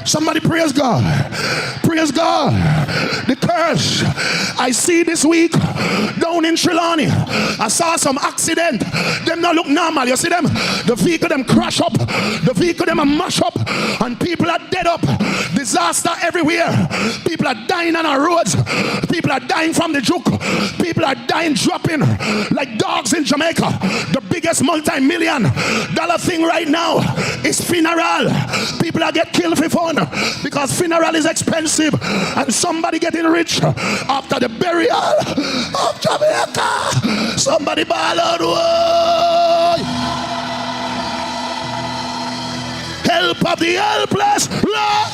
Somebody praise God. Praise God. The curse I see this week down in Trelawney. I saw some accident. Them not look normal. You see them? The vehicle them crash up. The vehicle them a mash up. And people are dead up. Disaster everywhere. People are dying on our roads. People are dying from the juke. People are dying dropping like dogs in Jamaica. The biggest multi-million-dollar thing right now is funeral. People are get killed for fun because funeral is expensive, and somebody getting rich after the burial of Jamaica. Somebody ball out, whoa. Help of the helpless, Lord.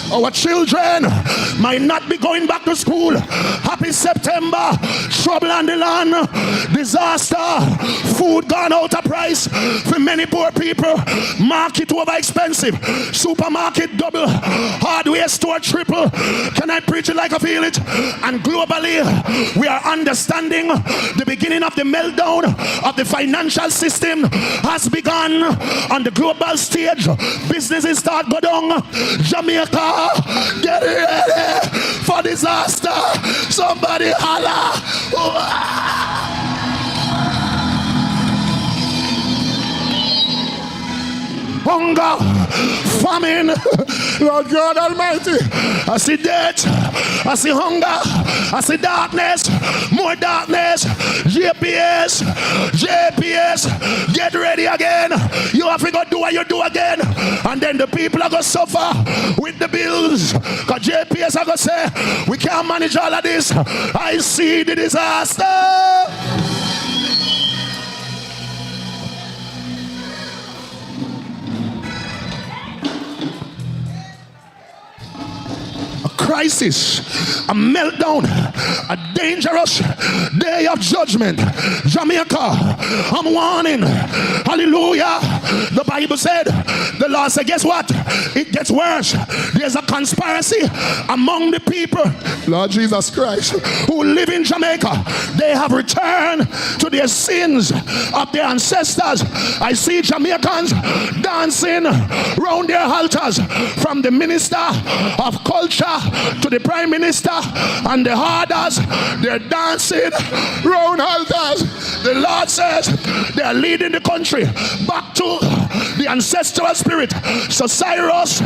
Our children might not be going back to school. Happy September. Trouble on the land. Disaster. Food gone out of price for many poor people. Market over expensive. Supermarket double. Hardware store triple. Can I preach it like I feel it? And globally, we are understanding the beginning of the meltdown of the financial system has begun on the global stage. Businesses start go down. Jamaica, get ready for disaster. Somebody holla. Hunger, famine, Lord God Almighty. I see death, I see hunger, I see darkness, more darkness. JPS, get ready again. You have to go do what you do again. And then the people are going to suffer with the bills. Because JPS are going to say, we can't manage all of this. I see the disaster. Crisis, a meltdown, a dangerous day of judgment. Jamaica, I'm warning. Hallelujah. The Bible said, the Lord said, guess what? It gets worse. There's a conspiracy among the people, Lord Jesus Christ, who live in Jamaica. They have returned to their sins of their ancestors. I see Jamaicans dancing round their altars, from the minister of culture to the prime minister and the harders. They're dancing round altars. The Lord says they're leading the country back to the ancestral spirit. So Cyrus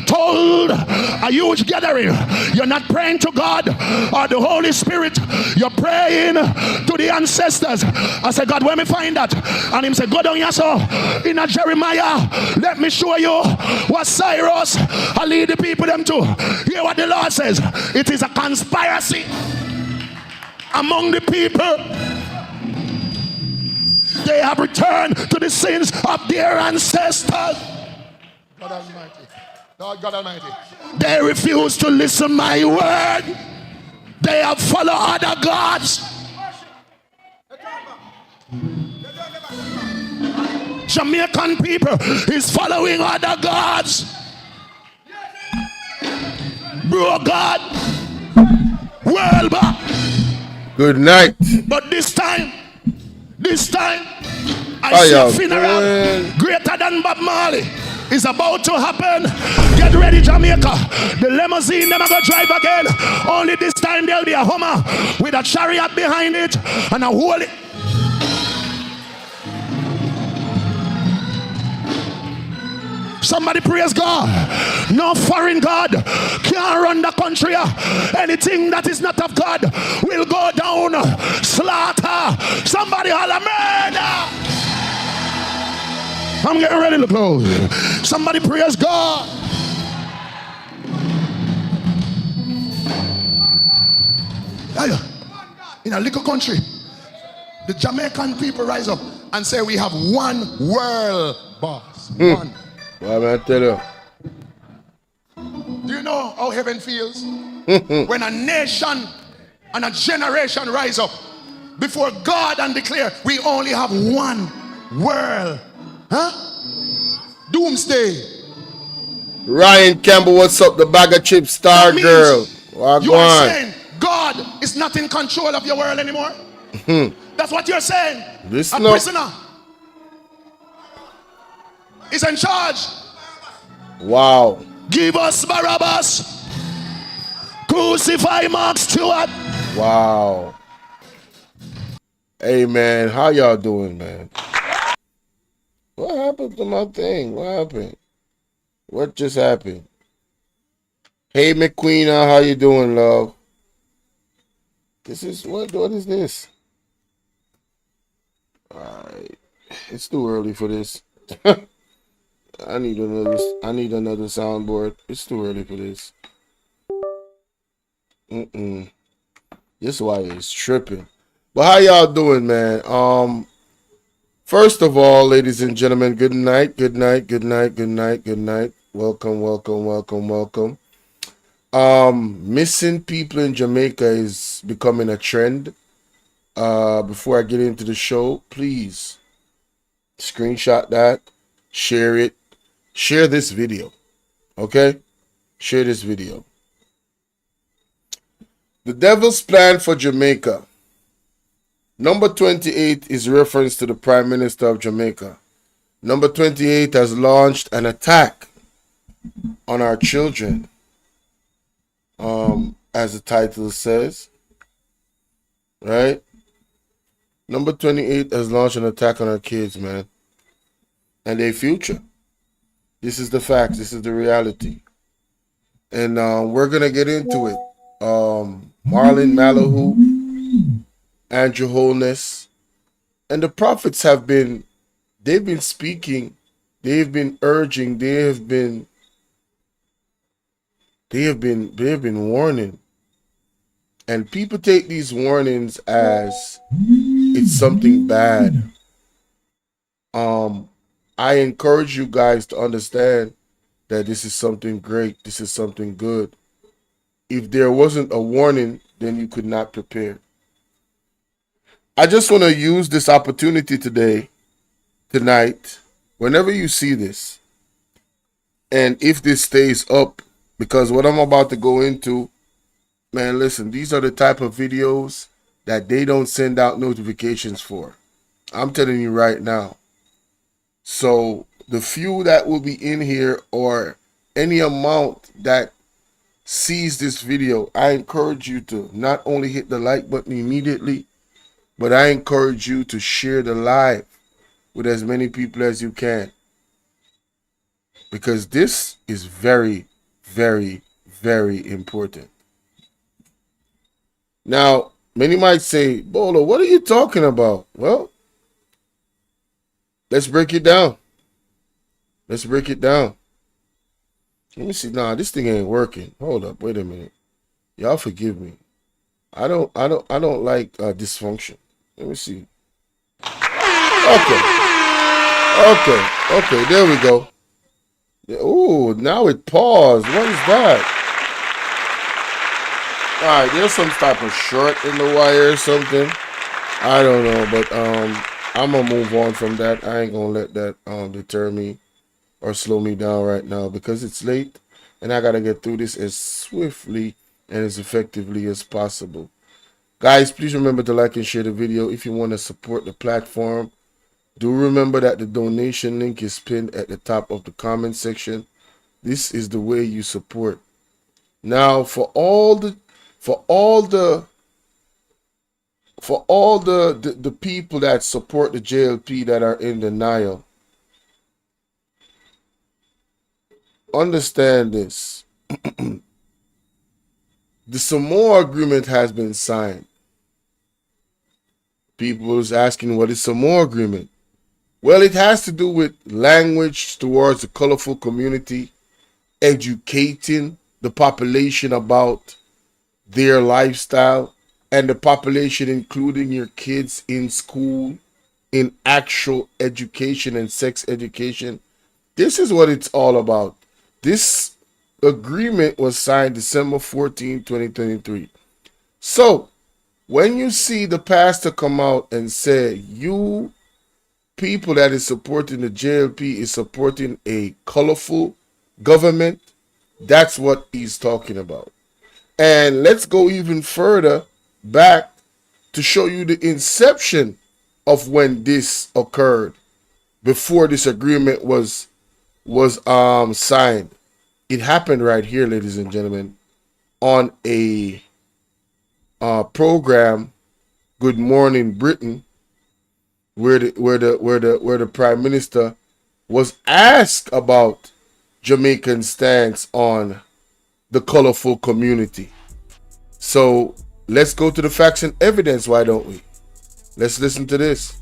told a huge gathering, you're not praying to God or the Holy Spirit, you're praying to the ancestors. I said, God, where me find that? And him said, go down here, so in a Jeremiah, let me show you what Cyrus I lead the people them to. Hear what the Lord says. It is a conspiracy among the people. They have returned to the sins of their ancestors. God Almighty. Lord God Almighty. They refuse to listen my word. They have followed other gods. Jamaican people is following other gods. Bro God, world back. Good night. But this time, I see a funeral greater than Bob Marley is about to happen. Get ready, Jamaica. The limousine never go drive again. Only this time there'll be a Hummer with a chariot behind it and a holy. Somebody praise God. No foreign God can run the country. Anything that is not of God will go down. Slaughter. Somebody holler murder. I'm getting ready to close. Somebody praise God. In a little country, the Jamaican people rise up and say we have one world boss. One. Well, I tell you. Do you know how heaven feels? When a nation and a generation rise up before God and declare we only have one world. Huh? Doomsday. Ryan Campbell, what's up? The bag of chips star girl. You are saying God is not in control of your world anymore? That's what you're saying. This a prisoner is in charge. Wow. Give us Barabbas. Crucify Mark Stewart. Wow. Hey, man, how y'all doing, man? What happened to my thing? What happened? What just happened? Hey, McQueena, how you doing, love? This is what is this? Alright. It's too early for this. I need another soundboard. It's too early for this. This wire is tripping. But how y'all doing, man? First of all, ladies and gentlemen, good night, good night, good night, good night, good night. Welcome, welcome, welcome, welcome. Missing people in Jamaica is becoming a trend. Before I get into the show, please screenshot that, share it, share this video. Okay? Share this video. The devil's plan for Jamaica. Number 28 is reference to the Prime Minister of Jamaica. Number 28 has launched an attack on our children. As the title says. Right? Number 28 has launched an attack on our kids, man. And their future. This is the facts. This is the reality. And we're going to get into it. Marlon Malahoo, Andrew Holness, and the prophets they've been speaking, they've been urging, they have been warning. And people take these warnings as it's something bad. I encourage you guys to understand that this is something great. This is something good. If there wasn't a warning, then you could not prepare. I just want to use this opportunity tonight, whenever you see this, and if this stays up, because what I'm about to go into, man, listen, these are the type of videos that they don't send out notifications for. I'm telling you right now. So the few that will be in here or any amount that sees this video, I encourage you to not only hit the like button immediately, but I encourage you to share the live with as many people as you can. Because this is very, very, very important. Now, many might say, Bolo, what are you talking about? Well, let's break it down. Let's break it down. Let me see. Nah, this thing ain't working. Hold up. Wait a minute. Y'all forgive me. I don't like dysfunction. Let me see. Okay. There we go. Ooh, now it paused. What is that? All right, there's some type of short in the wire or something. I don't know, but I'm gonna move on from that. I ain't gonna let that deter me or slow me down right now because it's late and I gotta get through this as swiftly and as effectively as possible. Guys, please remember to like and share the video. If you want to support the platform, do remember that the donation link is pinned at the top of the comment section. This is the way you support. Now, for all the people that support the JLP that are in denial, understand this. The Samoa Agreement has been signed. People is asking, what is Samoa Agreement? Well, it has to do with language towards the colorful community, educating the population about their lifestyle, and the population including your kids in school, in actual education and sex education. This is what it's all about. This agreement was signed December 14, 2023. So, when you see the pastor come out and say, you people that is supporting the JLP is supporting a colorful government, that's what he's talking about. And let's go even further back to show you the inception of when this occurred, before this agreement was was signed. It happened right here, ladies and gentlemen, on a program, Good Morning Britain, where the Prime Minister was asked about Jamaican stance on the colorful community. So let's go to the facts and evidence, why don't we? Let's listen to this.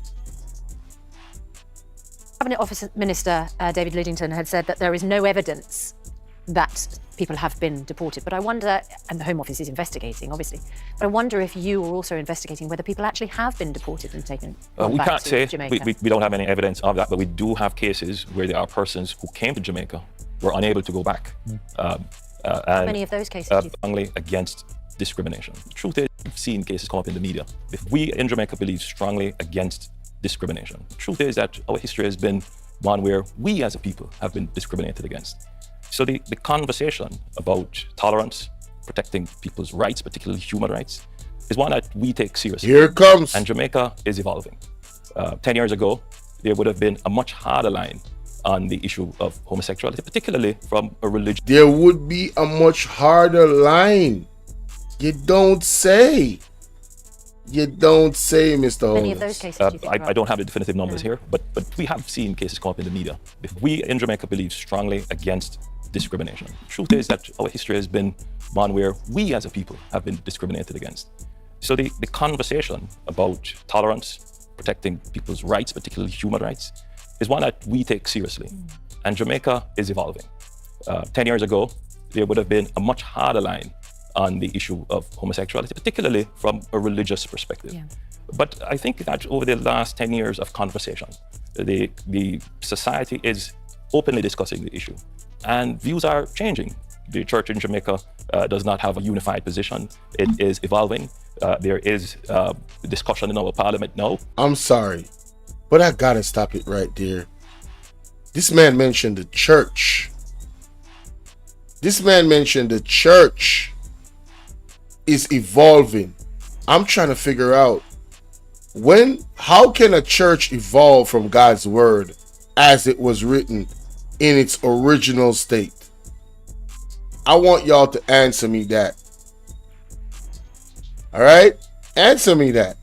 Cabinet Office Minister David Lidington had said that there is no evidence that people have been deported. But I wonder, and the Home Office is investigating, obviously, but I wonder if you are also investigating whether people actually have been deported and taken we back can't to say. Jamaica. We don't have any evidence of that, but we do have cases where there are persons who came to Jamaica, were unable to go back. How many of those cases do you think? Strongly against discrimination. The truth is, we've seen cases come up in the media. If we in Jamaica believe strongly against discrimination, the truth is that our history has been one where we as a people have been discriminated against. So the conversation about tolerance, protecting people's rights, particularly human rights, is one that we take seriously. Here it comes. And Jamaica is evolving. 10 years ago, there would have been a much harder line on the issue of homosexuality, particularly from a religious. There would be a much harder line. You don't say. You don't say, Mr. Many of Holness. those cases, do you think? I don't have the definitive numbers here, but we have seen cases come up in the media. If we in Jamaica believe strongly against discrimination, the truth is that our history has been one where we as a people have been discriminated against. So the conversation about tolerance, protecting people's rights, particularly human rights, is one that we take seriously. And Jamaica is evolving. 10 years ago, there would have been a much harder line on the issue of homosexuality, particularly from a religious perspective. Yeah. But I think that over the last 10 years of conversation, the society is openly discussing the issue, and views are changing. The church in Jamaica does not have a unified position. It is evolving. There is discussion in our parliament now. I'm sorry, but I gotta stop it right there. This man mentioned the church. This man mentioned the church is evolving. I'm trying to figure out how can a church evolve from God's word as it was written in its original state? I want y'all to answer me that. All right? Answer me that.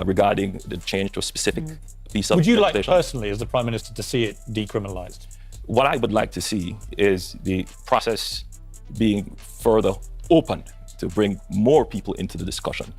Regarding the change to a specific piece of Would you like legislation. personally, as the Prime Minister, to see it decriminalised? What I would like to see is the process being further opened to bring more people into the discussion.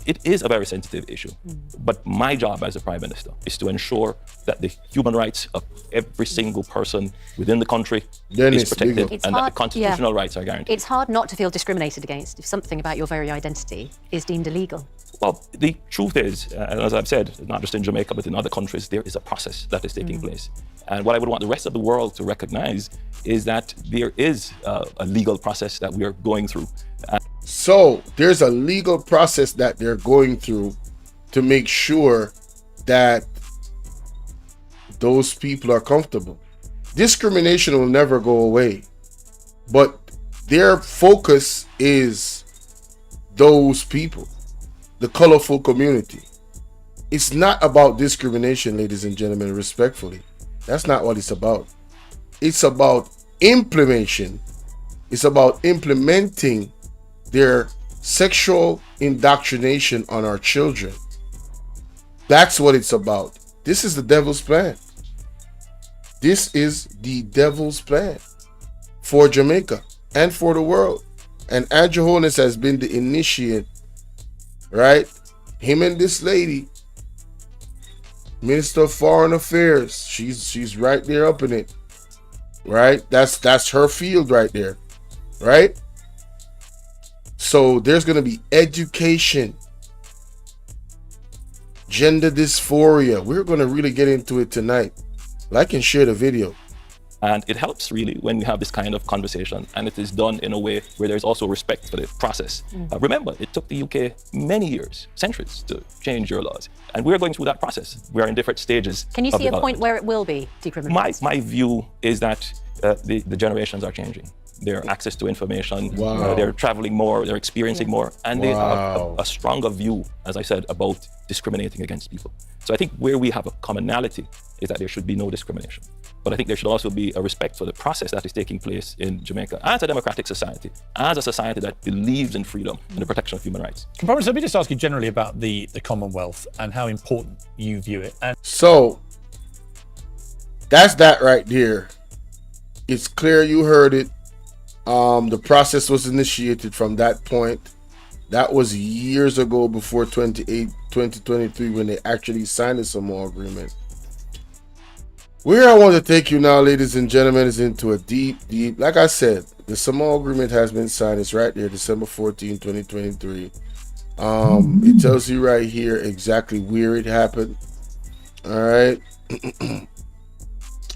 It is a very sensitive issue, but my job as a Prime Minister is to ensure that the human rights of every single person within the country is protected and that the constitutional rights are guaranteed. It's hard not to feel discriminated against if something about your very identity is deemed illegal. Well, the truth is, and as I've said, not just in Jamaica, but in other countries, there is a process that is taking place. And what I would want the rest of the world to recognize is that there is a legal process that we are going through. So there's a legal process that they're going through to make sure that those people are comfortable. Discrimination will never go away, but their focus is those people, the colorful community. It's not about discrimination, ladies and gentlemen, respectfully. That's not what it's about. It's about implementation. It's about implementing their sexual indoctrination on our children. That's what it's about. This is the devil's plan. This is the devil's plan for Jamaica and for the world. And Andrew Holness has been the initiate, right? Him and this lady, Minister of Foreign Affairs, she's right there up in it, right? That's her field right there, right? So there's going to be education, gender dysphoria. We're going to really get into it tonight. Like and share the video. And it helps really when you have this kind of conversation and it is done in a way where there's also respect for the process. Remember, it took the UK many years, centuries to change your laws. And we're going through that process. We're in different stages. Can you see a point where it will be decriminalised? My view is that the generations are changing. their access to information, Wow. they're traveling more, they're experiencing more, and they have Wow. a stronger view, as I said, about discriminating against people. So I think where we have a commonality is that there should be no discrimination. But I think there should also be a respect for the process that is taking place in Jamaica as a democratic society, as a society that believes in freedom and the protection of human rights. Prime Minister, let me just ask you generally about the Commonwealth and how important you view it. And So that's that right there. It's clear you heard it. The process was initiated from that point. That was years ago, before 2023, when they actually signed the Samoa Agreement. Where I want to take you now, ladies and gentlemen, is into a deep, like I said, the Samoa Agreement has been signed. It's right there, December 14, 2023. It tells you right here exactly where it happened. All right.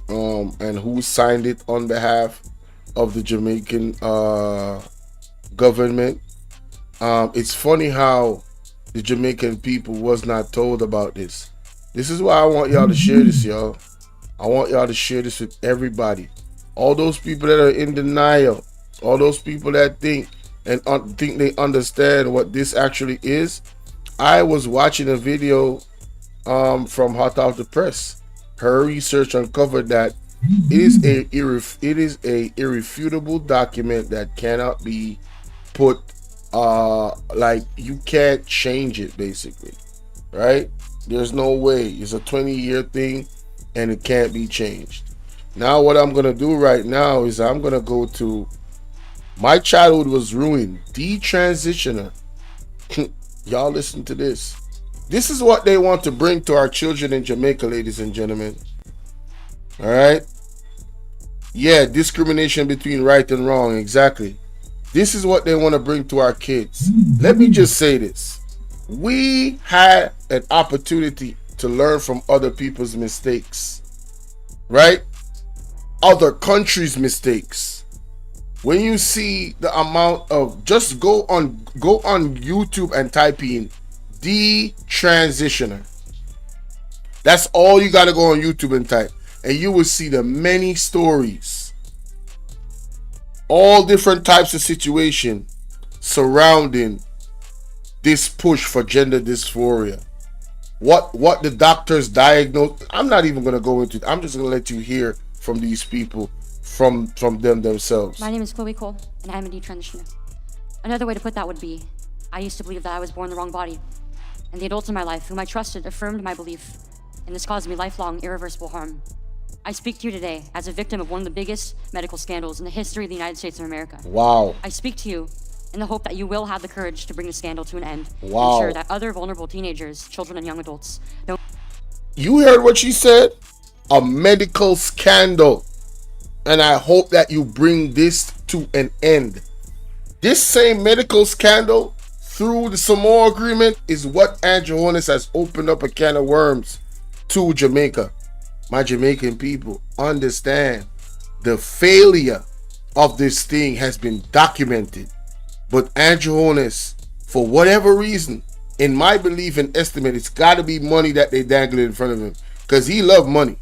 And who signed it on behalf of the Jamaican government. It's funny how the Jamaican people was not told about this. This is why I want y'all to share this, y'all. I want y'all to share this with everybody. All those people that are in denial, all those people that think they understand what this actually is. I was watching a video from Hot Off the Press. Her research uncovered that it is a irrefutable document that cannot be put like, you can't change it, basically, right? There's no way. It's a 20-year thing and it can't be changed. Now what I'm gonna do right now is I'm gonna go to My Childhood Was Ruined, Detransitioner. Y'all listen to this. This is what they want to bring to our children in Jamaica, ladies and gentlemen. All right. Yeah, discrimination between right and wrong. Exactly. This is what they want to bring to our kids. Let me just say this. We had an opportunity to learn from other people's mistakes, right? Other countries' mistakes. When you see the amount of, just go on YouTube and type in detransitioner. That's all you got to go on YouTube and type, and you will see the many stories, all different types of situation surrounding this push for gender dysphoria. What the doctors diagnosed. I'm not even going to go into it. I'm just going to let you hear from these people, from them themselves. My name is Chloe Cole, and I'm a detransitioner. Another way to put that would be, I used to believe that I was born in the wrong body, and the adults in my life whom I trusted affirmed my belief, and this caused me lifelong, irreversible harm. I speak to you today as a victim of one of the biggest medical scandals in the history of the United States of America. Wow. I speak to you in the hope that you will have the courage to bring the scandal to an end. Wow. Ensure that other vulnerable teenagers, children, and young adults don't. You heard what she said? A medical scandal. And I hope that you bring this to an end. This same medical scandal through the Samoa Agreement is what Andrew Holness has opened up a can of worms to Jamaica. My Jamaican people, understand the failure of this thing has been documented. But Andrew Holness, for whatever reason, in my belief and estimate, it's got to be money that they dangle in front of him, because he loves money.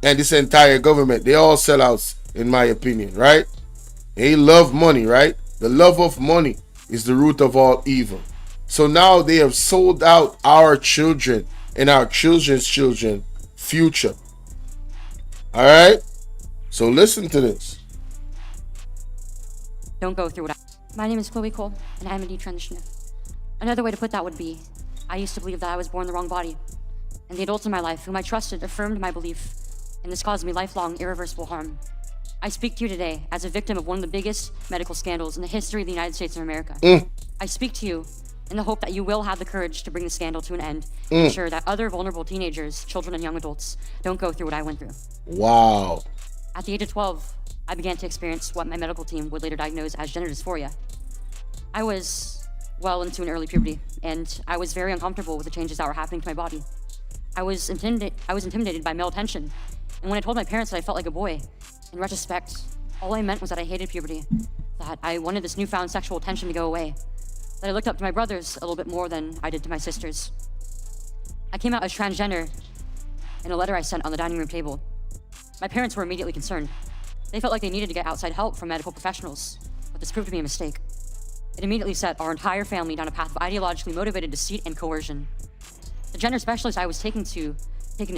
And this entire government, they all sellouts, in my opinion, right? They love money, right? The love of money is the root of all evil. So now they have sold out our children and our children's children future. All right? So listen to this. Don't go through what My name is Chloe Cole, and I'm a detransitioner. Another way to put that would be, I used to believe that I was born in the wrong body, and the adults in my life whom I trusted affirmed my belief, and this caused me lifelong, irreversible harm. I speak to you today as a victim of one of the biggest medical scandals in the history of the United States of America. I speak to you in the hope that you will have the courage to bring the scandal to an end, and ensure that other vulnerable teenagers, children, and young adults don't go through what I went through. Wow. At the age of 12, I began to experience what my medical team would later diagnose as gender dysphoria. I was well into an early puberty, and I was very uncomfortable with the changes that were happening to my body. I was intimidated by male attention, and when I told my parents that I felt like a boy, in retrospect, all I meant was that I hated puberty, that I wanted this newfound sexual attention to go away, that I looked up to my brothers a little bit more than I did to my sisters. I came out as transgender in a letter I sent on the dining room table. My parents were immediately concerned. They felt like they needed to get outside help from medical professionals, but this proved to be a mistake. It immediately set our entire family down a path of ideologically motivated deceit and coercion. The gender specialist I was taken to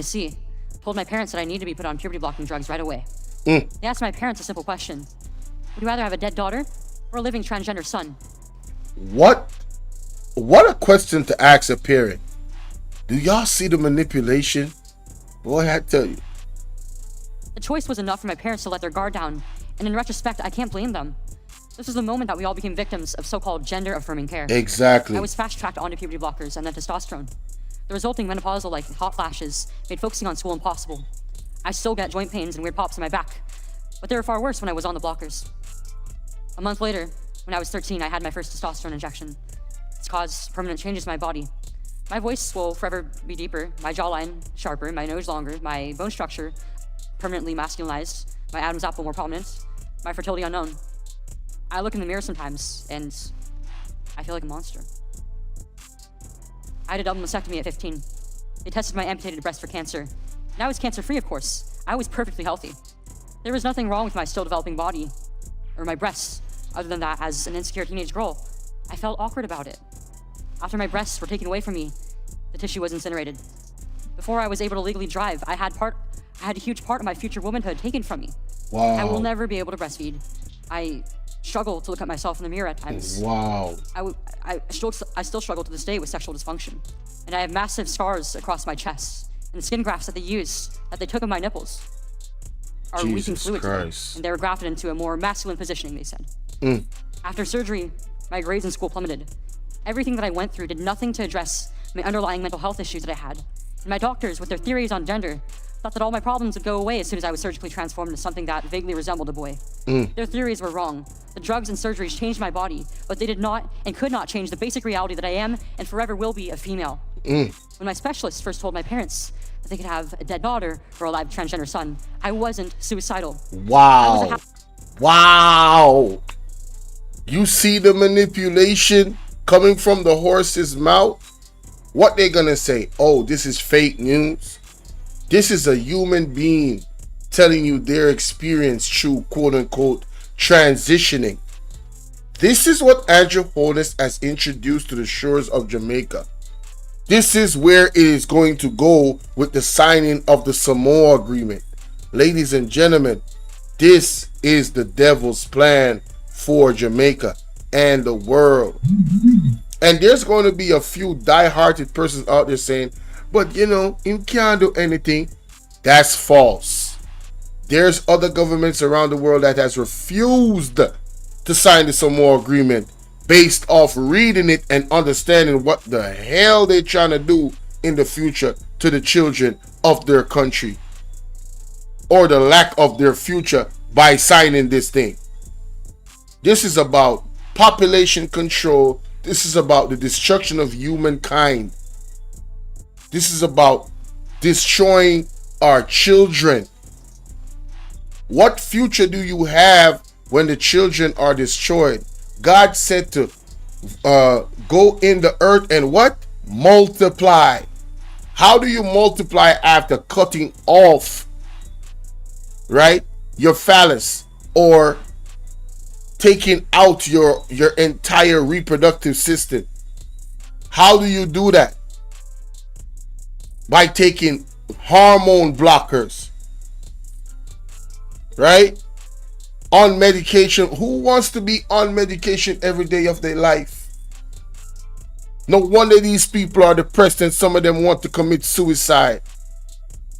see told my parents that I needed to be put on puberty-blocking drugs right away. They asked my parents a simple question: would you rather have a dead daughter or a living transgender son? What a question to ask a parent. Do y'all see the manipulation? Boy, I tell you. The choice was enough for my parents to let their guard down, and in retrospect, I can't blame them. This was the moment that we all became victims of so-called gender-affirming care. Exactly. I was fast-tracked onto puberty blockers and then testosterone. The resulting menopausal-like hot flashes made focusing on school impossible. I still get joint pains and weird pops in my back, but they were far worse when I was on the blockers. A month later, when I was 13, I had my first testosterone injection. It's caused permanent changes in my body. My voice will forever be deeper, my jawline sharper, my nose longer, my bone structure permanently masculinized, my Adam's apple more prominent, my fertility unknown. I look in the mirror sometimes, and I feel like a monster. I had a double mastectomy at 15. They tested my amputated breast for cancer. And I was cancer-free, of course. I was perfectly healthy. There was nothing wrong with my still developing body, or my breasts, other than that, as an insecure teenage girl, I felt awkward about it. After my breasts were taken away from me, the tissue was incinerated. Before I was able to legally drive, I had a huge part of my future womanhood taken from me. Wow. I will never be able to breastfeed. I struggle to look at myself in the mirror at times. Wow. I still struggle to this day with sexual dysfunction. And I have massive scars across my chest. And the skin grafts that they took of my nipples are leaking Jesus fluid today. Christ. And they were grafted into a more masculine positioning, they said. After surgery, my grades in school plummeted. Everything that I went through did nothing to address my underlying mental health issues that I had. And my doctors, with their theories on gender, thought that all my problems would go away as soon as I was surgically transformed into something that vaguely resembled a boy. Their theories were wrong. The drugs and surgeries changed my body, but they did not and could not change the basic reality that I am and forever will be a female. When my specialist first told my parents that they could have a dead daughter or a live transgender son, I wasn't suicidal. Wow. Wow. You see the manipulation coming from the horse's mouth? What they gonna say? Oh, this is fake news. This is a human being telling you their experience through quote unquote transitioning. This is what Andrew Holness has introduced to the shores of Jamaica. This is where it is going to go with the signing of the Samoa Agreement. Ladies and gentlemen, this is the devil's plan for Jamaica and the world. And there's going to be a few die-hearted persons out there saying, but you know, you can't do anything. That's false. There's other governments around the world that has refused to sign the Samoa Agreement based off reading it and understanding what the hell they're trying to do in the future to the children of their country, or the lack of their future by signing this thing. This is about population control. This is about the destruction of humankind. This is about destroying our children. What future do you have when the children are destroyed? God said to go in the earth and what? Multiply. How do you multiply after cutting off, right, your phallus, or taking out your entire reproductive system? How do you do that? By taking hormone blockers, right? On medication. Who wants to be on medication every day of their life? No wonder these people are depressed and some of them want to commit suicide.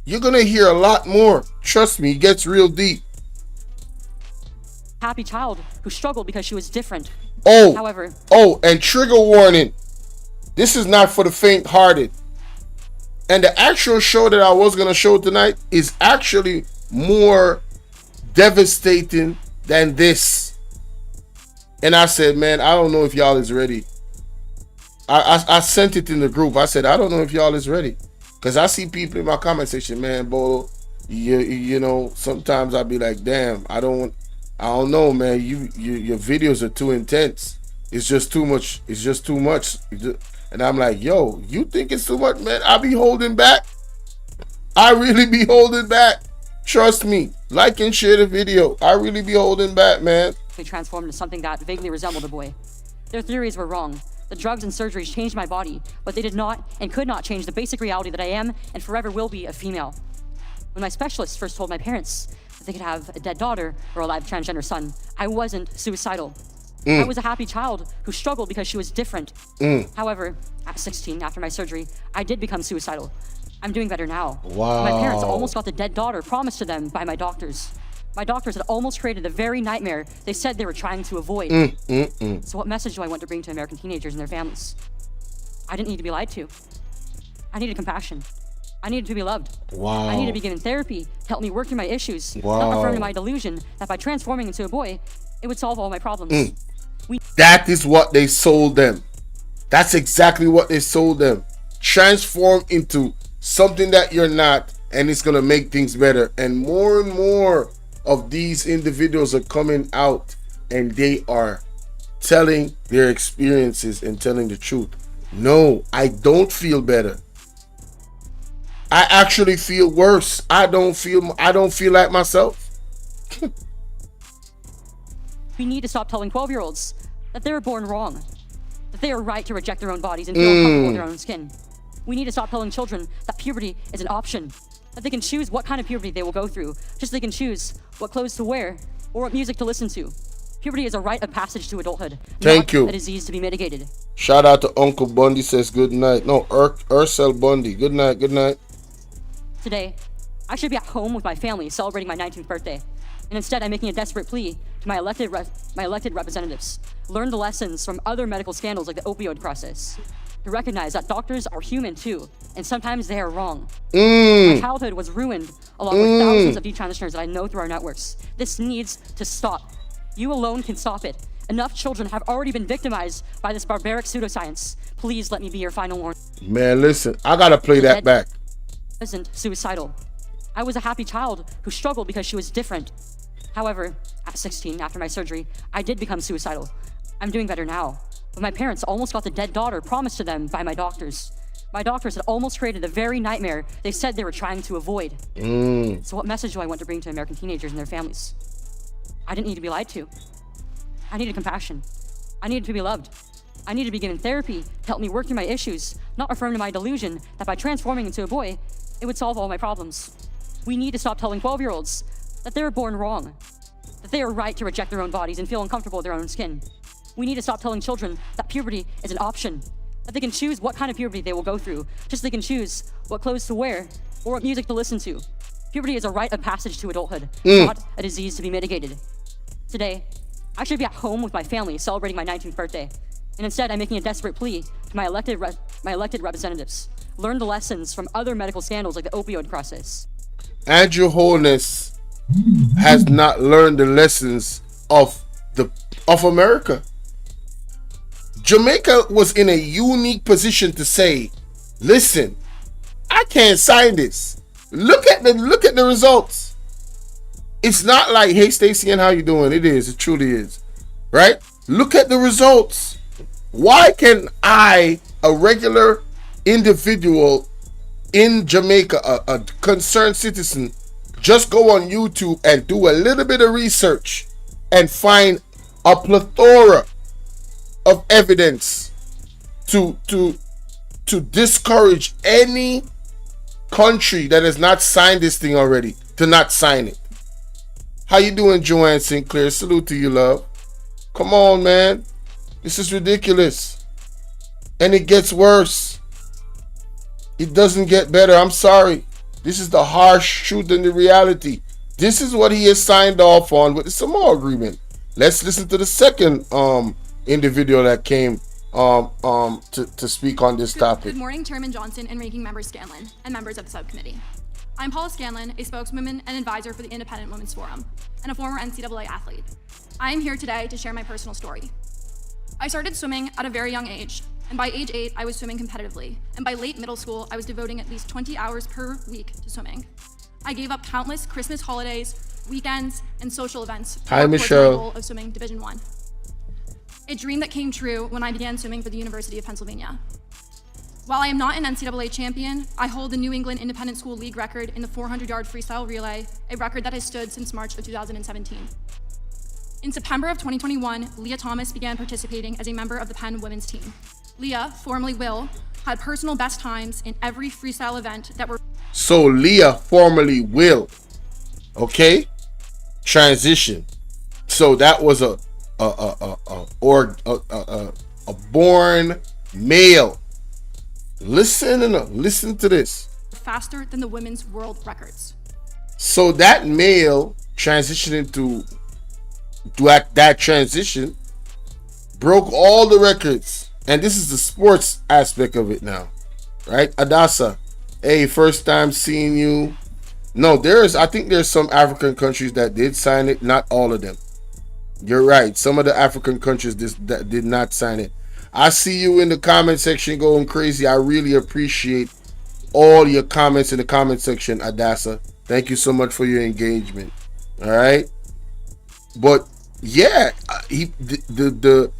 You're gonna hear a lot more. Trust me, it gets real deep. Happy child who struggled because she was different. However, and trigger warning. This is not for the faint-hearted. And the actual show that I was going to show tonight is actually more devastating than this. And I said, man, I don't know if y'all is ready. I sent it in the group. I said, I don't know if y'all is ready. Because I see people in my comment section, man, Bolo, you know, sometimes I'll be like, damn, I don't know, man. Your videos are too intense. It's just too much. It's just too much. And I'm like, yo, you think it's too much, man? I be holding back. I really be holding back. Trust me. Like and share the video. I really be holding back, man. Transformed into something that vaguely resembled a boy. Their theories were wrong. The drugs and surgeries changed my body, but they did not and could not change the basic reality that I am and forever will be a female. When my specialist first told my parents that they could have a dead daughter or a live transgender son, I wasn't suicidal. I was a happy child who struggled because she was different. However, at 16, after my surgery, I did become suicidal. I'm doing better now. Wow. My parents almost got the dead daughter promised to them by my doctors. My doctors had almost created the very nightmare they said they were trying to avoid. So what message do I want to bring to American teenagers and their families? I didn't need to be lied to. I needed compassion. I needed to be loved. Wow. I needed to be given therapy to help me work through my issues, Wow. not affirm to my delusion that by transforming into a boy, it would solve all my problems. That is what they sold them. That's exactly what they sold them. Transform into something that you're not, and it's going to make things better. And more of these individuals are coming out, and they are telling their experiences and telling the truth. No, I don't feel better. I actually feel worse. I don't feel like myself. We need to stop telling 12-year-olds that they were born wrong, that they are right to reject their own bodies and feel uncomfortable in their own skin. We need to stop telling children that puberty is an option, that they can choose what kind of puberty they will go through, just so they can choose what clothes to wear or what music to listen to. Puberty is a rite of passage to adulthood, Thank you. a disease to be mitigated. Shout out to Uncle Bundy says good night. No, Ursel Bundy. Good night, good night. Today, I should be at home with my family celebrating my 19th birthday. And instead, I'm making a desperate plea to my elected representatives. Learn the lessons from other medical scandals like the opioid crisis. To recognize that doctors are human too, and sometimes they are wrong. My childhood was ruined along with thousands of detransitioners that I know through our networks. This needs to stop. You alone can stop it. Enough children have already been victimized by this barbaric pseudoscience. Please let me be your final warning. Man, listen, I gotta play that back. I wasn't suicidal. I was a happy child who struggled because she was different. However, at 16, after my surgery, I did become suicidal. I'm doing better now, but my parents almost got the dead daughter promised to them by my doctors. My doctors had almost created the very nightmare they said they were trying to avoid. So what message do I want to bring to American teenagers and their families? I didn't need to be lied to. I needed compassion. I needed to be loved. I needed to be given therapy to help me work through my issues, not affirm to my delusion that by transforming into a boy, it would solve all my problems. We need to stop telling 12-year-olds that they were born wrong, that they are right to reject their own bodies and feel uncomfortable with their own skin. We need to stop telling children that puberty is an option, that they can choose what kind of puberty they will go through, just so they can choose what clothes to wear or what music to listen to. Puberty is a rite of passage to adulthood, not a disease to be mitigated. Today, I should be at home with my family celebrating my 19th birthday, and instead I'm making a desperate plea to my elected representatives. Learn the lessons from other medical scandals like the opioid crisis. Andrew Holness has not learned the lessons of America. Jamaica was in a unique position to say, listen, I can't sign this. Look at the results. It's not like, hey Stacey, and how you doing? It is, it truly is. Right? Look at the results. Why can I, a regular individual in Jamaica, a concerned citizen, just go on YouTube and do a little bit of research and find a plethora of evidence to discourage any country that has not signed this thing already to not sign it? How you doing, Joanne Sinclair? Salute to you, love. Come on, man. This is ridiculous. And it gets worse. It doesn't get better. I'm sorry. This is the harsh truth and the reality. This is what he has signed off on with the Samoa Agreement. Let's listen to the second individual that came to speak on this topic. Good morning, Chairman Johnson and Ranking Member Scanlon and members of the subcommittee. I'm Paula Scanlon, a spokeswoman and advisor for the Independent Women's Forum and a former NCAA athlete. I am here today to share my personal story. I started swimming at a very young age, and by age 8, I was swimming competitively, and by late middle school, I was devoting at least 20 hours per week to swimming. I gave up countless Christmas holidays, weekends, and social events to work towards my goal of swimming Division I. A dream that came true when I began swimming for the University of Pennsylvania. While I am not an NCAA champion, I hold the New England Independent School League record in the 400-yard freestyle relay, a record that has stood since March of 2017. In September of 2021, Leah Thomas began participating as a member of the Penn women's team. Leah, formerly Will, had personal best times in every freestyle event that were... So Leah, formerly Will, okay, transition. So that was a born male. Listen to this. faster than the women's world records. So that male transitioning to that transition broke all the records. And this is the sports aspect of it now, right? Adasa, hey, first time seeing you. No, I think there's some African countries that did sign it, not all of them. You're right. Some of the African countries that did not sign it. I see you in the comment section going crazy. I really appreciate all your comments in the comment section, Adasa. Thank you so much for your engagement. All right. But yeah, the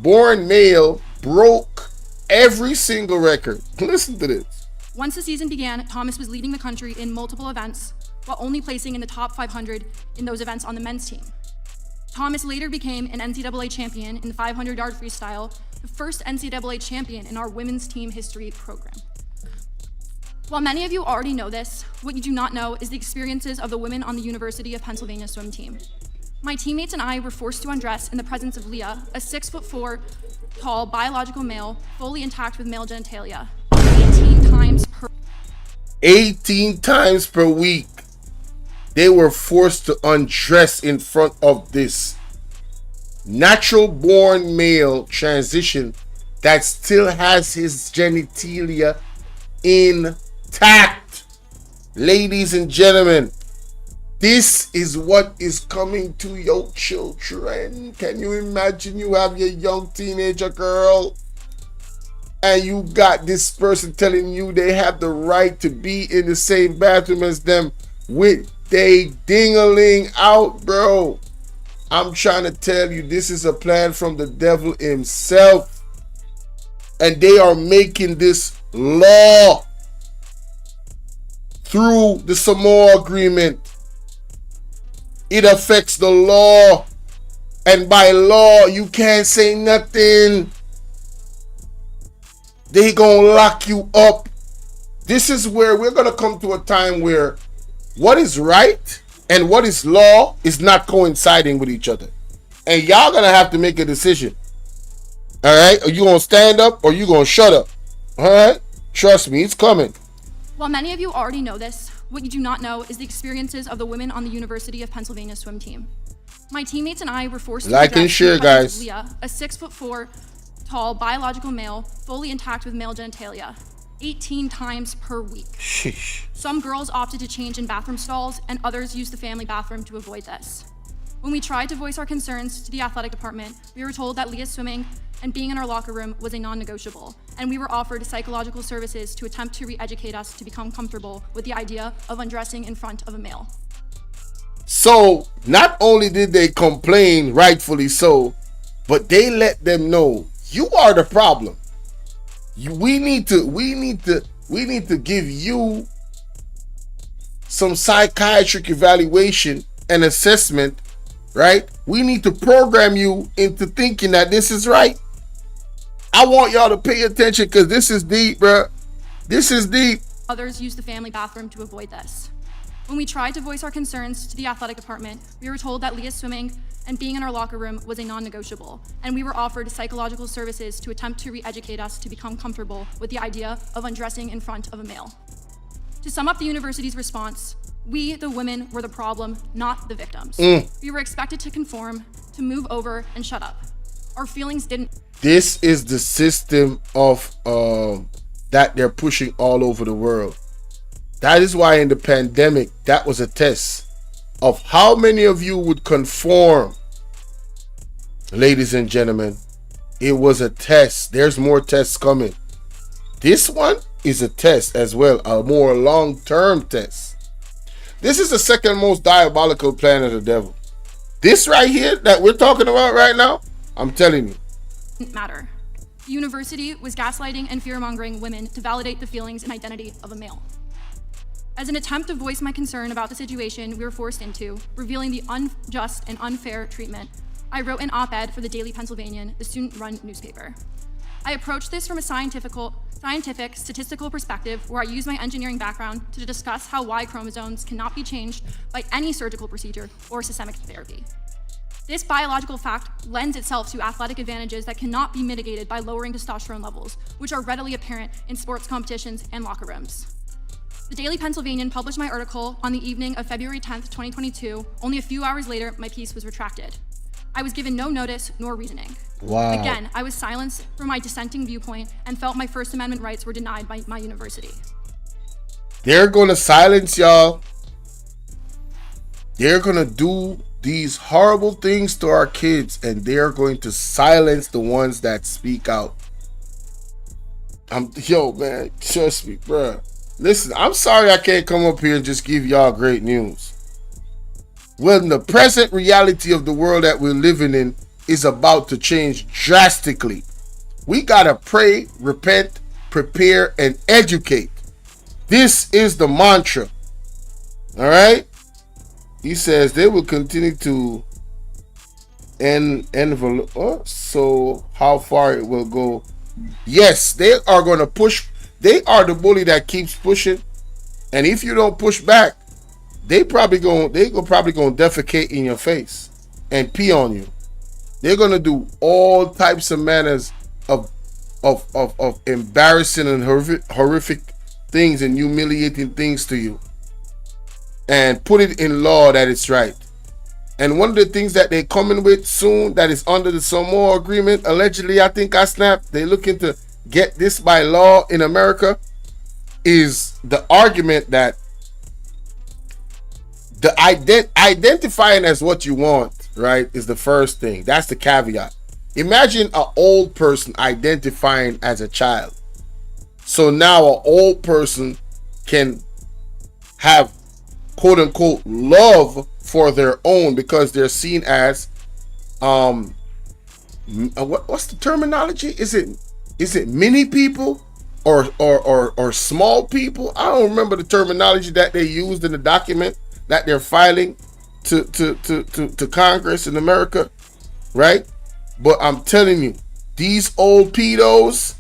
born male broke every single record. Listen to this. Once the season began, Thomas was leading the country in multiple events, while only placing in the top 500 in those events on the men's team. Thomas later became an NCAA champion in the 500-yard freestyle, the first NCAA champion in our women's team history program. While many of you already know this, what you do not know is the experiences of the women on the University of Pennsylvania swim team. My teammates and I were forced to undress in the presence of Leah, a 6'4" tall biological male, fully intact with male genitalia, 18 times per week. They were forced to undress in front of this natural born male transition that still has his genitalia intact. Ladies and gentlemen, this is what is coming to your children. Can you imagine you have your young teenager girl and you got this person telling you they have the right to be in the same bathroom as them with they ding-a-ling out, bro? I'm trying to tell you, this is a plan from the devil himself. And they are making this law through the Samoa Agreement. It affects the law. And by law, you can't say nothing. They gonna lock you up. This is where we're gonna come to a time where what is right and what is law is not coinciding with each other. And y'all gonna have to make a decision. All right? Are you gonna stand up or you gonna shut up? All right? Trust me, it's coming. While many of you already know this, what you do not know is the experiences of the women on the University of Pennsylvania swim team. My teammates and I were forced to like and share, guys. Leah, a 6'4" tall biological male, fully intact with male genitalia, 18 times per week. Sheesh. Some girls opted to change in bathroom stalls, and others used the family bathroom to avoid this. When we tried to voice our concerns to the athletic department, we were told that Leah's swimming and being in our locker room was a non-negotiable, and we were offered psychological services to attempt to re-educate us to become comfortable with the idea of undressing in front of a male. So, not only did they complain, rightfully so, but they let them know, you are the problem. We need to give you some psychiatric evaluation and assessment, right? We need to program you into thinking that this is right. I want y'all to pay attention because this is deep, bro. This is deep. Others used the family bathroom to avoid this. When we tried to voice our concerns to the athletic department, we were told that Leah's swimming and being in our locker room was a non-negotiable, and we were offered psychological services to attempt to re-educate us to become comfortable with the idea of undressing in front of a male. To sum up the university's response, we, the women, were the problem, not the victims. We were expected to conform, to move over, and shut up. Our feelings didn't... This is the system of that they're pushing all over the world. That is why in the pandemic, that was a test of how many of you would conform. Ladies and gentlemen, it was a test. There's more tests coming. This one is a test as well, a more long-term test. This is the second most diabolical plan of the devil. This right here that we're talking about right now, I'm telling you. Didn't matter. The university was gaslighting and fear-mongering women to validate the feelings and identity of a male. As an attempt to voice my concern about the situation we were forced into, revealing the unjust and unfair treatment, I wrote an op-ed for the Daily Pennsylvanian, the student-run newspaper. I approached this from a scientific, statistical perspective where I used my engineering background to discuss how Y chromosomes cannot be changed by any surgical procedure or systemic therapy. This biological fact lends itself to athletic advantages that cannot be mitigated by lowering testosterone levels, which are readily apparent in sports competitions and locker rooms. The Daily Pennsylvanian published my article on the evening of February 10th, 2022. Only a few hours later, my piece was retracted. I was given no notice nor reasoning. Wow. Again, I was silenced for my dissenting viewpoint and felt my First Amendment rights were denied by my university. They're going to silence y'all. They're going to do these horrible things to our kids, and they're going to silence the ones that speak out. Yo, man, trust me, bruh. Listen, I'm sorry I can't come up here and just give y'all great news. When the present reality of the world that we're living in is about to change drastically, we gotta pray, repent, prepare, and educate. This is the mantra. All right? He says they will continue to envelope. So how far it will go? Yes, they are going to push. They are the bully that keeps pushing, and if you don't push back, they probably going defecate in your face and pee on you. They're going to do all types of manners of embarrassing and horrific things and humiliating things to you, and put it in law that it's right. And one of the things that they're coming with soon that is under the Samoa Agreement, allegedly, I think I snapped, they're looking to get this by law in America, is the argument that the identifying as what you want, right, is the first thing. That's the caveat. Imagine an old person identifying as a child. So now an old person can have quote unquote love for their own because they're seen as what's the terminology? Is it mini people or small people? I don't remember the terminology that they used in the document that they're filing to Congress in America, right? But I'm telling you, these old pedos,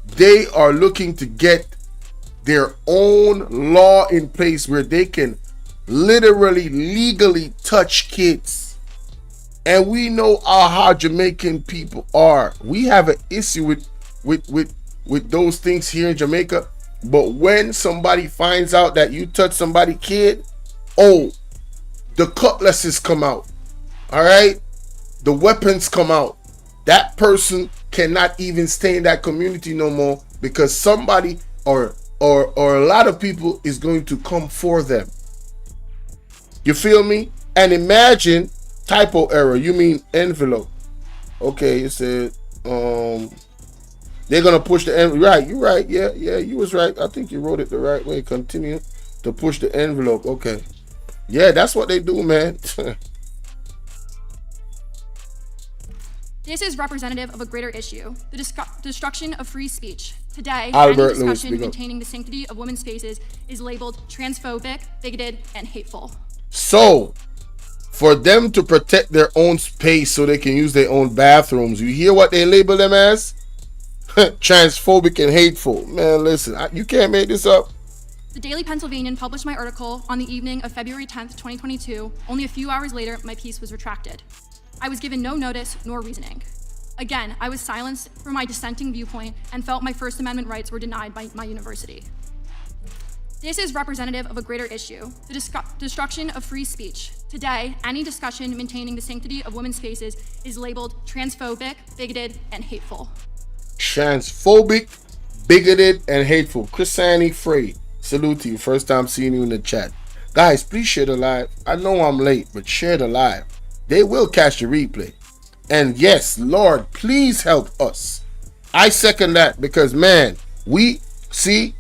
they are looking to get their own law in place where they can literally legally touch kids. And we know how Jamaican people are. We have an issue with those things here in Jamaica. But when somebody finds out that you touch somebody's kid, oh, the cutlasses come out. All right? The weapons come out. That person cannot even stay in that community no more because somebody or a lot of people is going to come for them. You feel me? And imagine typo error. You mean envelope. Okay, you said they're gonna push the envelope. Right, you're right. Yeah, you was right. I think you wrote it the right way. Continue to push the envelope. Okay. Yeah, that's what they do, man. This is representative of a greater issue, the destruction of free speech. Today, Albert any discussion Lewis, maintaining the sanctity of women's spaces is labeled transphobic, bigoted, and hateful. So, for them to protect their own space so they can use their own bathrooms, you hear what they label them as? Transphobic and hateful. Man, listen, you can't make this up. The Daily Pennsylvanian published my article on the evening of February 10th, 2022. Only a few hours later, my piece was retracted. I was given no notice nor reasoning. Again, I was silenced for my dissenting viewpoint and felt my First Amendment rights were denied by my university. This is representative of a greater issue, the destruction of free speech. Today, any discussion maintaining the sanctity of women's spaces is labeled transphobic, bigoted, and hateful. Transphobic, bigoted, and hateful. Chrisani Frey, salute to you. First time seeing you in the chat. Guys, please share the live. I know I'm late, but share the live. They will catch the replay. And yes, Lord, please help us. I second that because, man, we see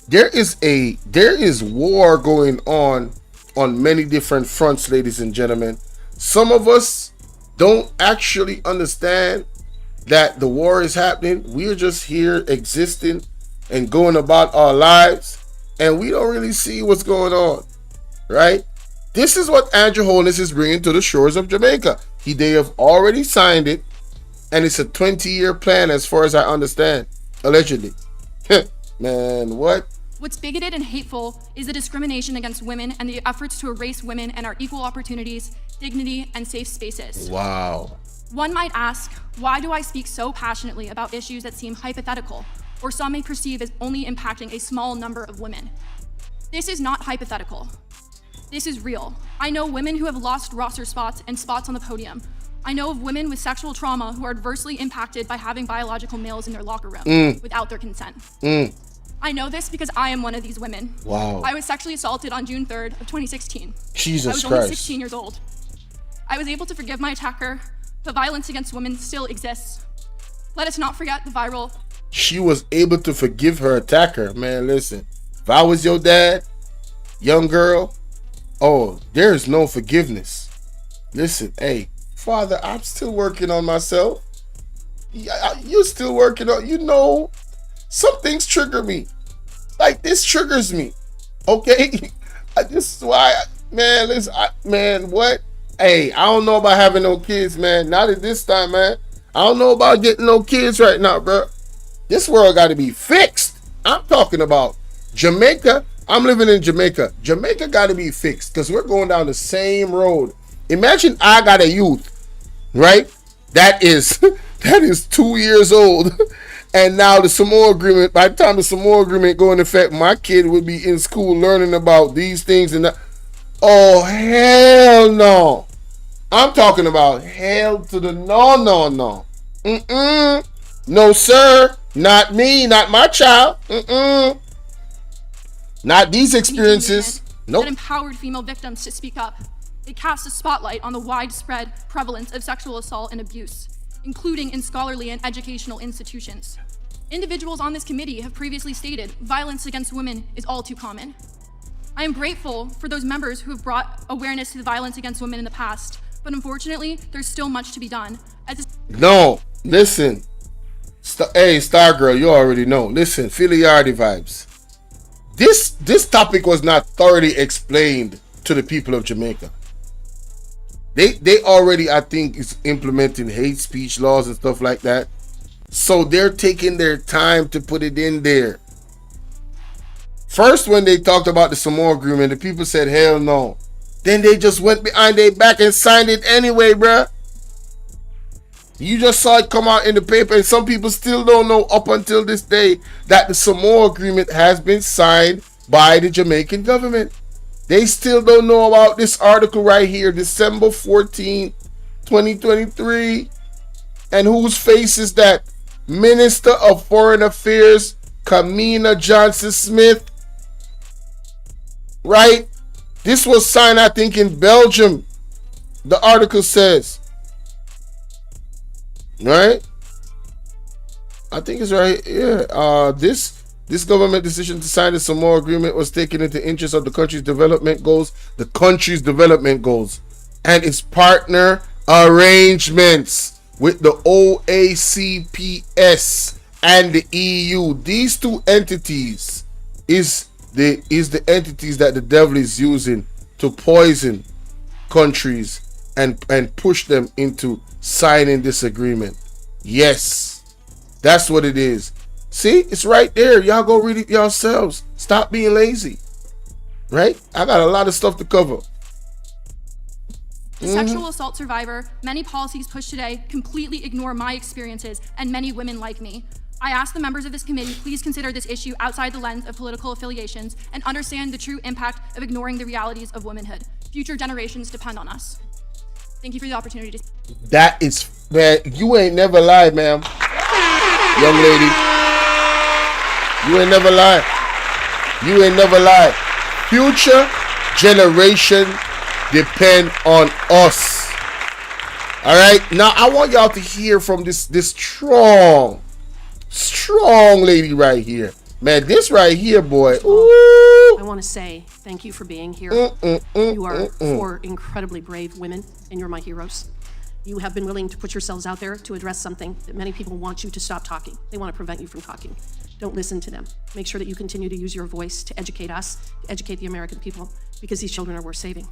there is war going on many different fronts, ladies and gentlemen. Some of us don't actually understand that the war is happening. We're just here existing and going about our lives, and we don't really see what's going on, right? This is what Andrew Holness is bringing to the shores of Jamaica. They have already signed it, and it's a 20-year plan as far as I understand, allegedly. Man, what? What's bigoted and hateful is the discrimination against women and the efforts to erase women and our equal opportunities, dignity, and safe spaces. Wow. One might ask, why do I speak so passionately about issues that seem hypothetical, or some may perceive as only impacting a small number of women? This is not hypothetical. This is real. I know women who have lost roster spots and spots on the podium. I know of women with sexual trauma who are adversely impacted by having biological males in their locker room without their consent. I know this because I am one of these women. Wow. I was sexually assaulted on June 3rd of 2016. Jesus I was Christ. only 16 years old. I was able to forgive my attacker, but violence against women still exists. Let us not forget the viral. She was able to forgive her attacker. Man, listen. If I was your dad, young girl, oh, there's no forgiveness. Listen, hey, Father, I'm still working on myself. You're still working on, some things trigger me. Like this triggers me. Okay? This is why, man, listen, man, what? Hey, I don't know about having no kids, man. Not at this time, man. I don't know about getting no kids right now, bro. This world got to be fixed. I'm talking about Jamaica. I'm living in Jamaica. Jamaica got to be fixed because we're going down the same road. Imagine I got a youth, right? That is 2 years old. And now the Samoa Agreement, by the time the Samoa Agreement go into effect, my kid would be in school learning about these things and that. Oh, hell no. I'm talking about hell to the no. No, sir. Not me. Not my child. Not these experiences. Nope. That empowered female victims to speak up. It casts a spotlight on the widespread prevalence of sexual assault and abuse, including in scholarly and educational institutions. Individuals on this committee have previously stated violence against women is all too common. I am grateful for those members who have brought awareness to the violence against women in the past, but unfortunately, there's still much to be done. No, listen. Hey, Star Girl, you already know. Listen, Filiardi vibes. This topic was not thoroughly explained to the people of Jamaica. They already, I think, is implementing hate speech laws and stuff like that. So they're taking their time to put it in there. First, when they talked about the Samoa Agreement, the people said, hell no. Then they just went behind their back and signed it anyway, bruh. You just saw it come out in the paper, and some people still don't know up until this day that the Samoa Agreement has been signed by the Jamaican government. They still don't know about this article right here, December 14, 2023. And whose face is that? Minister of Foreign Affairs, Kamina Johnson-Smith. Right? This was signed, I think, in Belgium. The article says. Right? I think it's right. Yeah. This government decision to sign the Samoa Agreement was taken in the interest of the country's development goals, and its partner arrangements with the OACPS and the EU. These two entities is the entities that the devil is using to poison countries and push them into signing this agreement. Yes, that's what it is. See, it's right there. Y'all go read it yourselves. Stop being lazy. Right? I got a lot of stuff to cover. As a sexual assault survivor, many policies pushed today completely ignore my experiences and many women like me. I ask the members of this committee, please consider this issue outside the lens of political affiliations and understand the true impact of ignoring the realities of womanhood. Future generations depend on us. Thank you for the opportunity to. That is, man, you ain't never lied, ma'am. Young lady. You ain't never lied. You ain't never lied. Future generation depend on us. All right. Now I want y'all to hear from this strong lady right here. Man, this right here, boy. Ooh. I want to say thank you for being here. You are four incredibly brave women, and you're my heroes. You have been willing to put yourselves out there to address something that many people want you to stop talking. They want to prevent you from talking. Don't listen to them. Make sure that you continue to use your voice to educate us, to educate the American people, because these children are worth saving.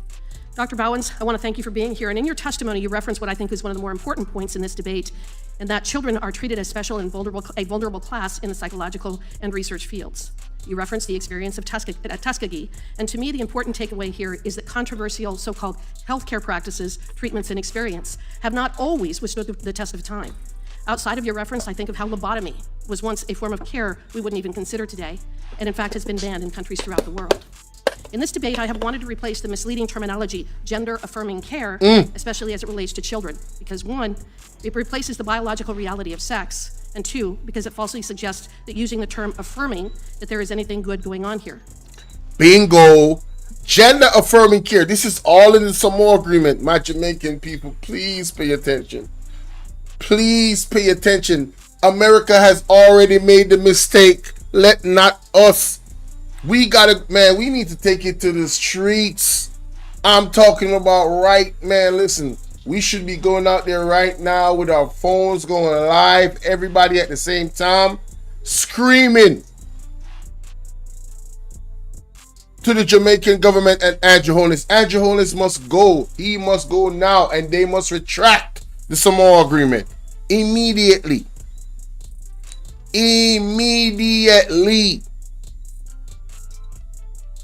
Dr. Bowens, I want to thank you for being here. And in your testimony, you referenced what I think is one of the more important points in this debate, and that children are treated as special and a vulnerable class in the psychological and research fields. You referenced the experience of Tuskegee, and to me, the important takeaway here is that controversial so-called healthcare practices, treatments, and experience have not always withstood the test of time. Outside of your reference, I think of how lobotomy was once a form of care we wouldn't even consider today, and in fact has been banned in countries throughout the world. In this debate, I have wanted to replace the misleading terminology gender-affirming care, especially as it relates to children, because one, it replaces the biological reality of sex, and two, because it falsely suggests that using the term affirming that there is anything good going on here. Bingo. Gender affirming care. This is all in the Samoa Agreement. My Jamaican people, please pay attention. Please pay attention. America has already made the mistake. Let not us. We gotta, man, we need to take it to the streets. I'm talking about right, man, listen. We should be going out there right now with our phones going live, everybody at the same time, screaming to the Jamaican government and Andrew Holness. Andrew Holness must go. He must go now, and they must retract the Samoa Agreement immediately. Immediately.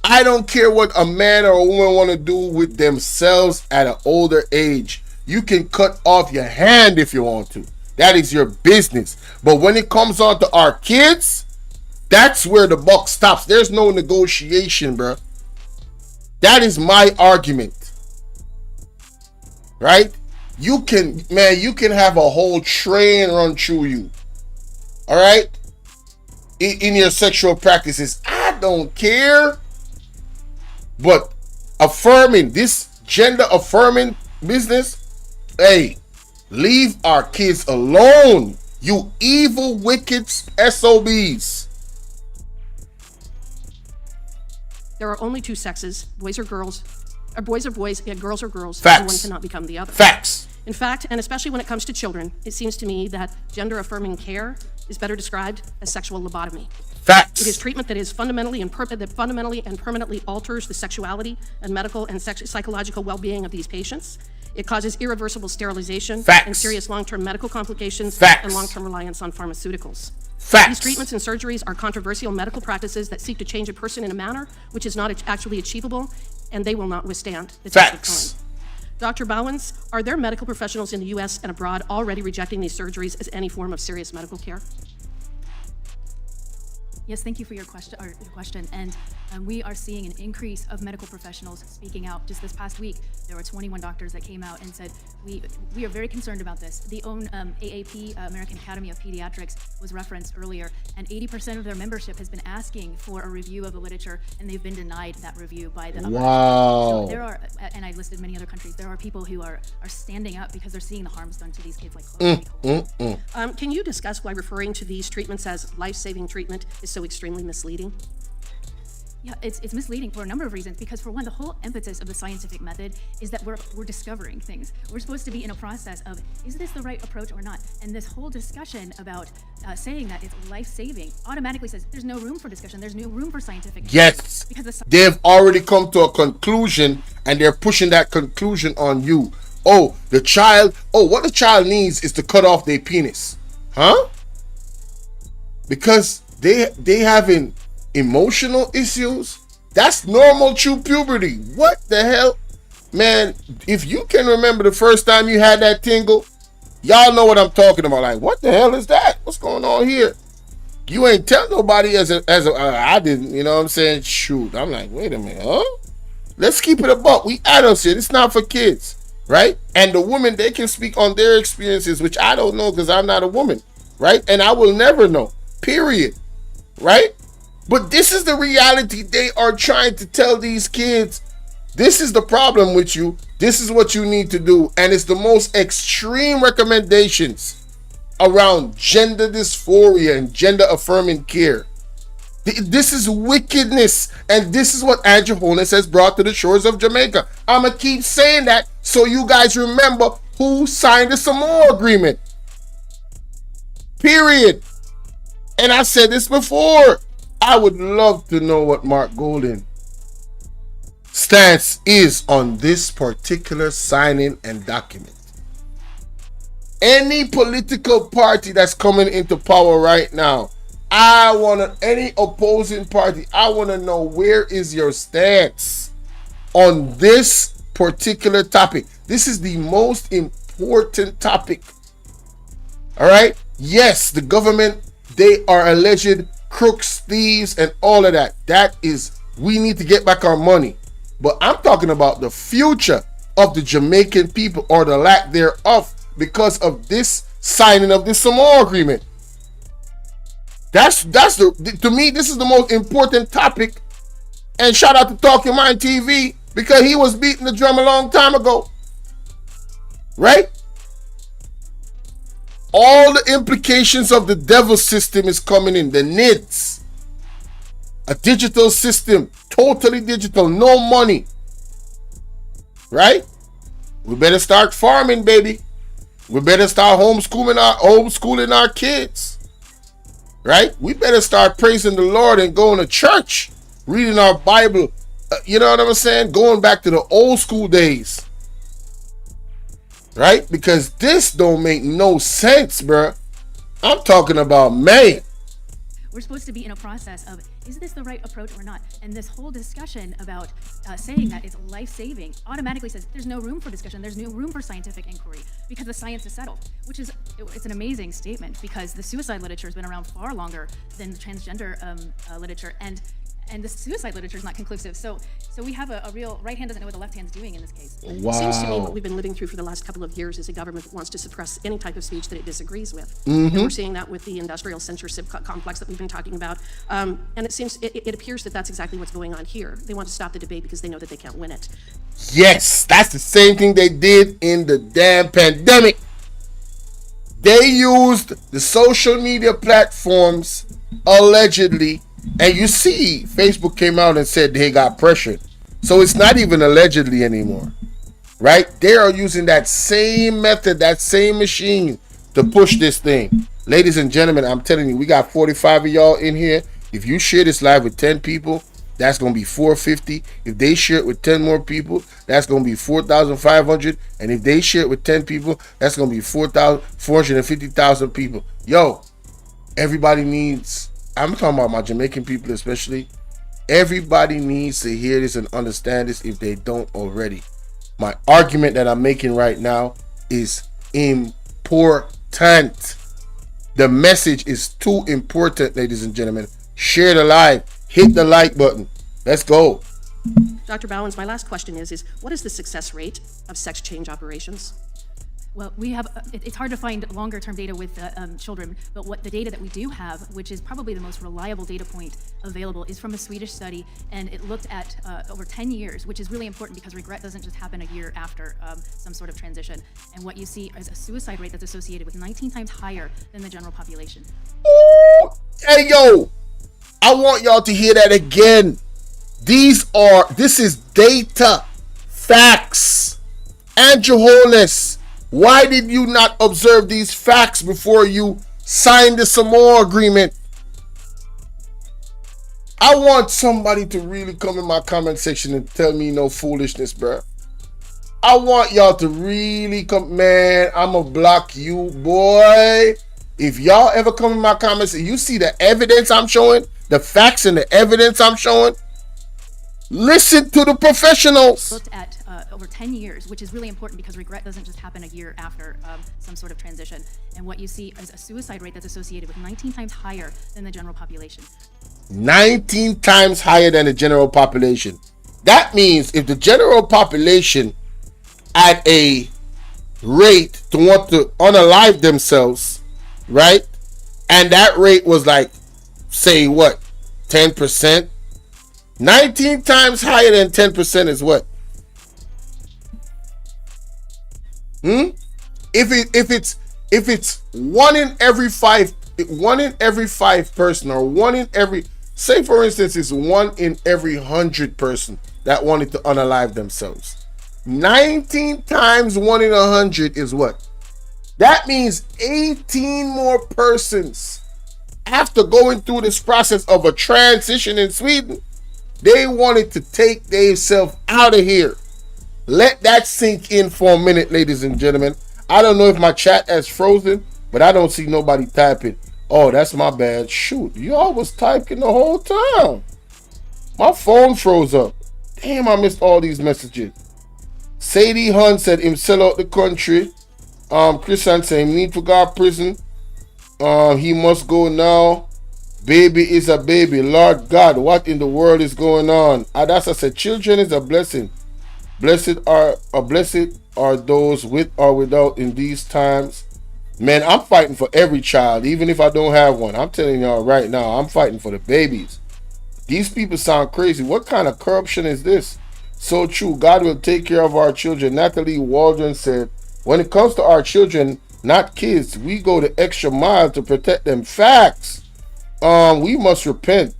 I don't care what a man or a woman want to do with themselves at an older age. You can cut off your hand if you want to. That is your business. But when it comes on to our kids, that's where the buck stops. There's no negotiation, bro. That is my argument. Right? You can have a whole train run through you. All right? In your sexual practices. I don't care. But affirming this gender affirming business, hey, leave our kids alone, you evil, wicked SOBs. There are only two sexes, boys are girls, or boys are boys, and girls are girls. Facts. And one cannot become the other. Facts. In fact, and especially when it comes to children, it seems to me that gender-affirming care is better described as sexual lobotomy. Facts. It is treatment that is fundamentally and permanently alters the sexuality and medical and psychological well-being of these patients. It causes irreversible sterilization Facts. and serious long-term medical complications Facts. and long-term reliance on pharmaceuticals. Facts. These treatments and surgeries are controversial medical practices that seek to change a person in a manner which is not actually achievable, and they will not withstand the test of Facts. time. Dr. Bowens, are there medical professionals in the U.S. and abroad already rejecting these surgeries as any form of serious medical care? Yes, thank you for your question. And we are seeing an increase of medical professionals speaking out. Just this past week, there were 21 doctors that came out and said, we are very concerned about this. The own AAP, American Academy of Pediatrics, was referenced earlier, and 80% of their membership has been asking for a review of the literature, and they've been denied that review by the Wow. So there are, and I listed many other countries, there are people who are standing up because they're seeing the harms done to these kids like chloroquine. Can you discuss why referring to these treatments as life-saving treatment is so extremely misleading? Yeah, it's misleading for a number of reasons, because for one, the whole impetus of the scientific method is that we're discovering things. We're supposed to be in a process of, is this the right approach or not? And this whole discussion about saying that it's life-saving automatically says there's no room for discussion, there's no room for scientific Yes, because they've already come to a conclusion, and they're pushing that conclusion on you. Oh, what the child needs is to cut off their penis. Huh? Because they having emotional issues. That's normal through puberty. What the hell? Man, if you can remember the first time you had that tingle, y'all know what I'm talking about. Like, what the hell is that? What's going on here? You ain't tell nobody I didn't, you know what I'm saying? Shoot. I'm like, wait a minute, huh? Let's keep it a buck. We adults here. It's not for kids, right? And the women, they can speak on their experiences, which I don't know because I'm not a woman, right? And I will never know, period, right? But this is the reality they are trying to tell these kids. This is the problem with you. This is what you need to do. And it's the most extreme recommendations around gender dysphoria and gender affirming care. This is wickedness. And this is what Andrew Holness has brought to the shores of Jamaica. I'm going to keep saying that so you guys remember who signed the Samoa Agreement. Period. And I said this before. I would love to know what Mark Golden's stance is on this particular signing and document. Any political party that's coming into power right now, any opposing party, I want to know, where is your stance on this particular topic? This is the most important topic. All right? Yes, the government, they are alleged crooks, thieves, and all of that. That is, we need to get back our money. But I'm talking about the future of the Jamaican people, or the lack thereof, because of this signing of the Samoa Agreement. To me, this is the most important topic. And shout out to Talking Mind TV, because he was beating the drum a long time ago. Right? All the implications of the devil system is coming in. The NIDS. A digital system. Totally digital. No money. Right? We better start farming, baby. We better start homeschooling our kids. Right? We better start praising the Lord and going to church. Reading our Bible. You know what I'm saying? Going back to the old school days. Right? Because this don't make no sense, bruh. I'm talking about, man. We're supposed to be in a process of, is this the right approach or not? And this whole discussion about saying that it's life-saving automatically says there's no room for discussion, there's no room for scientific inquiry, because the science is settled, which is, it's an amazing statement, because the suicide literature has been around far longer than the transgender literature, and the suicide literature is not conclusive. So we have a real, right hand doesn't know what the left hand's doing in this case. Wow. It seems to me what we've been living through for the last couple of years is a government that wants to suppress any type of speech that it disagrees with. And we're seeing that with the industrial censorship complex that we've been talking about. And it appears that that's exactly what's going on here. They want to stop the debate because they know that they can't win it. Yes, that's the same thing they did in the damn pandemic. They used the social media platforms, allegedly, and you see, Facebook came out and said they got pressured. So it's not even allegedly anymore, right? They are using that same method, that same machine to push this thing. Ladies and gentlemen, I'm telling you, we got 45 of y'all in here. If you share this live with 10 people, that's going to be 450. If they share it with 10 more people, that's going to be 4,500. And if they share it with 10 people, that's going to be 450,000 people. Yo, everybody needs... I'm talking about my Jamaican people especially. Everybody needs to hear this and understand this if they don't already. My argument that I'm making right now is important. The message is too important, ladies and gentlemen. Share the live. Hit the like button. Let's go. Dr. Bowens, my last question is what is the success rate of sex change operations? Well, we have, it's hard to find longer term data with children, but what the data that we do have, which is probably the most reliable data point available, is from a Swedish study, and it looked at over 10 years, which is really important because regret doesn't just happen a year after some sort of transition. And what you see is a suicide rate that's associated with 19 times higher than the general population. Ooh, hey, yo, I want y'all to hear that again. This is data, facts. Andrew Holness, why did you not observe these facts before you signed the Samoa Agreement? I want somebody to really come in my comment section and tell me no foolishness, bro. I want y'all to really come, man. I'ma block you, boy. If y'all ever come in my comments and you see the evidence I'm showing, the facts and the evidence I'm showing, listen to the professionals. Looked at over 10 years, which is really important because regret doesn't just happen a year after some sort of transition. And what you see is a suicide rate that's associated with 19 times higher than the general population. 19 times higher than the general population. That means if the general population at a rate to want to unalive themselves, right? And that rate was like, say what, 10%? 19 times higher than 10% is what? If it's one in every five person, or one in every, say for instance, it's 1 in every 100 person that wanted to unalive themselves. 19 times 1 in 100 is what? That means 18 more persons, after going through this process of a transition in Sweden, they wanted to take themselves out of here. Let that sink in for a minute, ladies and gentlemen. I don't know if my chat has frozen, but I don't see nobody typing. Oh, that's my bad. Shoot, y'all was typing the whole time. My phone froze up. Damn, I missed all these messages. Sadie Hunt said him sell out the country. Christian said him need to go to prison. He must go now. Baby is a baby. Lord God, what in the world is going on? Adasa said children is a blessing. Blessed are those with or without in these times. Man, I'm fighting for every child, even if I don't have one. I'm telling y'all right now, I'm fighting for the babies. These people sound crazy. What kind of corruption is this? So true. God will take care of our children. Natalie Waldron said, when it comes to our children, not kids, we go the extra mile to protect them. Facts. We must repent.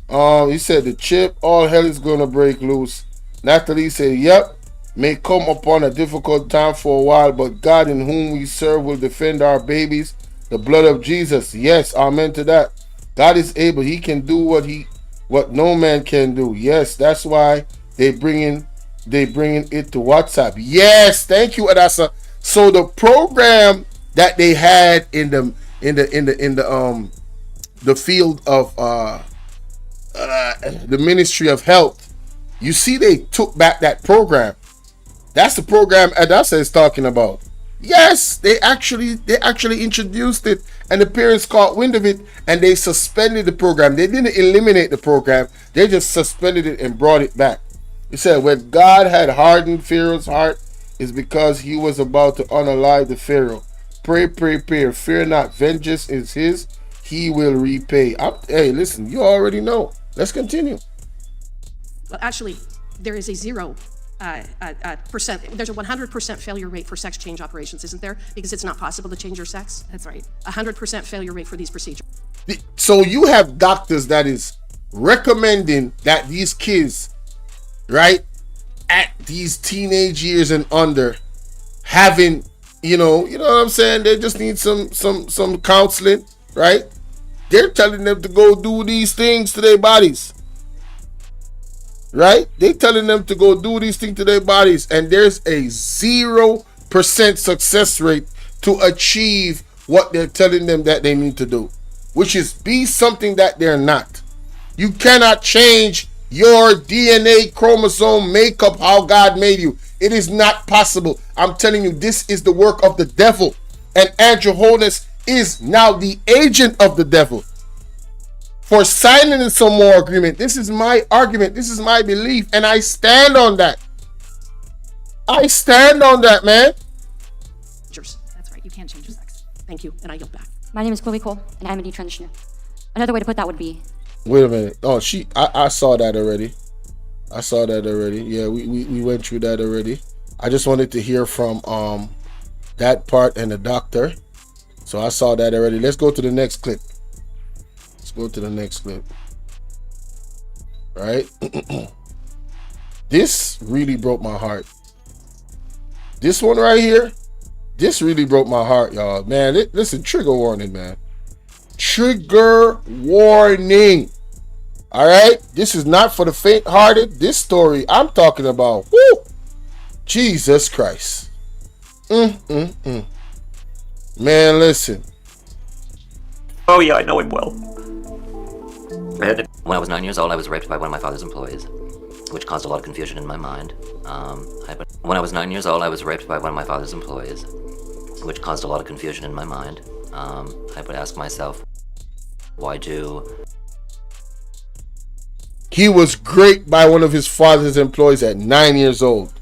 He said the chip, all hell is going to break loose. Natalie said, yep, may come upon a difficult time for a while, but God in whom we serve will defend our babies. The blood of Jesus. Yes, amen to that. God is able. He can do what no man can do. Yes, that's why they bringing it to WhatsApp. Yes, thank you, Adasa. So the program that they had in the field of the Ministry of Health, you see, they took back that program. That's the program Adasa is talking about. Yes, they actually introduced it, and the parents caught wind of it, and they suspended the program. They didn't eliminate the program. They just suspended it and brought it back. He said, when God had hardened Pharaoh's heart, is because he was about to unalive the Pharaoh. Pray, pray, pray. Fear not. Vengeance is his. He will repay. Hey, listen, you already know. Let's continue. Well, actually, there is a 0%. There's a 100% failure rate for sex change operations, isn't there? Because it's not possible to change your sex. That's right. 100% failure rate for these procedures. So you have doctors that is recommending that these kids, right, at these teenage years and under, having, you know what I'm saying? They just need some counseling, right? They're telling them to go do these things to their bodies. Right? They're telling them to go do these things to their bodies, and there's a 0% success rate to achieve what they're telling them that they need to do, which is be something that they're not. You cannot change your DNA chromosome makeup how God made you. It is not possible. I'm telling you, this is the work of the devil, and Andrew Holness is now the agent of the devil for signing the Samoa Agreement. This is my argument. This is my belief. And I stand on that. I stand on that, man. That's right. You can't change your sex. Thank you. And I yield back. My name is Chloe Cole, and I'm a detransitioner. Another way to put that would be... Wait a minute. Oh, I saw that already. I saw that already. Yeah, we went through that already. I just wanted to hear from that part and the doctor. So I saw that already. Let's go to the next clip. Go to the next clip. Right? This really broke my heart. This one right here, this really broke my heart, y'all. Man, listen, trigger warning, man. Trigger warning. All right? This is not for the faint-hearted. This story I'm talking about, whoo, Jesus Christ. Man, listen. Oh yeah, I know him well. When I was 9 years old, I was raped by one of my father's employees, which caused a lot of confusion in my mind. When I was 9 years old, I was raped by one of my father's employees, which caused a lot of confusion in my mind. I would ask myself, why do... He was raped by one of his father's employees at 9 years old.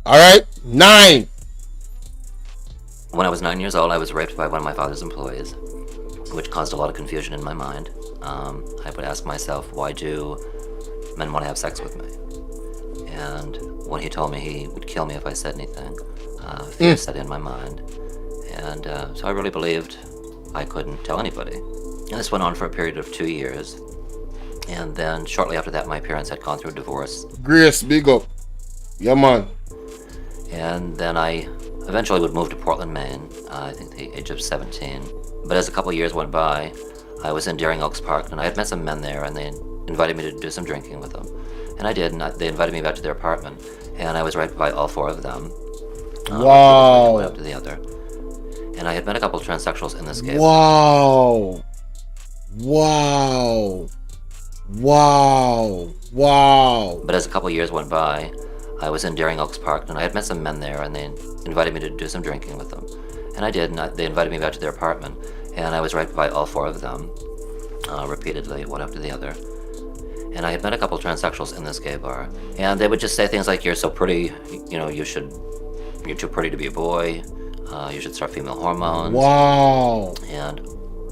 All right? 9. When I was 9 years old, I was raped by one of my father's employees, which caused a lot of confusion in my mind. I would ask myself, why do men want to have sex with me? And when he told me he would kill me if I said anything, fear set in my mind. And so I really believed I couldn't tell anybody. And this went on for a period of 2 years. And then shortly after that, my parents had gone through a divorce. Grace, big up. Yeah, man. And then I eventually would move to Portland, Maine, I think the age of 17. But as a couple of years went by, I was in Daring Oaks Park, and I had met some men there, and they invited me to do some drinking with them. And I did, and they invited me back to their apartment, and I was raped by all four of them. Wow. One after the other. And I had met a couple of transsexuals in this gay bar. Wow. Wow. Wow. Wow. But as a couple of years went by, I was in Daring Oaks Park, and I had met some men there, and they invited me to do some drinking with them. And I did, and they invited me back to their apartment, and I was raped by all four of them, repeatedly, one after the other. And I had met a couple of transsexuals in this gay bar, and they would just say things like, "You're so pretty, you know, you're too pretty to be a boy, you should start female hormones." Wow. And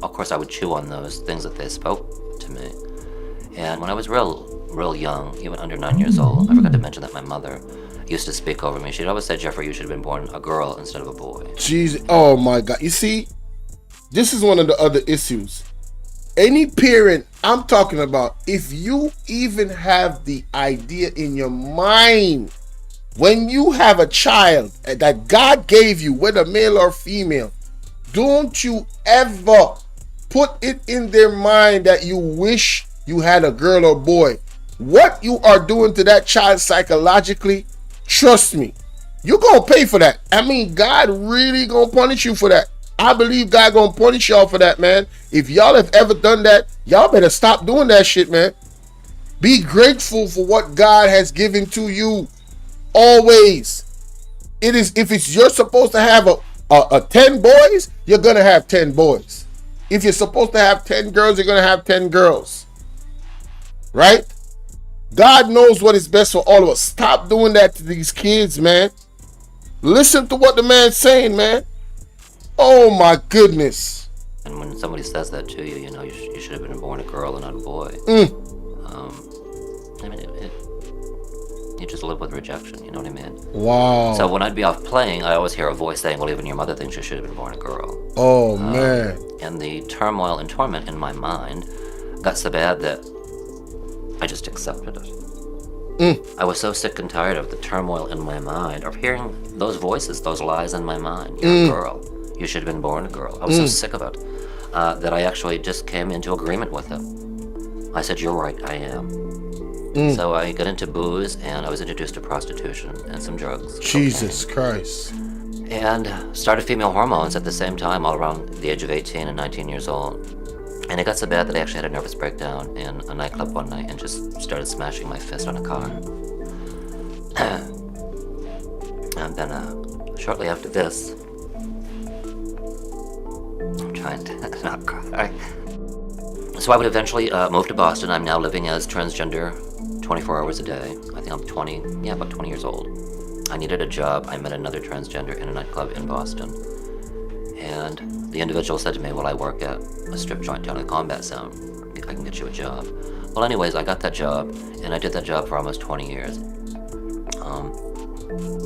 of course I would chew on those things that they spoke to me. And when I was real young, even under 9 years old, I forgot to mention that my mother used to speak over me. She'd always say, "Jeffrey, you should have been born a girl instead of a boy." Jesus. Oh my God. You see, this is one of the other issues. Any parent I'm talking about, if you even have the idea in your mind, when you have a child that God gave you, whether male or female, don't you ever put it in their mind that you wish you had a girl or boy. What you are doing to that child psychologically, trust me, you're gonna pay for that. I mean, God really gonna punish you for that. I believe God gonna punish y'all for that, man. If y'all have ever done that, y'all better stop doing that shit, man. Be grateful for what God has given to you. Always. It is, if it's you're supposed to have a 10 boys, you're gonna have 10 boys. If you're supposed to have 10 girls, you're gonna have 10 girls. Right? God knows what is best for all of us. Stop doing that to these kids, man. Listen to what the man's saying, man. Oh my goodness. And when somebody says that to you, you know, you should have been born a girl and not a boy. I mean, you just live with rejection, you know what I mean? Wow. So when I'd be off playing, I always hear a voice saying, "Well, even your mother thinks you should have been born a girl." Oh man. And the turmoil and torment in my mind got so bad that I just accepted it. I was so sick and tired of the turmoil in my mind, of hearing those voices, those lies in my mind. "You're a girl. You should have been born a girl." I was so sick of it that I actually just came into agreement with it. I said, "You're right, I am." So I got into booze, and I was introduced to prostitution and some drugs. Jesus Christ. And started female hormones at the same time, all around the age of 18 and 19 years old. And it got so bad that I actually had a nervous breakdown in a nightclub one night and just started smashing my fist on a car. And then shortly after this, I'm trying to not cry. So I would eventually move to Boston. I'm now living as transgender 24 hours a day. I think I'm about 20 years old. I needed a job. I met another transgender in a nightclub in Boston. And the individual said to me, "Well, I work at a strip joint down in the combat zone. I can get you a job." Well, anyways, I got that job, and I did that job for almost 20 years.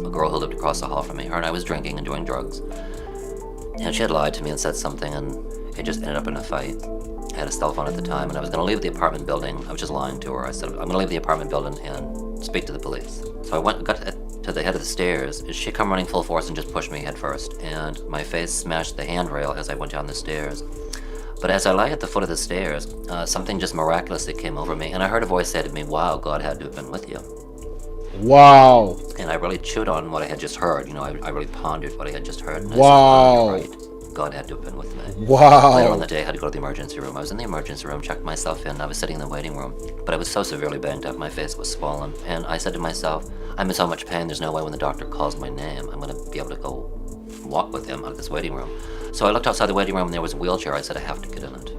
A girl who lived across the hall from me, her and I was drinking and doing drugs. And she had lied to me and said something, and it just ended up in a fight. I had a cell phone at the time, and I was going to leave the apartment building. I was just lying to her. I said, "I'm going to leave the apartment building and speak to the police." So I got to the head of the stairs. She come running full force and just pushed me head first, and my face smashed the handrail as I went down the stairs. But as I lay at the foot of the stairs, something just miraculously came over me, and I heard a voice say to me, "Wow, God had to have been with you." Wow. And I really chewed on what I had just heard. You know, I really pondered what I had just heard. And Wow. I said, "Oh, you're right. God had to have been with me." Wow. Later on the day, I had to go to the emergency room. I was in the emergency room, checked myself in. I was sitting in the waiting room, but I was so severely banged up, my face was swollen. And I said to myself, "I'm in so much pain, there's no way when the doctor calls my name, I'm going to be able to go walk with him out of this waiting room." So I looked outside the waiting room, and there was a wheelchair. I said, "I have to get in it."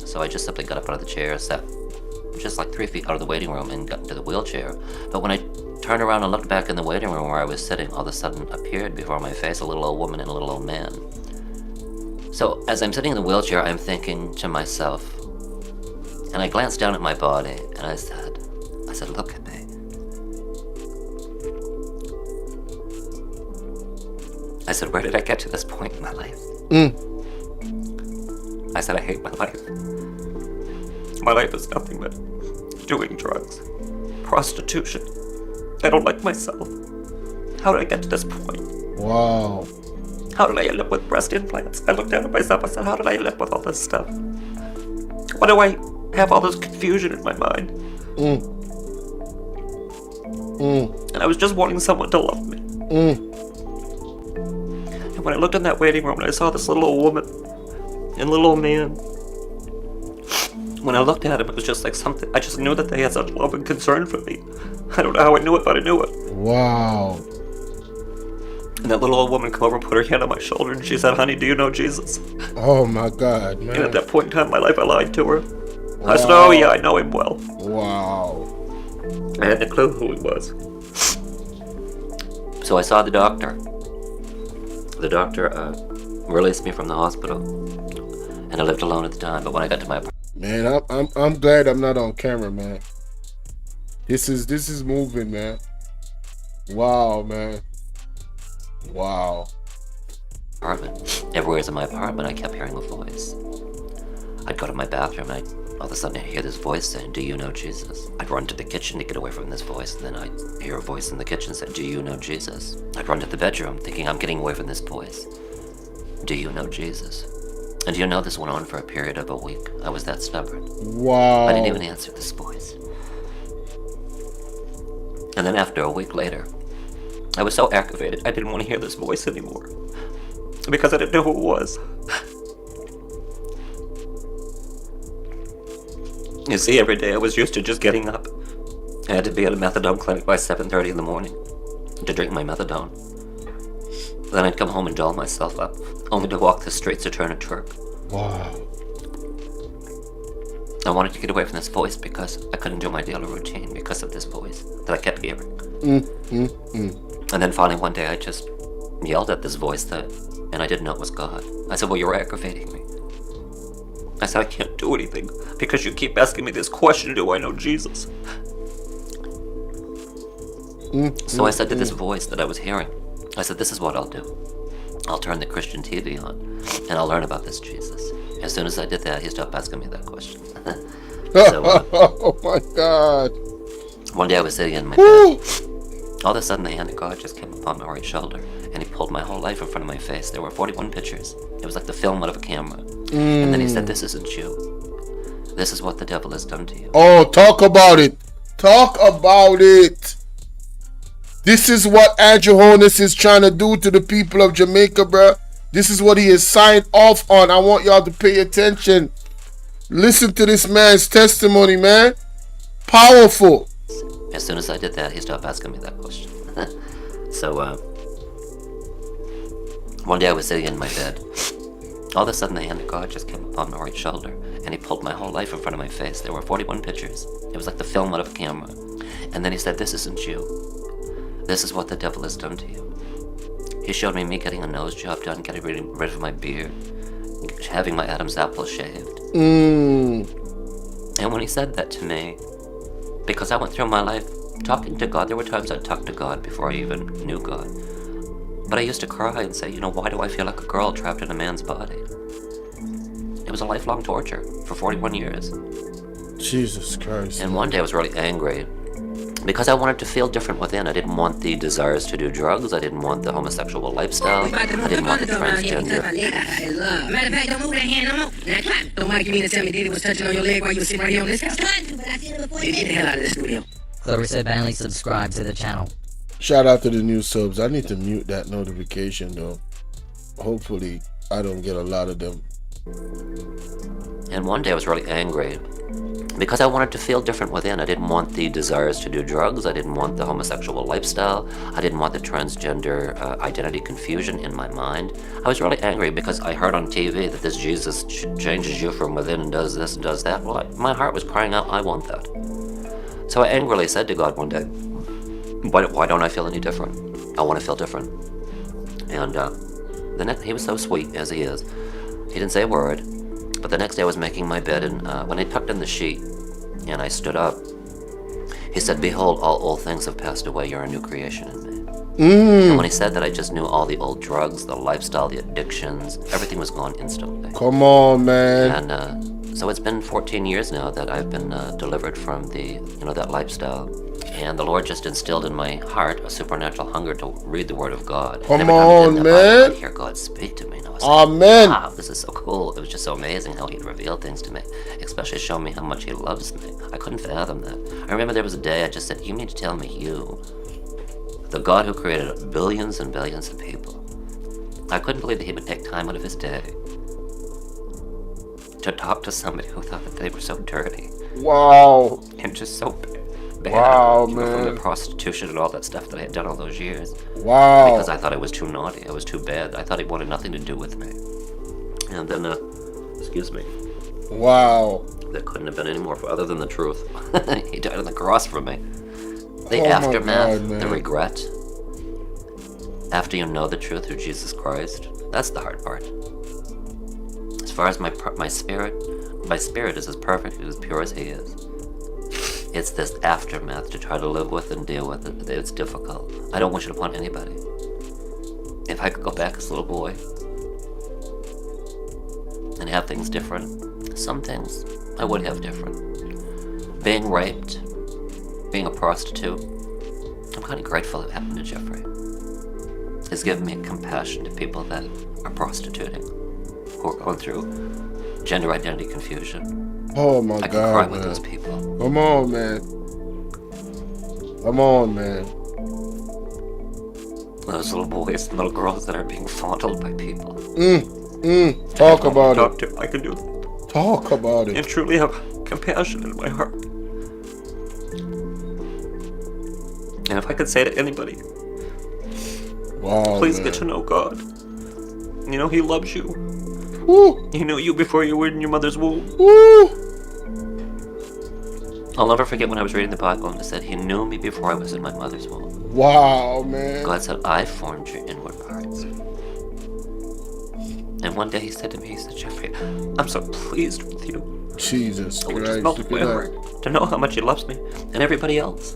So I just simply got up out of the chair, sat just like 3 feet out of the waiting room, and got into the wheelchair. But when I turned around and looked back in the waiting room where I was sitting, all of a sudden appeared before my face a little old woman and a little old man. So as I'm sitting in the wheelchair, I'm thinking to myself, and I glanced down at my body, and I said, "Look at me." I said, "Where did I get to this point in my life?" I said, "I hate my life. My life is nothing but doing drugs, prostitution. I don't like myself. How did I get to this point? Wow. How did I end up with breast implants? I looked down at myself, I said, how did I end up with all this stuff? Why do I have all this confusion in my mind? And I was just wanting someone to love me. And when I looked in that waiting room and I saw this little old woman and little old man, when I looked at him, it was just like something, I just knew that they had such love and concern for me. I don't know how I knew it, but I knew it. Wow. And that little old woman come over and put her hand on my shoulder and she said, honey, do you know Jesus? Oh my God, man. And at that point in time in my life, I lied to her. I said, oh yeah, I know him well. Wow. I had no clue who he was. So I saw the doctor. The doctor released me from the hospital. And I lived alone at the time, but when I got to my apartment, Man, I'm glad I'm not on camera, man. This is moving, man. Wow, man. Wow. everywhere in my apartment, I kept hearing a voice. I'd go to my bathroom and all of a sudden I'd hear this voice saying, do you know Jesus? I'd run to the kitchen to get away from this voice, and then I'd hear a voice in the kitchen say, do you know Jesus? I'd run to the bedroom thinking I'm getting away from this voice. Do you know Jesus? And do you know this went on for a period of a week? I was that stubborn. Wow. I didn't even answer this voice. And then after a week later, I was so aggravated, I didn't want to hear this voice anymore. Because I didn't know who it was. You see, every day I was used to just getting up. I had to be at a methadone clinic by 7:30 in the morning to drink my methadone. Then I'd come home and doll myself up, only to walk the streets to turn a trick. Wow. I wanted to get away from this voice because I couldn't do my daily routine because of this voice that I kept hearing. And then finally one day I just yelled at this voice and I didn't know it was God. I said, well, you're aggravating me. I said, I can't do anything because you keep asking me this question, do I know Jesus? So I said to this voice that I was hearing, I said, this is what I'll do. I'll turn the Christian TV on and I'll learn about this Jesus. As soon as I did that, he stopped asking me that question. Oh my God. One day I was sitting in my bed. All of a sudden the hand of God just came upon my right shoulder and he pulled my whole life in front of my face. There were 41 pictures. It was like the film out of a camera. And then he said, this isn't you. This is what the devil has done to you. Oh, talk about it. Talk about it. This is what Andrew Holness is trying to do to the people of Jamaica, bro. This is what he has signed off on. I want y'all to pay attention. Listen to this man's testimony, man. Powerful. As soon as I did that, he stopped asking me that question. So, one day I was sitting in my bed. All of a sudden the hand of God just came upon my right shoulder and he pulled my whole life in front of my face. There were 41 pictures. It was like the film out of a camera. And then he said, this isn't you. This is what the devil has done to you. He showed me getting a nose job done, getting rid of my beard, having my Adam's apple shaved. And when he said that to me, because I went through my life talking to God, there were times I'd talk to God before I even knew God. But I used to cry and say, you know, why do I feel like a girl trapped in a man's body? It was a lifelong torture for 41 years. Jesus Christ. And one day I was really angry because I wanted to feel different within. I didn't want the desires to do drugs. I didn't want the homosexual lifestyle. I didn't want the transgender. Matter of fact, don't move that hand no more. Now clap. Don't Mike, you mean to tell me Diddy was touching on your leg while you were sitting right here on this couch? Trying to, but I seen it before you get the hell out of the studio. Clarissa Bentley, subscribe to the channel. Shout out to the new subs. I need to mute that notification though. Hopefully I don't get a lot of them. And one day I was really angry because I wanted to feel different within. I didn't want the desires to do drugs. I didn't want the homosexual lifestyle. I didn't want the transgender identity confusion in my mind. I was really angry because I heard on TV that this Jesus changes you from within and does this and does that. Well, my heart was crying out, I want that. So I angrily said to God one day, why don't I feel any different? I want to feel different. And he was so sweet, as he is. He didn't say a word. But the next day I was making my bed, and when I tucked in the sheet and I stood up, he said, behold, all old things have passed away. You're a new creation in me. And when he said that, I just knew all the old drugs, the lifestyle, the addictions, everything was gone instantly. Come on, man. And so it's been 14 years now that I've been delivered from that lifestyle. And the Lord just instilled in my heart a supernatural hunger to read the Word of God. Come And every time I on, did that, I man. could hear God speak to me. And I was Amen. like, wow, this is so cool. It was just so amazing how He'd reveal things to me, especially show me how much He loves me. I couldn't fathom that. I remember there was a day I just said, you mean to tell me you, the God who created billions and billions of people, I couldn't believe that He would take time out of His day to talk to somebody who thought that they were so dirty Wow. and just so bad. Wow, From the man. prostitution and all that stuff that I had done all those years. Wow. Because I thought I was too naughty. I was too bad. I thought He wanted nothing to do with me. And then, excuse me, Wow. there couldn't have been any more other than the truth. He died on the cross for me. The Oh my aftermath, God, man. the regret, after you know the truth through Jesus Christ, that's the hard part. As far as my spirit is as perfect and as pure as He is. It's this aftermath to try to live with and deal with it. It's difficult. I don't wish it upon anybody. If I could go back as a little boy and have things different, some things I would have different. Being raped, being a prostitute, I'm kind of grateful it happened to Jeffrey. It's given me compassion to people that are prostituting, who are going through gender identity confusion. Oh my I can God, cry man. with those people. Come on, man. Come on, man. Those little boys and little girls that are being fondled by people. Talk about it. Doctor, I can do that. Talk about And it. truly have compassion in my heart. And if I could say to anybody, Wow, please man. get to know God. You know, He loves you. Woo. He knew you before you were in your mother's womb. Woo. I'll never forget when I was reading the Bible and it said, He knew me before I was in my mother's womb. Wow, man. God said, I formed your inward parts. And one day He said to me, He said, Jeffrey, I'm so pleased with you. Jesus It would Christ. just melt Look my at that. heart to know how much He loves me and everybody else.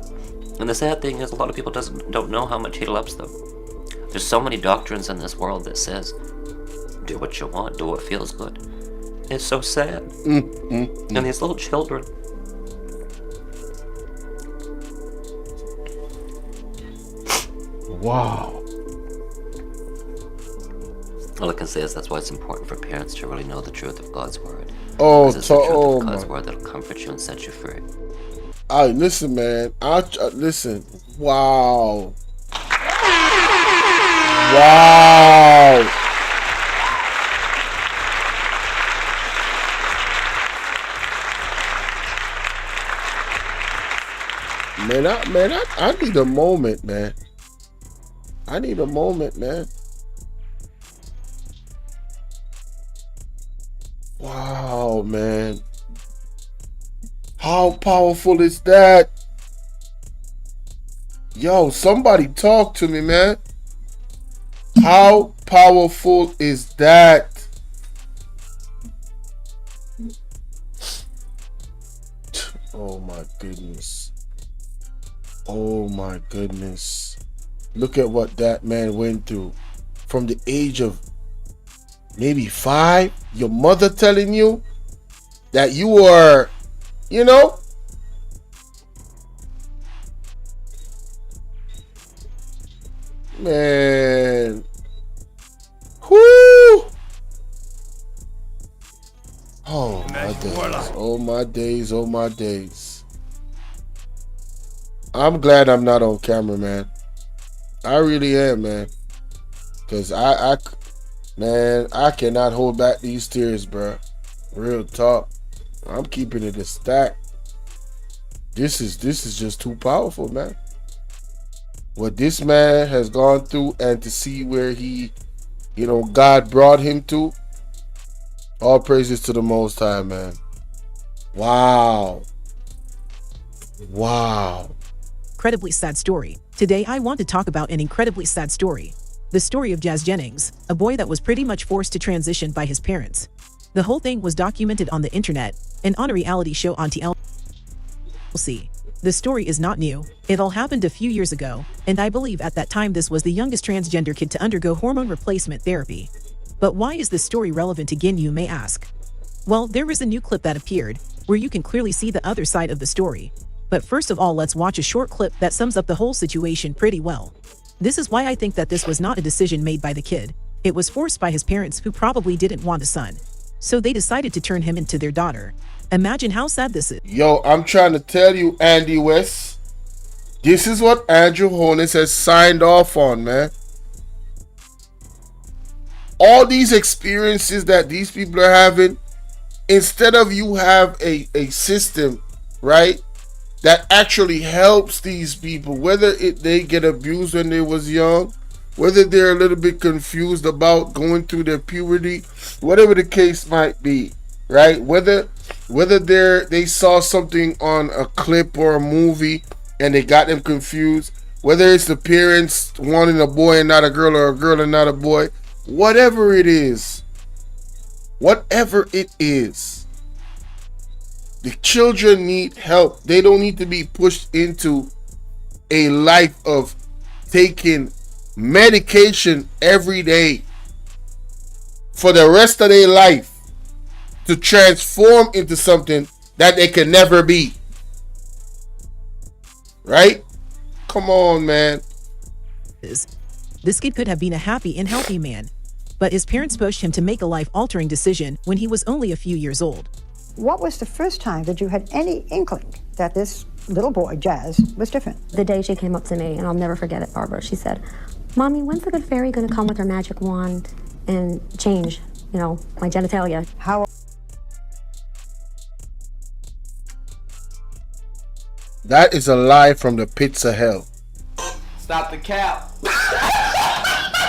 And the sad thing is, a lot of people don't know how much He loves them. There's so many doctrines in this world that says, do what you want, do what feels good. It's so sad. And these little children, Wow. all I can say is that's why it's important for parents to really know the truth of God's word. Oh, Because it's the truth oh of God's my. word that'll comfort you and set you free. All right, listen, man. Listen. Wow. Wow. I need a moment, man. I need a moment, man. Wow, man. How powerful is that? Yo, somebody talk to me, man. How powerful is that? Oh my goodness. Oh my goodness. Look at what that man went through. From the age of maybe 5, your mother telling you that you were, you know, man. Whoo! Oh my days. Oh my days. Oh my days. I'm glad I'm not on camera, man. I really am, man. Cause man, I cannot hold back these tears, bro. Real talk. I'm keeping it a stack. This is just too powerful, man. What this man has gone through, and to see where he, God brought him to. All praises to the Most High, man. Wow. Wow. Incredibly sad story. Today I want to talk about an incredibly sad story. The story of Jazz Jennings, a boy that was pretty much forced to transition by his parents. The whole thing was documented on the internet and on a reality show on TLC. The story is not new. It all happened a few years ago, and I believe at that time this was the youngest transgender kid to undergo hormone replacement therapy. But why is this story relevant again, you may ask? Well, there was a new clip that appeared, where you can clearly see the other side of the story. But first of all, let's watch a short clip that sums up the whole situation pretty well. This is why I think that this was not a decision made by the kid. It was forced by his parents, who probably didn't want a son. So they decided to turn him into their daughter. Imagine how sad this is. Yo, I'm trying to tell you, Andy West, this is what Andrew Holness has signed off on, man. All these experiences that these people are having, instead of you have a system, right, that actually helps these people, whether they get abused when they was young, whether they're a little bit confused about going through their puberty, whatever the case might be, right? Whether they saw something on a clip or a movie and they got them confused, whether it's the parents wanting a boy and not a girl, or a girl and not a boy, whatever it is, the children need help. They don't need to be pushed into a life of taking medication every day for the rest of their life to transform into something that they can never be. Right? Come on, man. This kid could have been a happy and healthy man, but his parents pushed him to make a life-altering decision when he was only a few years old. What was the first time that you had any inkling that this little boy, Jazz, was different? The day she came up to me, and I'll never forget it, Barbara, she said, "Mommy, when's the good fairy gonna come with her magic wand and change, my genitalia?" How? That is a lie from the pits of hell. Stop the cap. Stop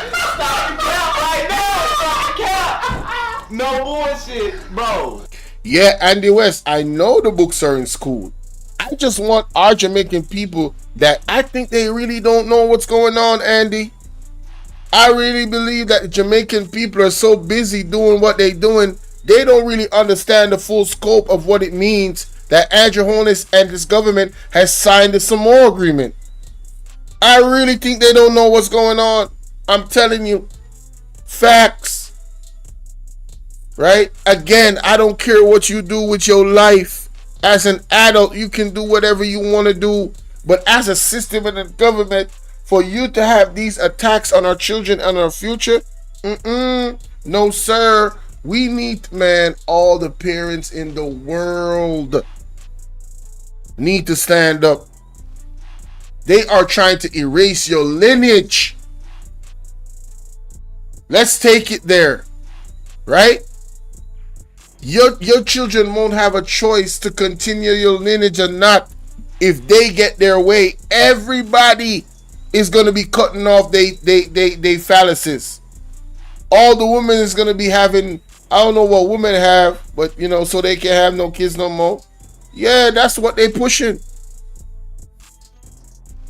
the cap right now. Stop the cap. No bullshit, bro. Yeah, Andy West, I know the books are in school. I just want our Jamaican people that I think they really don't know what's going on, Andy. I really believe that the Jamaican people are so busy doing what they're doing, they don't really understand the full scope of what it means that Andrew Holness and his government has signed the Samoa Agreement. I really think they don't know what's going on. I'm telling you, facts. Right? Again, I don't care what you do with your life. As an adult, you can do whatever you want to do. But as a system and a government, for you to have these attacks on our children and our future, no, sir. We need, man, all the parents in the world need to stand up. They are trying to erase your lineage. Let's take it there. Right? Your children won't have a choice to continue your lineage or not. If they get their way, everybody is going to be cutting off they phalluses. All the women is going to be having, I don't know what women have, but so they can have no kids no more. Yeah, that's what they pushing.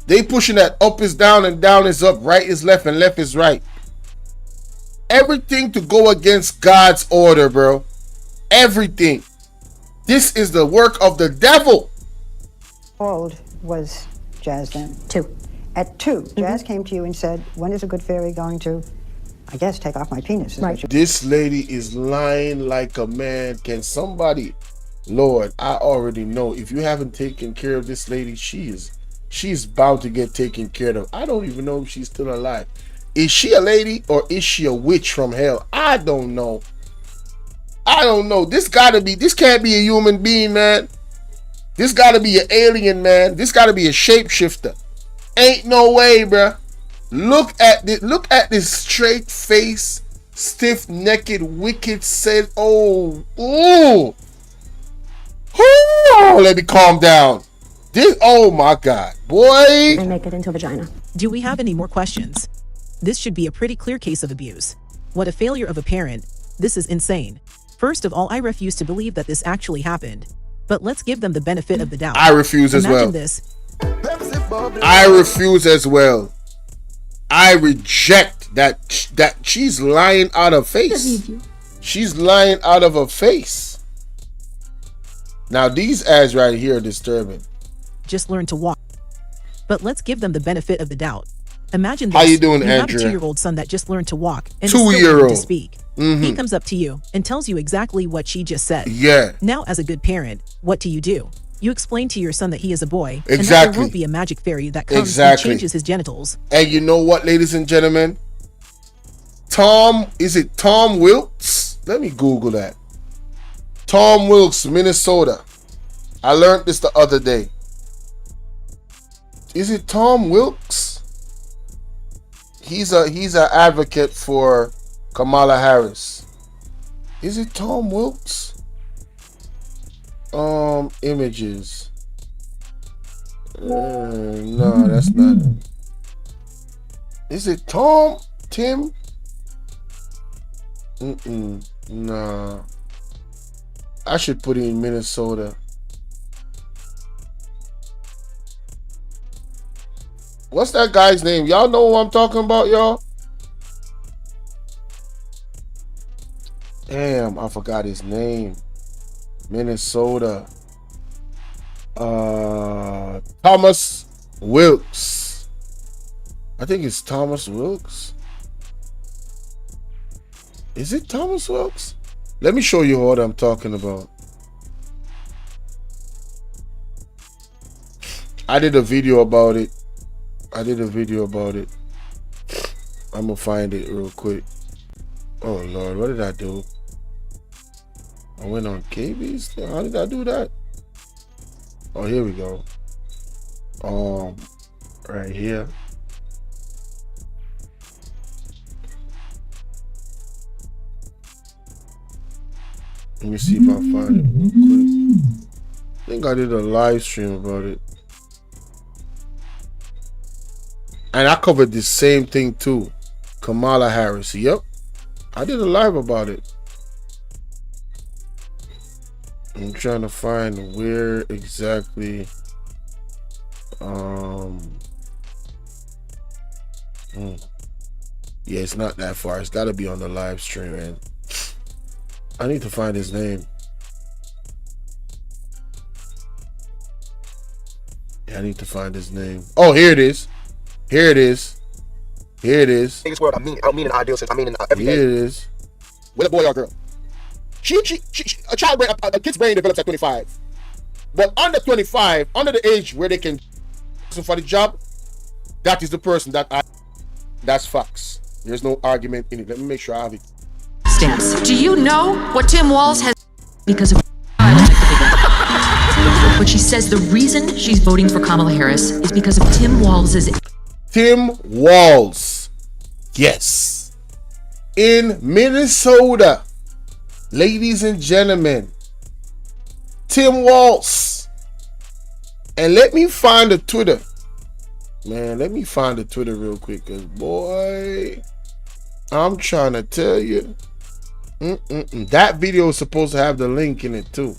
They pushing that up is down and down is up, right is left and left is right. Everything to go against God's order, bro. Everything. This is the work of the devil. How old was Jazz then? 2. At 2, Jazz came to you and said, "When is a good fairy going to, I guess, take off my penis?" Right. This lady is lying like a man. Can somebody, Lord, I already know. If you haven't taken care of this lady, she's bound to get taken care of. I don't even know if she's still alive. Is she a lady or is she a witch from hell? I don't know. This can't be a human being, man. This gotta be an alien, man. This gotta be a shapeshifter. Ain't no way, bruh. Look at this straight face, stiff necked, wicked said, oh, let me calm down. Oh my God, boy. And make it into a vagina. Do we have any more questions? This should be a pretty clear case of abuse. What a failure of a parent. This is insane. First of all, I refuse to believe that this actually happened. But let's give them the benefit of the doubt. I refuse as well. Imagine this. I refuse as well. I reject that she's lying out of face. She's lying out of her face. Now these ads right here are disturbing. Just learn to walk. But let's give them the benefit of the doubt. Imagine this. How you doing, have Andrea? a 2-year-old son that just learned to walk and 2-year-old. is still learning to speak. He comes up to you and tells you exactly what she just said. Yeah. Now, as a good parent, what do? You explain to your son that he is a boy, and that Exactly. there won't be a magic fairy that comes Exactly. and changes his genitals. And you know what, ladies and gentlemen? Is it Tom Wilkes? Let me Google that. Tom Wilkes, Minnesota. I learned this the other day. Is it Tom Wilkes? He's an advocate for Kamala Harris. Is it Tom Wilkes? Images. No, that's not it. Is it Tim? Nah. I should put it in Minnesota. What's that guy's name? Y'all know what I'm talking about, y'all? Damn, I forgot his name. Minnesota. Thomas Wilkes. I think it's Thomas Wilkes. Is it Thomas Wilkes? Let me show you what I'm talking about. I did a video about it. I'm gonna find it real quick. Oh Lord, what did I do? I went on KB's. How did I do that? Oh, here we go. Right here. Let me see if I find it real quick. I think I did a live stream about it. And I covered the same thing too. Kamala Harris. Yep. I did a live about it. I'm trying to find where exactly. Yeah, it's not that far. It's got to be on the live stream, and I need to find his name. Yeah, I need to find his name. Oh, here it is. Here it is. Biggest word I don't mean an ideal sense. I mean in every day. Here it is. With a boy or girl. A kid's brain develops at 25. But under 25, under the age where they can for the job, that is the person that's facts. There's no argument in it. Let me make sure I have it. Stance. Do you know what Tim Walz has? Because of but she says the reason she's voting for Kamala Harris is because of Tim Walz's. Tim Walz. Yes. In Minnesota. Ladies and gentlemen. Tim Walz. And let me find the Twitter. Man, let me find the Twitter real quick. Because, boy, I'm trying to tell you. That video is supposed to have the link in it, too.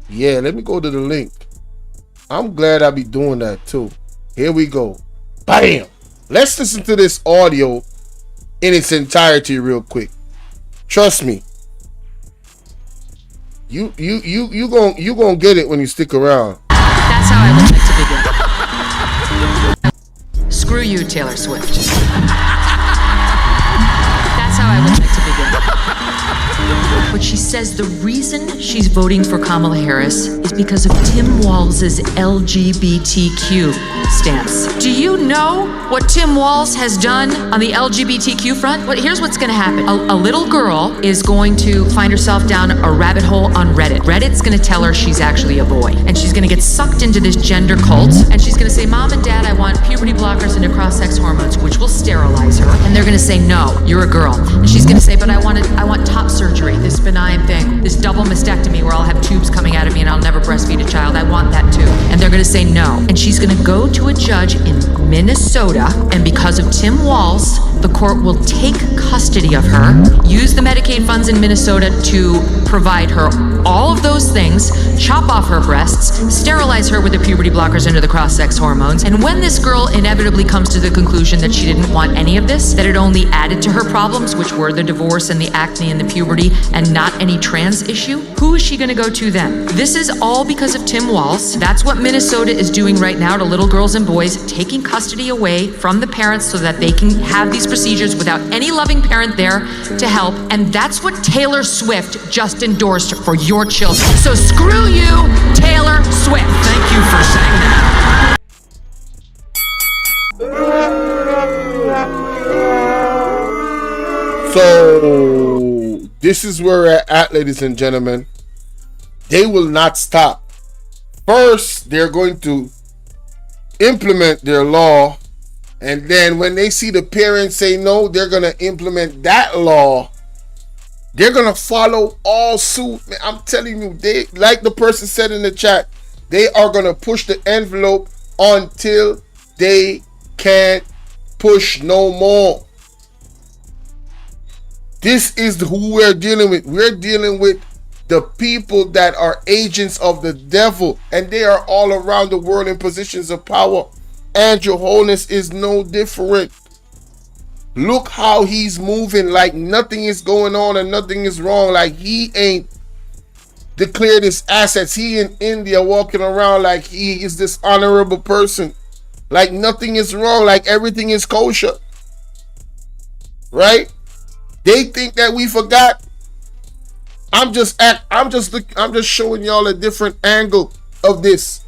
Yeah, let me go to the link. I'm glad I be doing that, too. Here we go. Bam! Let's listen to this audio in its entirety real quick. Trust me. You gonna get it when you stick around. That's how I would like to begin. Screw you, Taylor Swift. That's how I would like to begin. But she says the reason she's voting for Kamala Harris is because of Tim Walz's LGBTQ stance. Do you know what Tim Walz has done on the LGBTQ front? Well, here's what's going to happen. A little girl is going to find herself down a rabbit hole on Reddit. Reddit's going to tell her she's actually a boy. And she's going to get sucked into this gender cult. And she's going to say, Mom and Dad, I want puberty blockers and cross-sex hormones, which will sterilize her. And they're going to say, no, you're a girl. And she's going to say, but I want top surgery, this benign thing, this double mastectomy where I'll have tubes coming out of me and I'll never breastfeed a child. I want that too. And they're going to say no. And she's going to go to a judge in Minnesota, and because of Tim Walz, the court will take custody of her, use the Medicaid funds in Minnesota to provide her all of those things, chop off her breasts, sterilize her with the puberty blockers and the cross-sex hormones. And when this girl inevitably comes to the conclusion that she didn't want any of this, that it only added to her problems, which were the divorce and the acne and the puberty and not any trans issue, who is she going to go to then? This is all because of Tim Walz. That's what Minnesota is doing right now to little girls and boys, taking custody away from the parents so that they can have these procedures without any loving parent there to help, and that's what Taylor Swift just endorsed for your children. So screw you, Taylor Swift. Thank you for saying that. So this is where we're at, ladies and gentlemen. They will not stop. First, they're going to implement their law, and then when they see the parents say no, they're going to implement that law. They're going to follow all suit. Man, I'm telling you, they, like the person said in the chat, they are going to push the envelope until they can't push no more. This is who we're dealing with. We're dealing with the people that are agents of the devil, and they are all around the world in positions of power. Andrew Holness is no different. Look how he's moving like nothing is going on and nothing is wrong, like he ain't declared his assets. He in India walking around like he is this honorable person, like nothing is wrong, like everything is kosher, right? They think that we forgot. I'm just showing y'all a different angle of this.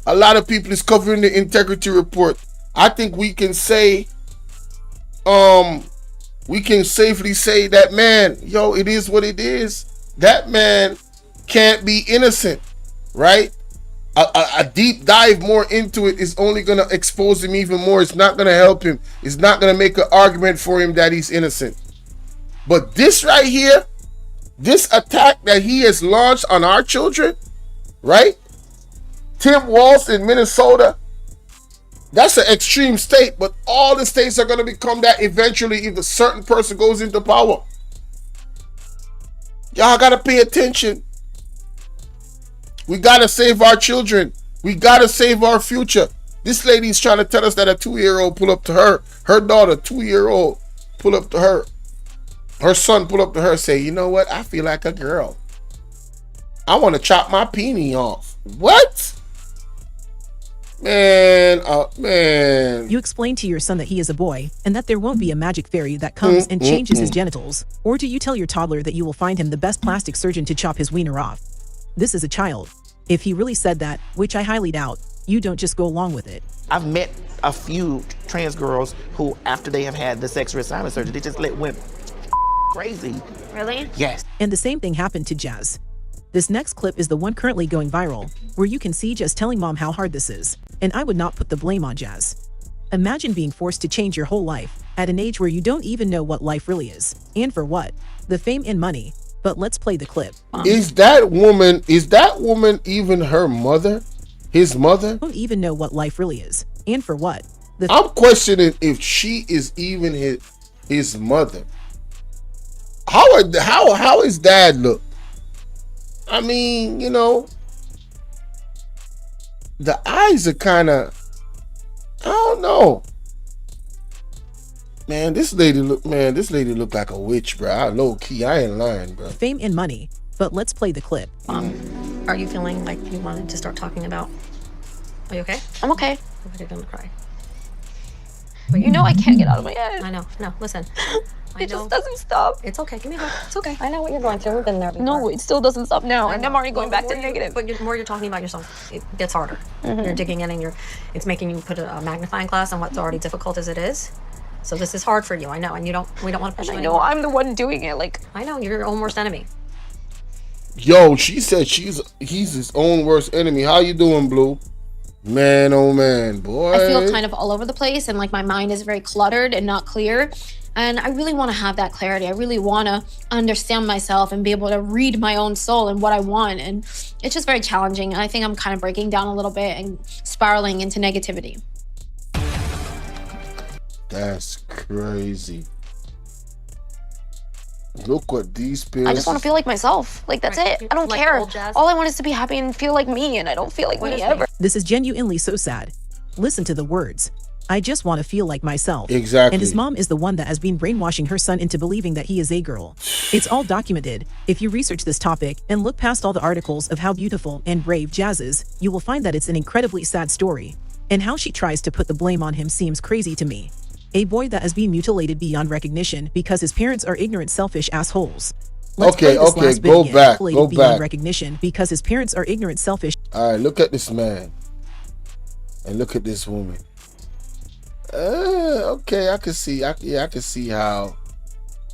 A lot of people is covering the integrity report. I think we can say, we can safely say that, man, yo, it is what it is. That man can't be innocent, right? A deep dive more into it is only going to expose him even more. It's not going to help him. It's not going to make an argument for him that he's innocent. But this right here, this attack that he has launched on our children, right? Tim Walz in Minnesota, that's an extreme state, but all the states are going to become that eventually if a certain person goes into power. Y'all got to pay attention. We got to save our children. We got to save our future. This lady is trying to tell us that a 2-year-old pull up to her. Her daughter, 2-year-old, pull up to her. Her son pull up to her and say, you know what? I feel like a girl. I want to chop my peenie off. What? Man, man. You explain to your son that he is a boy and that there won't be a magic fairy that comes and changes his genitals. Or do you tell your toddler that you will find him the best plastic surgeon to chop his wiener off? This is a child. If he really said that, which I highly doubt, you don't just go along with it. I've met a few trans girls who, after they have had the sex reassignment surgery, they just let women crazy. Really? Yes. And the same thing happened to Jazz. This next clip is the one currently going viral, where you can see Jazz telling mom how hard this is. And I would not put the blame on Jazz. Imagine being forced to change your whole life at an age where you don't even know what life really is. And for what? The fame and money. But let's play the clip. Is that woman even her mother? His mother? Don't even know what life really is. And for what? I'm questioning if she is even his mother. How his dad look? I mean, you know, the eyes are kind of, I don't know. Man, this lady look like a witch, bro. Low key, I ain't lying, bro. Fame and money. But let's play the clip. Are you feeling like you wanted to start talking about? Are you okay? I'm okay. I'm ready to cry. But you know I can't get out of my head. I know. No, listen. It just doesn't stop. It's okay. Give me a hug. It's okay. I know what you're going through. We've been there before. No, it still doesn't stop now. And I'm already going back to negative. But the more you're talking about yourself, it gets harder. You're digging in and it's making you put a magnifying glass on what's already difficult as it is. So this is hard for you. I know. And we don't want to push you anymore. I know I'm the one doing it. Like, I know. You're your own worst enemy. Yo, she said he's his own worst enemy. How you doing, Blue? Man, oh man, boy. I feel kind of all over the place and like my mind is very cluttered and not clear. And I really want to have that clarity. I really want to understand myself and be able to read my own soul and what I want. And it's just very challenging. And I think I'm kind of breaking down a little bit and spiraling into negativity. That's crazy. Look what these pills. I just want to feel like myself. Like, that's it. I don't care. All I want is to be happy and feel like me, and I don't feel like me ever. This is genuinely so sad. Listen to the words. I just want to feel like myself. Exactly. And his mom is the one that has been brainwashing her son into believing that he is a girl. It's all documented. If you research this topic and look past all the articles of how beautiful and brave Jazz is, you will find that it's an incredibly sad story. And how she tries to put the blame on him seems crazy to me. A boy that is being mutilated beyond recognition because his parents are ignorant, selfish assholes. Let's play this last bit go again. back, Mutilated beyond recognition because his parents are ignorant, selfish. All right, look at this man. And look at this woman. Okay, I can see. I can see how.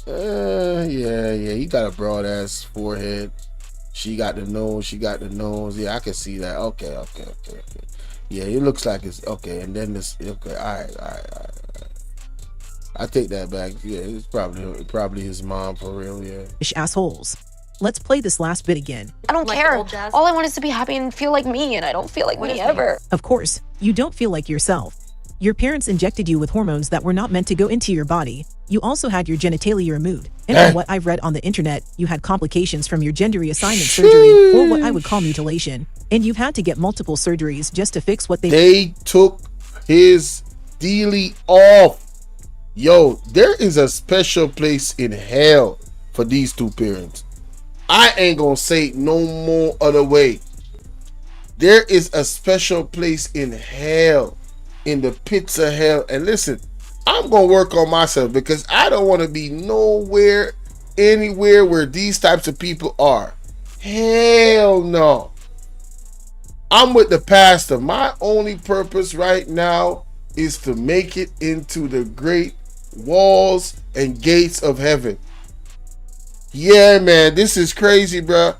Yeah. He got a broad ass forehead. She got the nose. Yeah, I can see that. Okay. Yeah, it looks like it's okay. And then this. Okay, all right. I take that back. Yeah, it's probably his mom for real. Yeah. Assholes. Let's play this last bit again. I don't care. All I want is to be happy and feel like me, and I don't feel like me ever. Of course, you don't feel like yourself. Your parents injected you with hormones that were not meant to go into your body. You also had your genitalia removed. And from what I've read on the internet, you had complications from your gender reassignment surgery, or what I would call mutilation. And you've had to get multiple surgeries just to fix what they took his dealie off. Yo, there is a special place in hell for these two parents. I ain't gonna say no more other way. There is a special place in hell, in the pits of hell. And listen, I'm gonna work on myself because I don't want to be anywhere where these types of people are. Hell no. I'm with the pastor. My only purpose right now is to make it into the great walls and gates of heaven. Yeah, man, this is crazy, bruh.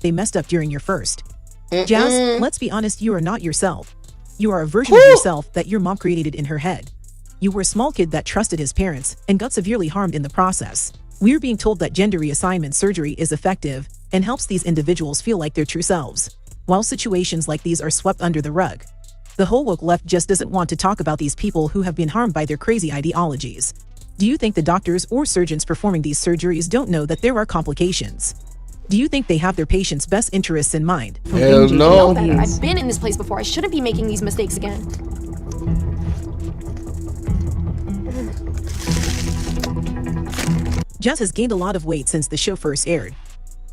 They messed up during your first. Jazz, let's be honest, you are not yourself. You are a version of yourself that your mom created in her head. You were a small kid that trusted his parents and got severely harmed in the process. We're being told that gender reassignment surgery is effective and helps these individuals feel like their true selves, while situations like these are swept under the rug. The whole woke left just doesn't want to talk about these people who have been harmed by their crazy ideologies. Do you think the doctors or surgeons performing these surgeries don't know that there are complications? Do you think they have their patients' best interests in mind? Hell no. I've been in this place before. I shouldn't be making these mistakes again. Jazz has gained a lot of weight since the show first aired.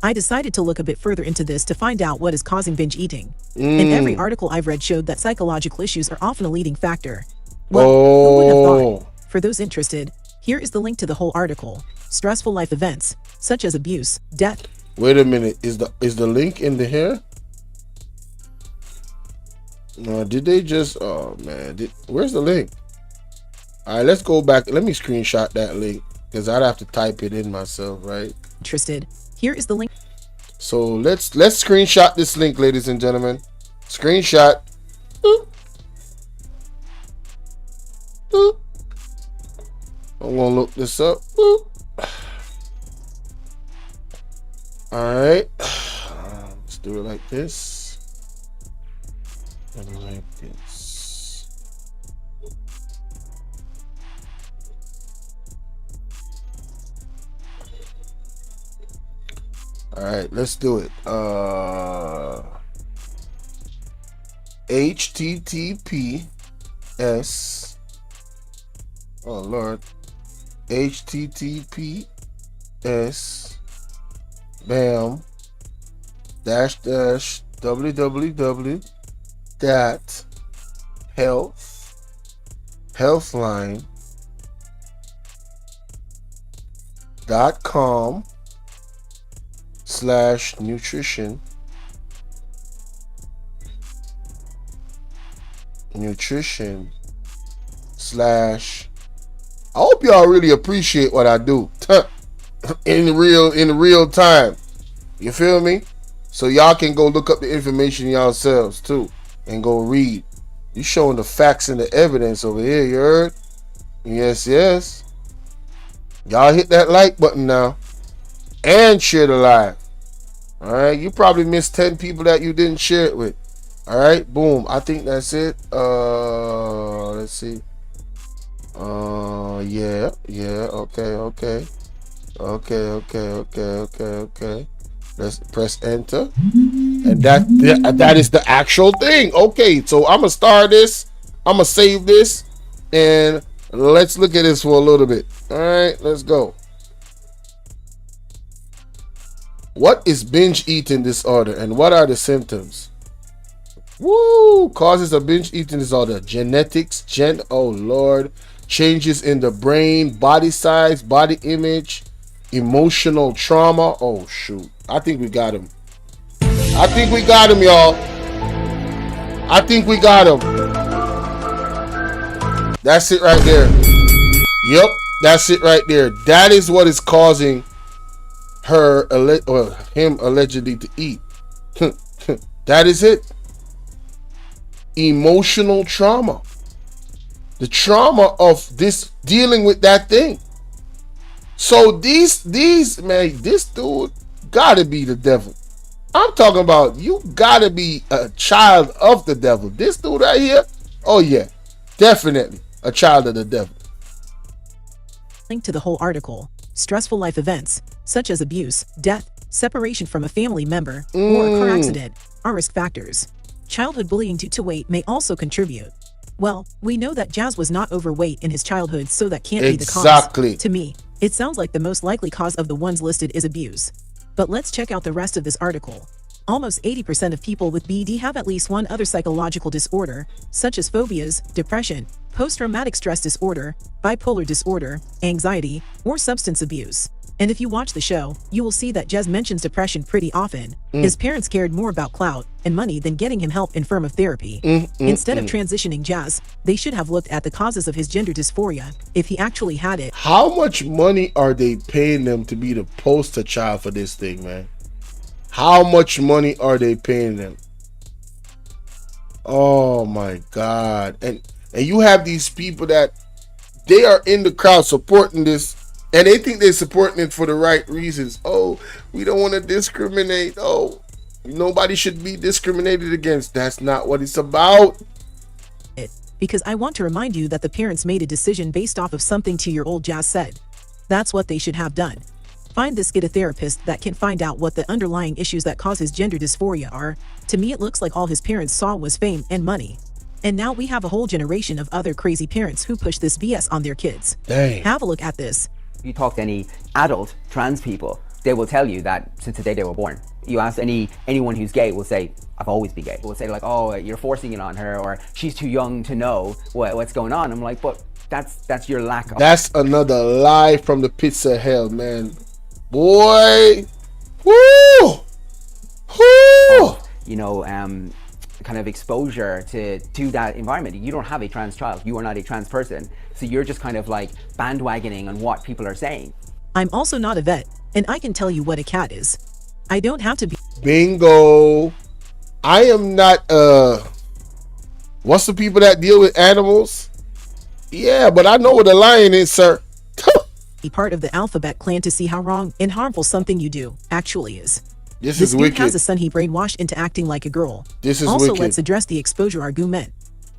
I decided to look a bit further into this to find out what is causing binge eating. And every article I've read showed that psychological issues are often a leading factor. Well, who would have thought? For those interested, here is the link to the whole article. Stressful life events, such as abuse, death. Wait a minute, is the link in the here? No, did they just, oh man, where's the link? All right, let's go back. Let me screenshot that link because I'd have to type it in myself, right? Interested, here is the link. So let's screenshot this link, ladies and gentlemen. Screenshot. Boop. Boop. I'm gonna look this up. Boop. All right, let's do it like this. And like this. All right, let's do it. HTTPS. Oh Lord. HTTPS. Bam dash www dot healthline .com / nutrition / I hope y'all really appreciate what I do in real time. You feel me? So y'all can go look up the information yourselves too and go read. You showing the facts and the evidence over here, you heard? Yes. Y'all hit that like button now and share the live. All right, you probably missed 10 people that you didn't share it with. All right, boom. I think that's it. Let's see. Yeah. Okay. Let's press enter. And that is the actual thing. Okay, so I'm gonna start this. I'm gonna save this, and let's look at this for a little bit. All right, let's go. What is binge eating disorder, and what are the symptoms? Woo! Causes of binge eating disorder. Genetics, oh Lord. Changes in the brain, body size, body image, emotional trauma. Oh shoot. I think we got him. I think we got him, y'all. I think we got him. That's it right there. Yep, that's it right there. That is what is causing her or him allegedly to eat. That is it. Emotional trauma. The trauma of this dealing with that thing. So these man, this dude gotta be the devil. I'm talking about you gotta be a child of the devil. This dude right here, oh yeah, definitely a child of the devil. Link to the whole article. Stressful life events, such as abuse, death, separation from a family member, or a car accident, are risk factors. Childhood bullying due to weight may also contribute. Well, we know that Jazz was not overweight in his childhood, so that can't be the cause. Exactly. To me, it sounds like the most likely cause of the ones listed is abuse. But let's check out the rest of this article. Almost 80% of people with BD have at least one other psychological disorder, such as phobias, depression, post-traumatic stress disorder, bipolar disorder, anxiety, or substance abuse. And if you watch the show, you will see that Jez mentions depression pretty often. His parents cared more about clout and money than getting him help in form of therapy. Instead of transitioning Jazz, they should have looked at the causes of his gender dysphoria, if he actually had it. How much money are they paying them to be the poster child for this thing, man? How much money are they paying them? Oh my God. And you have these people that they are in the crowd supporting this, and they think they're supporting it for the right reasons. Oh, we don't want to discriminate. Oh, nobody should be discriminated against. That's not what it's about. Because I want to remind you that the parents made a decision based off of something 2-year-old Jazz said. That's what they should have done. Find this kid a therapist that can find out what the underlying issues that cause his gender dysphoria are. To me, it looks like all his parents saw was fame and money. And now we have a whole generation of other crazy parents who push this BS on their kids. Dang. Have a look at this. If you talk to any adult trans people, they will tell you that since the day they were born. You ask anyone who's gay will say, I've always been gay. Will say like, oh, you're forcing it on her, or she's too young to know what's going on. I'm like, but that's your lack of... That's another lie from the pits of hell, man. Boy. Woo! Woo! You know, kind of exposure to that environment. You don't have a trans child. You are not a trans person. So you're just kind of like bandwagoning on what people are saying. I'm also not a vet, and I can tell you what a cat is. I don't have to be... Bingo. I am not, what's the people that deal with animals? Yeah, but I know what a lion is, sir. Be part of the alphabet clan to see how wrong and harmful something you do actually is. This is dude wicked. Has a son he brainwashed into acting like a girl. This is also, wicked. let's address the exposure argument.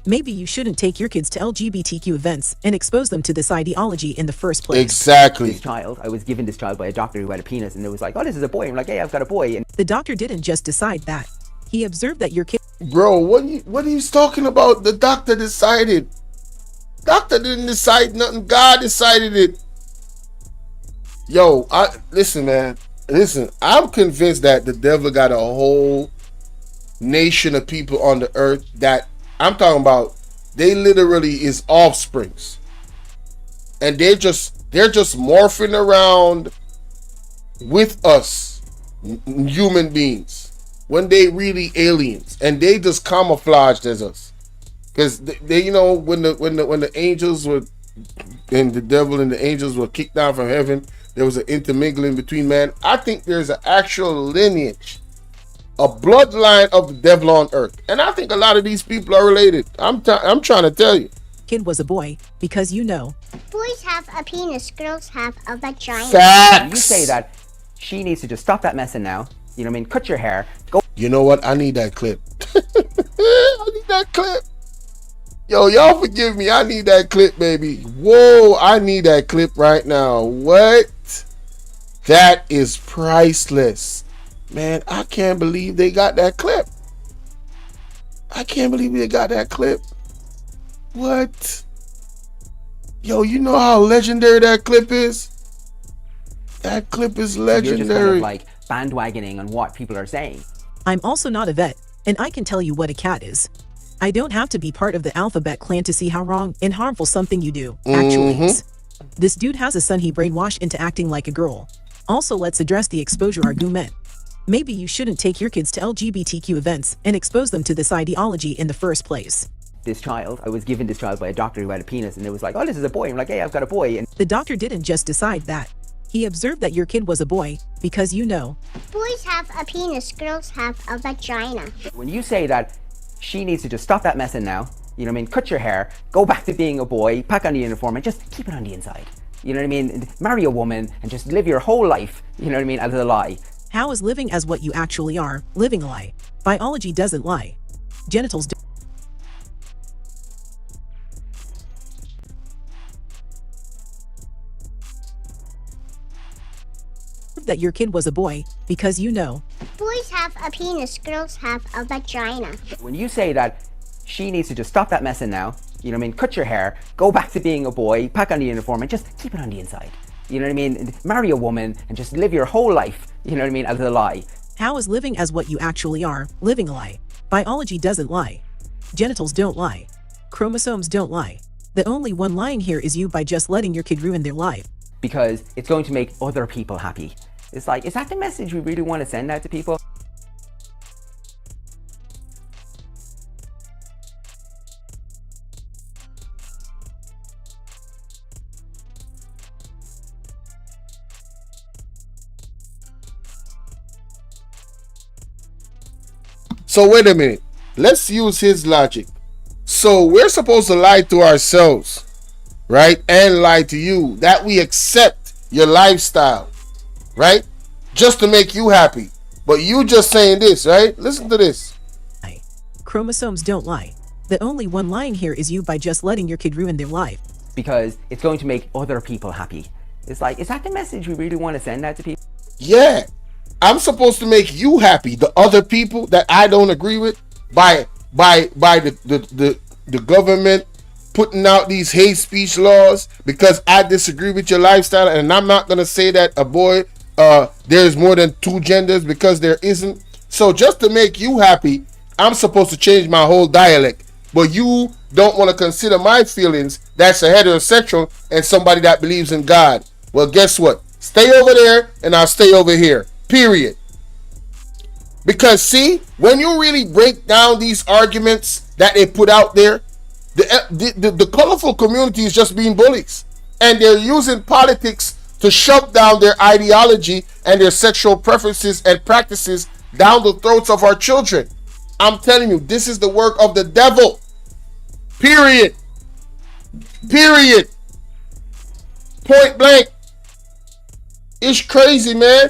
Maybe you shouldn't take your kids to LGBTQ events and expose them to this ideology in the first place. Exactly. This child, I was given this child by a doctor who had a penis, and it was like, oh, this is a boy. I'm like, hey, I've got a boy. And the doctor didn't just decide that. He observed that your kid... Bro, what are you talking about? The doctor decided. Doctor didn't decide nothing. God decided it. Yo, listen, man. Listen, I'm convinced that the devil got a whole nation of people on the earth that I'm talking about. They literally is offsprings, and they're just morphing around with us human beings when they really aliens, and they just camouflaged as us. Because they, you know, when the angels were, and the devil and the angels were kicked down from heaven, there was an intermingling between man. I think there's an actual lineage, a bloodline of the devil on earth, and I think a lot of these people are related. I'm trying to tell you. Kid was a boy because you know. Boys have a penis, girls have a vagina. Facts. you say that she needs to just stop that messing now. You know what I mean? Cut your hair. Go. You know what? I need that clip. I need that clip. Yo, y'all forgive me. I need that clip, baby. Whoa, I need that clip right now. What? That is priceless. Man, I can't believe they got that clip. I can't believe they got that clip. What? Yo, you know how legendary that clip is? That clip is legendary. You're just kind of like bandwagoning on what people are saying. I'm also not a vet, And I can tell you what a cat is. I don't have to be part of the alphabet clan to see how wrong and harmful something you do actually is. This dude has a son he brainwashed into acting like a girl. Also, let's address the exposure argument. Maybe you shouldn't take your kids to LGBTQ events and expose them to this ideology in the first place. This child, I was given this child by a doctor who had a penis, and it was like, oh, this is a boy. I'm like, hey, I've got a boy. And the doctor didn't just decide that. He observed that your kid was a boy because, you know, boys have a penis, girls have a vagina. When you say that she needs to just stop that messing now, you know what I mean, cut your hair, go back to being a boy, pack on the uniform, and just keep it on the inside. You know what I mean? Marry a woman and just live your whole life, you know what I mean, as a lie. How is living as what you actually are living a lie? Biology doesn't lie. Genitals do. That your kid was a boy because, you know, boys have a penis, girls have a vagina. When you say that she needs to just stop that messing now, you know what I mean, cut your hair, go back to being a boy, pack on the uniform, and just keep it on the inside. You know what I mean? Marry a woman and just live your whole life, you know what I mean, as a lie. How is living as what you actually are living a lie? Biology doesn't lie. Genitals don't lie. Chromosomes don't lie. The only one lying here is you by just letting your kid ruin their life. Because it's going to make other people happy. It's like, is that the message we really want to send out to people? So wait a minute. Let's use his logic. So we're supposed to lie to ourselves, right? And lie to you that we accept your lifestyle, right? Just to make you happy. But you just saying this, right? Listen to this. Chromosomes don't lie. The only one lying here is you by just letting your kid ruin their life. Because it's going to make other people happy. It's like, is that the message we really want to send out to people? Yeah. I'm supposed to make you happy. The other people that I don't agree with by the government putting out these hate speech laws because I disagree with your lifestyle, and I'm not gonna say that a boy there's more than two genders because there isn't. So just to make you happy, I'm supposed to change my whole dialect. But you don't want to consider my feelings. That's a heterosexual and somebody that believes in God. Well, guess what? Stay over there and I'll stay over here. Period. Because see, when you really break down these arguments that they put out there, the colorful community is just being bullies. And they're using politics to shove down their ideology and their sexual preferences and practices down the throats of our children. I'm telling you, this is the work of the devil. Period. Period. Point blank. It's crazy, man.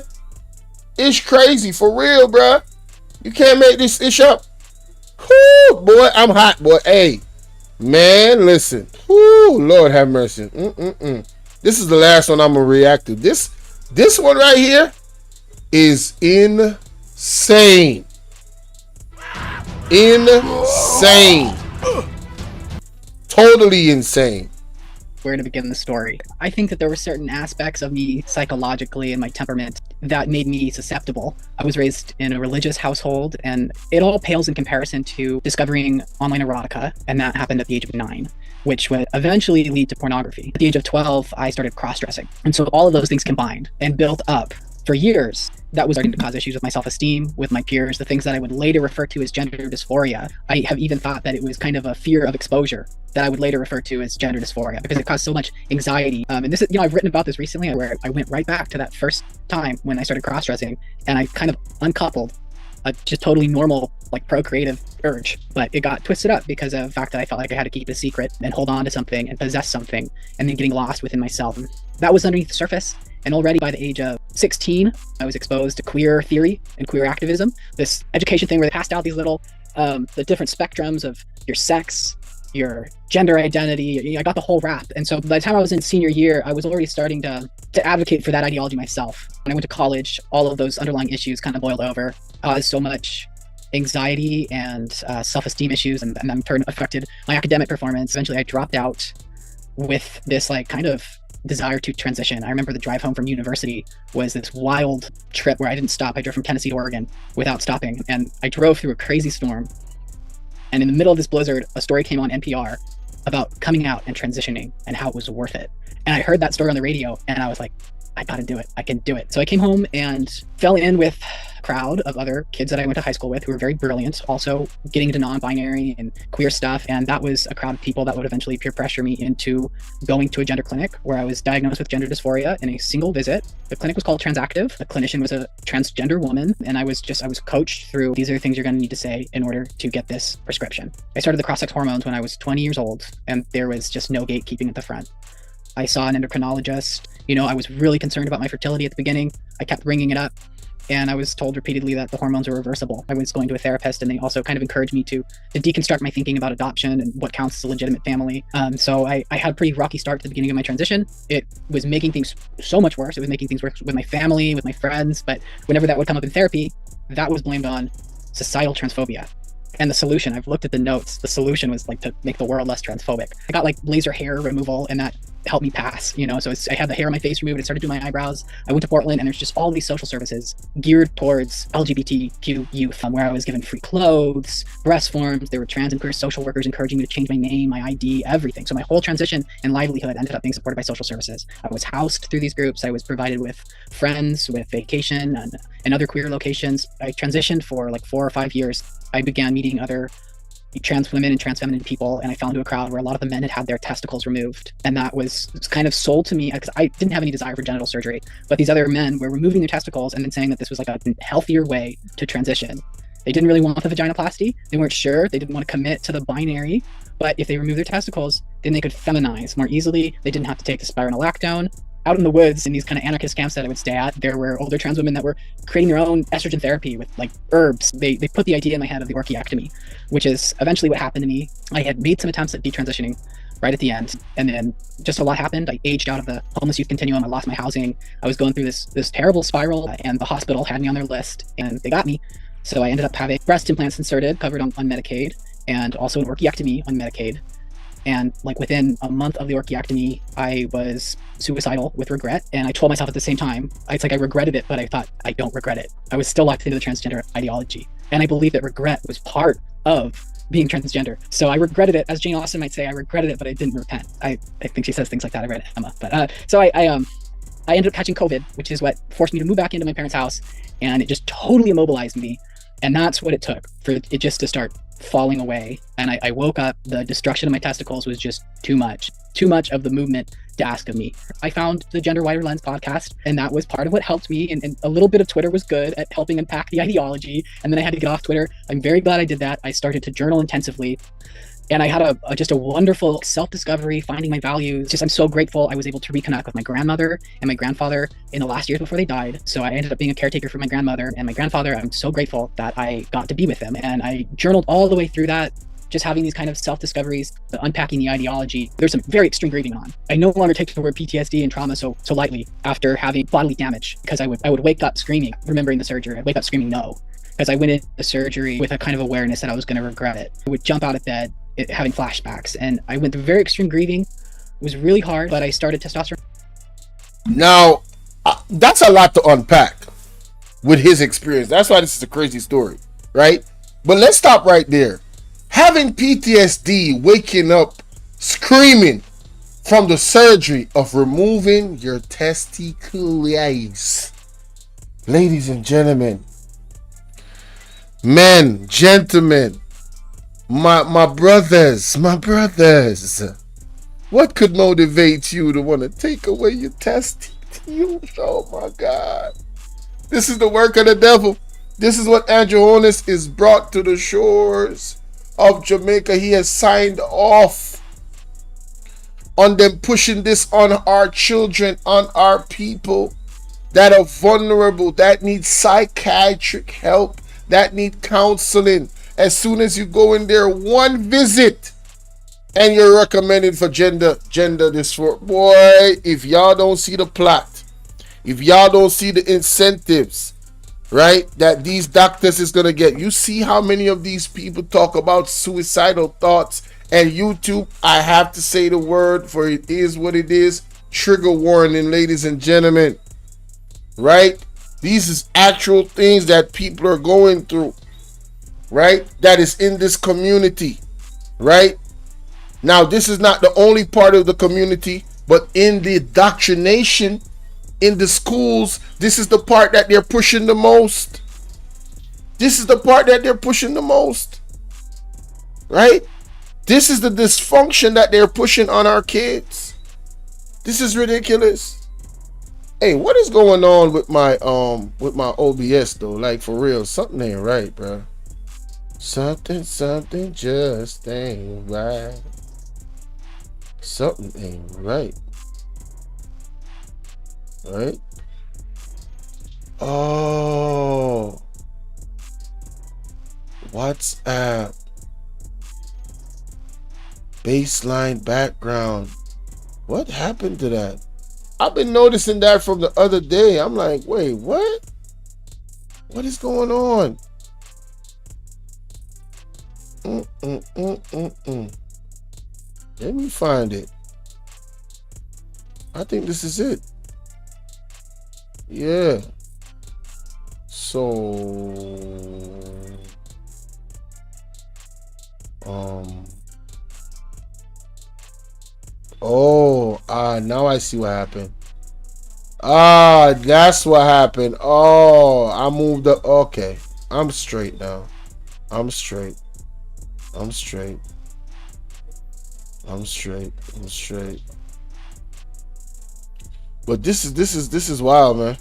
It's crazy for real, bruh. You can't make this ish up. Whoo, boy, I'm hot, boy. Hey, man, listen. Whoo, Lord have mercy. This is the last one I'm gonna react to. This one right here is insane. Insane. Totally insane. Where to begin the story. I think that there were certain aspects of me psychologically and my temperament that made me susceptible. I was raised in a religious household, and it all pales in comparison to discovering online erotica, and that happened at the age of 9, which would eventually lead to pornography. At the age of 12, I started cross-dressing. And so all of those things combined and built up for years. That was starting to cause issues with my self-esteem, with my peers, the things that I would later refer to as gender dysphoria. I have even thought that it was kind of a fear of exposure that I would later refer to as gender dysphoria because it caused so much anxiety. And this is, I've written about this recently where I went right back to that first time when I started cross-dressing, and I kind of uncoupled a just totally normal, like, procreative urge, but it got twisted up because of the fact that I felt like I had to keep it a secret and hold on to something and possess something, and then getting lost within myself. That was underneath the surface. And already by the age of 16, I was exposed to queer theory and queer activism, this education thing where they passed out these little, the different spectrums of your sex, your gender identity. I got the whole wrap. And so by the time I was in senior year, I was already starting to advocate for that ideology myself. When I went to college, all of those underlying issues kind of boiled over, so much anxiety and self-esteem issues, and in turn affected my academic performance. Eventually I dropped out with this, like, kind of desire to transition. I remember the drive home from university was this wild trip where I didn't stop. I drove from Tennessee to Oregon without stopping, and I drove through a crazy storm. And in the middle of this blizzard, a story came on NPR about coming out and transitioning and how it was worth it. And I heard that story on the radio, and I was like, I gotta do it. I can do it. So I came home and fell in with a crowd of other kids that I went to high school with who were very brilliant, also getting into non-binary and queer stuff. And that was a crowd of people that would eventually peer pressure me into going to a gender clinic where I was diagnosed with gender dysphoria in a single visit. The clinic was called Transactive. The clinician was a transgender woman. And I was coached through, these are the things you're gonna need to say in order to get this prescription. I started the cross-sex hormones when I was 20 years old, and there was just no gatekeeping at the front. I saw an endocrinologist. I was really concerned about my fertility at the beginning. I kept bringing it up, and I was told repeatedly that the hormones were reversible. I was going to a therapist, and they also kind of encouraged me to deconstruct my thinking about adoption and what counts as a legitimate family. So I had a pretty rocky start to the beginning of my transition. It was making things so much worse. It was making things worse with my family, with my friends, but whenever that would come up in therapy, that was blamed on societal transphobia. And the solution, I've looked at the notes, the solution was like to make the world less transphobic. I got like laser hair removal, and that helped me pass, so I had the hair on my face removed. I started doing my eyebrows. I went to Portland, and there's just all these social services geared towards LGBTQ youth, where I was given free clothes, breast forms. There were trans and queer social workers encouraging me to change my name, my ID, everything. So my whole transition and livelihood ended up being supported by social services. I was housed through these groups. I was provided with friends, with vacation, and other queer locations. I transitioned for like 4 or 5 years. I began meeting other trans women and trans feminine people, and I fell into a crowd where a lot of the men had their testicles removed, and that was kind of sold to me because I didn't have any desire for genital surgery, but these other men were removing their testicles and then saying that this was like a healthier way to transition. They didn't really want the vaginoplasty. They weren't sure. They didn't want to commit to the binary, but if they removed their testicles, then they could feminize more easily. They didn't have to take the spironolactone. Out in the woods, in these kind of anarchist camps that I would stay at, there were older trans women that were creating their own estrogen therapy with like herbs. They put the idea in my head of the orchiectomy, which is eventually what happened to me. I had made some attempts at detransitioning right at the end, and then just a lot happened. I aged out of the homeless youth continuum. I lost my housing. I was going through this terrible spiral, and the hospital had me on their list, and they got me. So I ended up having breast implants inserted, covered on Medicaid, and also an orchiectomy on Medicaid. And like within a month of the orchiectomy, I was suicidal with regret. And I told myself at the same time, it's like I regretted it, but I thought I don't regret it. I was still locked into the transgender ideology. And I believe that regret was part of being transgender. So I regretted it. As Jane Austen might say, I regretted it, but I didn't repent. I think she says things like that. I read Emma. But so I ended up catching COVID, which is what forced me to move back into my parents' house. And it just totally immobilized me. And that's what it took for it just to start falling away. And I woke up, the destruction of my testicles was just too much of the movement to ask of me. I found the Gender Wider Lens podcast, and that was part of what helped me. And a little bit of Twitter was good at helping unpack the ideology. And then I had to get off Twitter. I'm very glad I did that. I started to journal intensively. And I had just a wonderful self-discovery, finding my values. I'm so grateful I was able to reconnect with my grandmother and my grandfather in the last years before they died. So I ended up being a caretaker for my grandmother and my grandfather. I'm so grateful that I got to be with them. And I journaled all the way through that, just having these kind of self-discoveries, unpacking the ideology. There's some very extreme grieving on. I no longer take the word PTSD and trauma so lightly after having bodily damage, because I would wake up screaming, remembering the surgery. I'd wake up screaming no, because I went into the surgery with a kind of awareness that I was going to regret it. I would jump out of bed having flashbacks, and I went through very extreme grieving. It was really hard, but I started testosterone. Now, that's a lot to unpack with his experience. That's why this is a crazy story, right? But let's stop right there. Having PTSD, waking up screaming from the surgery of removing your testicles. Ladies and gentlemen, men, gentlemen, my brothers, what could motivate you to want to take away your testicles? Oh my God. This is the work of the devil. This is what Andrew Holness is brought to the shores of Jamaica. He has signed off on them pushing this on our children, on our people that are vulnerable, that need psychiatric help, that need counseling. As soon as you go in there, one visit, and you're recommended for gender dysphoria. Boy, if y'all don't see the plot, if y'all don't see the incentives, right, that these doctors is going to get. You see how many of these people talk about suicidal thoughts, and YouTube, I have to say the word, for it is what it is, Trigger warning, ladies and gentlemen. Right? These is actual things that people are going through. Right? That is in this community. Right? Now, this is not the only part of the community, but in the indoctrination in the schools, this is the part that they're pushing the most. This is the part that they're pushing the most. Right? This is the dysfunction that they're pushing on our kids. This is ridiculous. Hey, what is going on with my OBS though? Like, for real, something ain't right, bro. Something just ain't right. Something ain't right. Right? Oh. WhatsApp. Baseline background. What happened to that? I've been noticing that from the other day. I'm like, wait, what? What is going on? Let me find it. I think this is it. Yeah. So now I see what happened. That's what happened. Oh, I moved up. Okay, I'm straight now. I'm straight. But this is wild, man.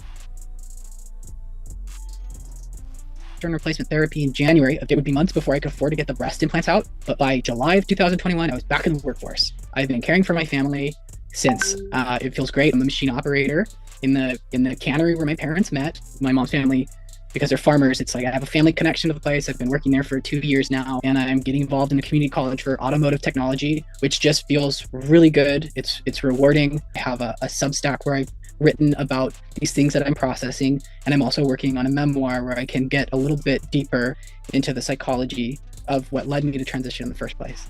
Joint replacement therapy in January. It would be months before I could afford to get the breast implants out, but by July of 2021, I was back in the workforce. I've been caring for my family since. It feels great. I'm a machine operator in the cannery where my parents met. My mom's family, because they're farmers, it's like I have a family connection to the place. I've been working there for 2 years now, and I'm getting involved in a community college for automotive technology, which just feels really good. It's rewarding. I have a Substack where I've written about these things that I'm processing, and I'm also working on a memoir where I can get a little bit deeper into the psychology of what led me to transition in the first place.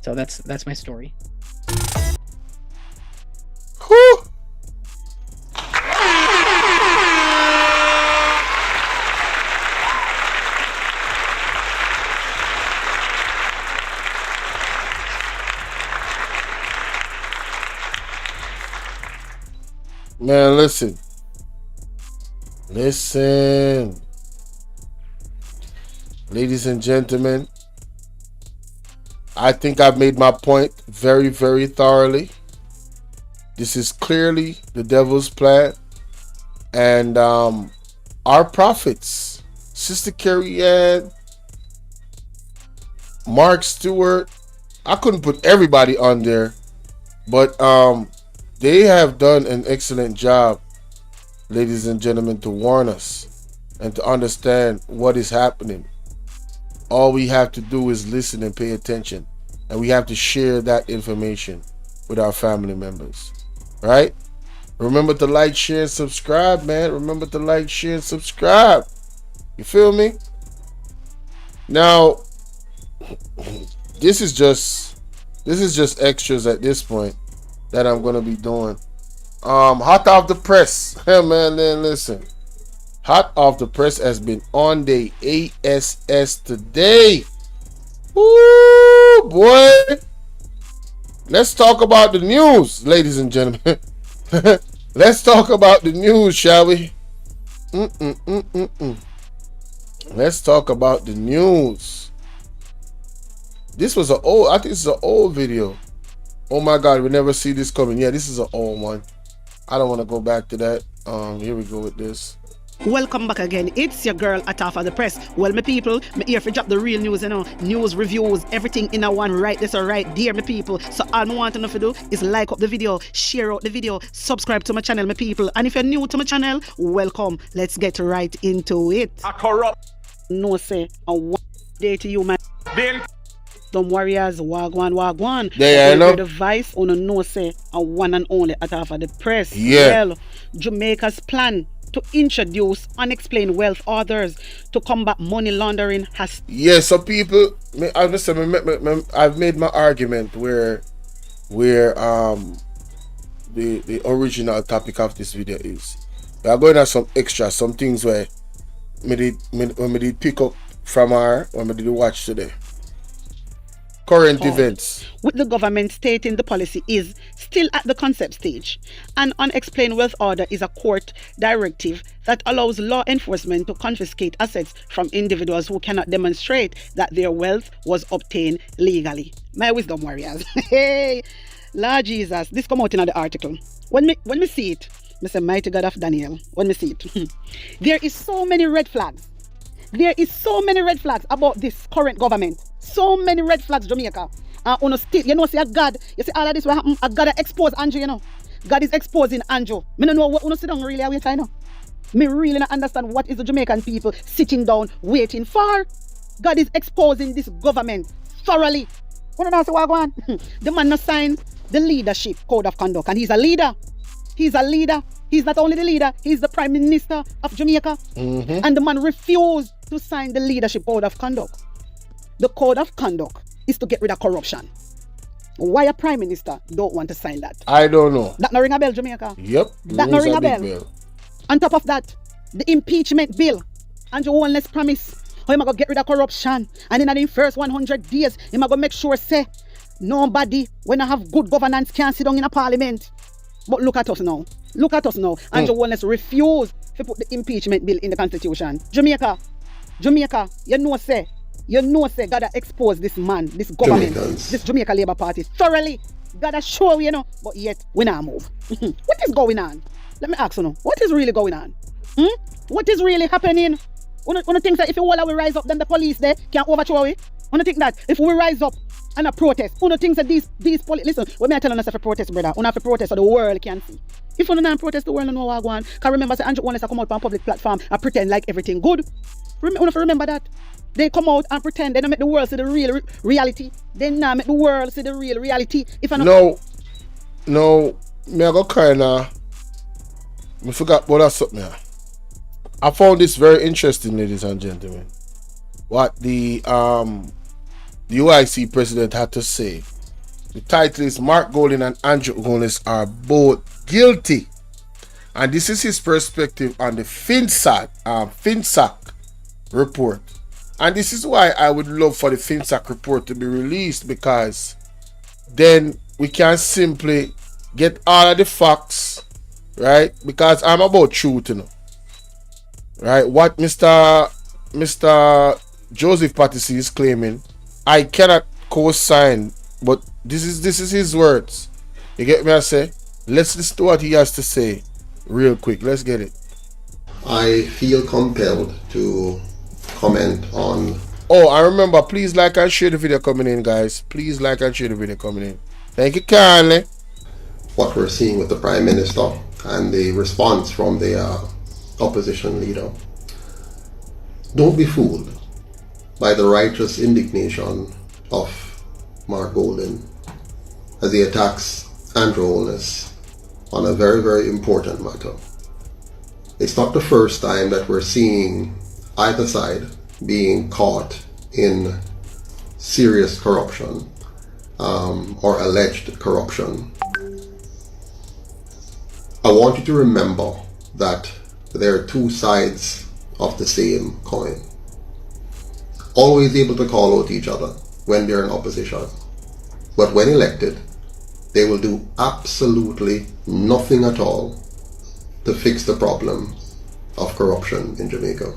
So that's my story. Whew. Man, listen. Ladies and gentlemen, I think I've made my point very, very thoroughly. This is clearly the devil's plan. And our prophets, Sister Carrie Ann, Mark Stewart, I couldn't put everybody on there, but they have done an excellent job, ladies and gentlemen, to warn us and to understand what is happening. All we have to do is listen and pay attention, and we have to share that information with our family members, right? Remember to like, share, and subscribe, man. Remember to like, share, and subscribe. You feel me? Now, this is just extras at this point that I'm gonna be doing. Hot off the press. Hey man, then listen. Hot off the press has been on the ASS today. Woo, boy. Let's talk about the news, ladies and gentlemen. Let's talk about the news, shall we? Let's talk about the news. I think this is an old video. Oh my God, we never see this coming. Yeah, this is an old one. I don't want to go back to that. Here we go with this. Welcome back again. It's your girl at Off of the Press. Well, my people, me here for drop the real news, news, reviews, everything in a one right this or right there, my people. So all I want to know to do is like up the video, share out the video, subscribe to my channel, my people. And if you're new to my channel, welcome. Let's get right into it. I corrupt. No say, a one day to you, man. Them warriors, wagwan. Yeah, I know. The vice on a no say, a one and only at Off of the Press. Yeah. Well, Jamaica's plan to introduce unexplained wealth orders to combat money laundering has... Yeah, so people, I've made my argument where the original topic of this video is. We are going to have some extra, some things where me did pick up from her when we did watch today. Current events. With the government stating the policy is still at the concept stage. An unexplained wealth order is a court directive that allows law enforcement to confiscate assets from individuals who cannot demonstrate that their wealth was obtained legally. My wisdom warriors. Hey, Lord Jesus, this come out in the article. When me see it, I say, mighty God of Daniel, when me see it, there is so many red flags. There is so many red flags about this current government. So many red flags, Jamaica. Still, you know, see a God, you see all of this will happen. A God expose Andrew, you know. God is exposing Andrew. Me don't know what you sit down really wait, I know. Me really not understand what is the Jamaican people sitting down waiting for. God is exposing this government thoroughly. What do you what going on? The man no sign the leadership code of conduct, and he's a leader. He's a leader. He's not only the leader, he's the Prime Minister of Jamaica. And the man refused to sign the leadership code of conduct. The code of conduct is to get rid of corruption. Why a Prime Minister don't want to sign that? I don't know. That no ring a bell, Jamaica? Yep. That no ring a bell. On top of that, the impeachment bill. Andrew Holness promise how he going get rid of corruption. And in the first 100 days, he going make sure say nobody, when I have good governance, can sit down in a parliament. But look at us now. Look at us now. Andrew Holness refused to put the impeachment bill in the constitution. Jamaica, you know say gotta expose this man, this government, this Jamaica Labour Party thoroughly. Gotta show you know, but yet we not move. What is going on? Let me ask you now. What is really going on? What is really happening? One think that if we all rise up, then the police there can overthrow it. One think that if we rise up and a protest, one thinks that these police. Listen, when I tell us to protest, brother, we have to protest so the world can see. If we don't protest, the world don't know what going on. Can remember say Andrew Holness come out on public platform and pretend like everything good. Remember that. They come out and pretend they don't make the world see the real reality. They not make the world see the real reality. If I No, me I go kinda. I forgot what that's something. I found this very interesting, ladies and gentlemen. What the UIC president had to say. The title is Mark Golding and Andrew Holness are both guilty. And this is his perspective on the FinSac report. And this is why I would love for the FinSac report to be released, because then we can simply get all of the facts, right? Because I'm about truth, you know. Right? What Mr. Joseph Patterson is claiming, I cannot co-sign, but this is his words. You get me? I say, let's listen to what he has to say real quick. Let's get it. I feel compelled to comment on. Oh, I remember, please like and share the video coming in, guys. Please like and share the video coming in. Thank you kindly. What we're seeing with the Prime Minister and the response from the opposition leader. Don't be fooled by the righteous indignation of Mark Golding as he attacks Andrew Holness on a very, very important matter. It's not the first time that we're seeing either side being caught in serious corruption or alleged corruption. I want you to remember that there are two sides of the same coin. Always able to call out each other when they're in opposition. But when elected, they will do absolutely nothing at all to fix the problem of corruption in Jamaica.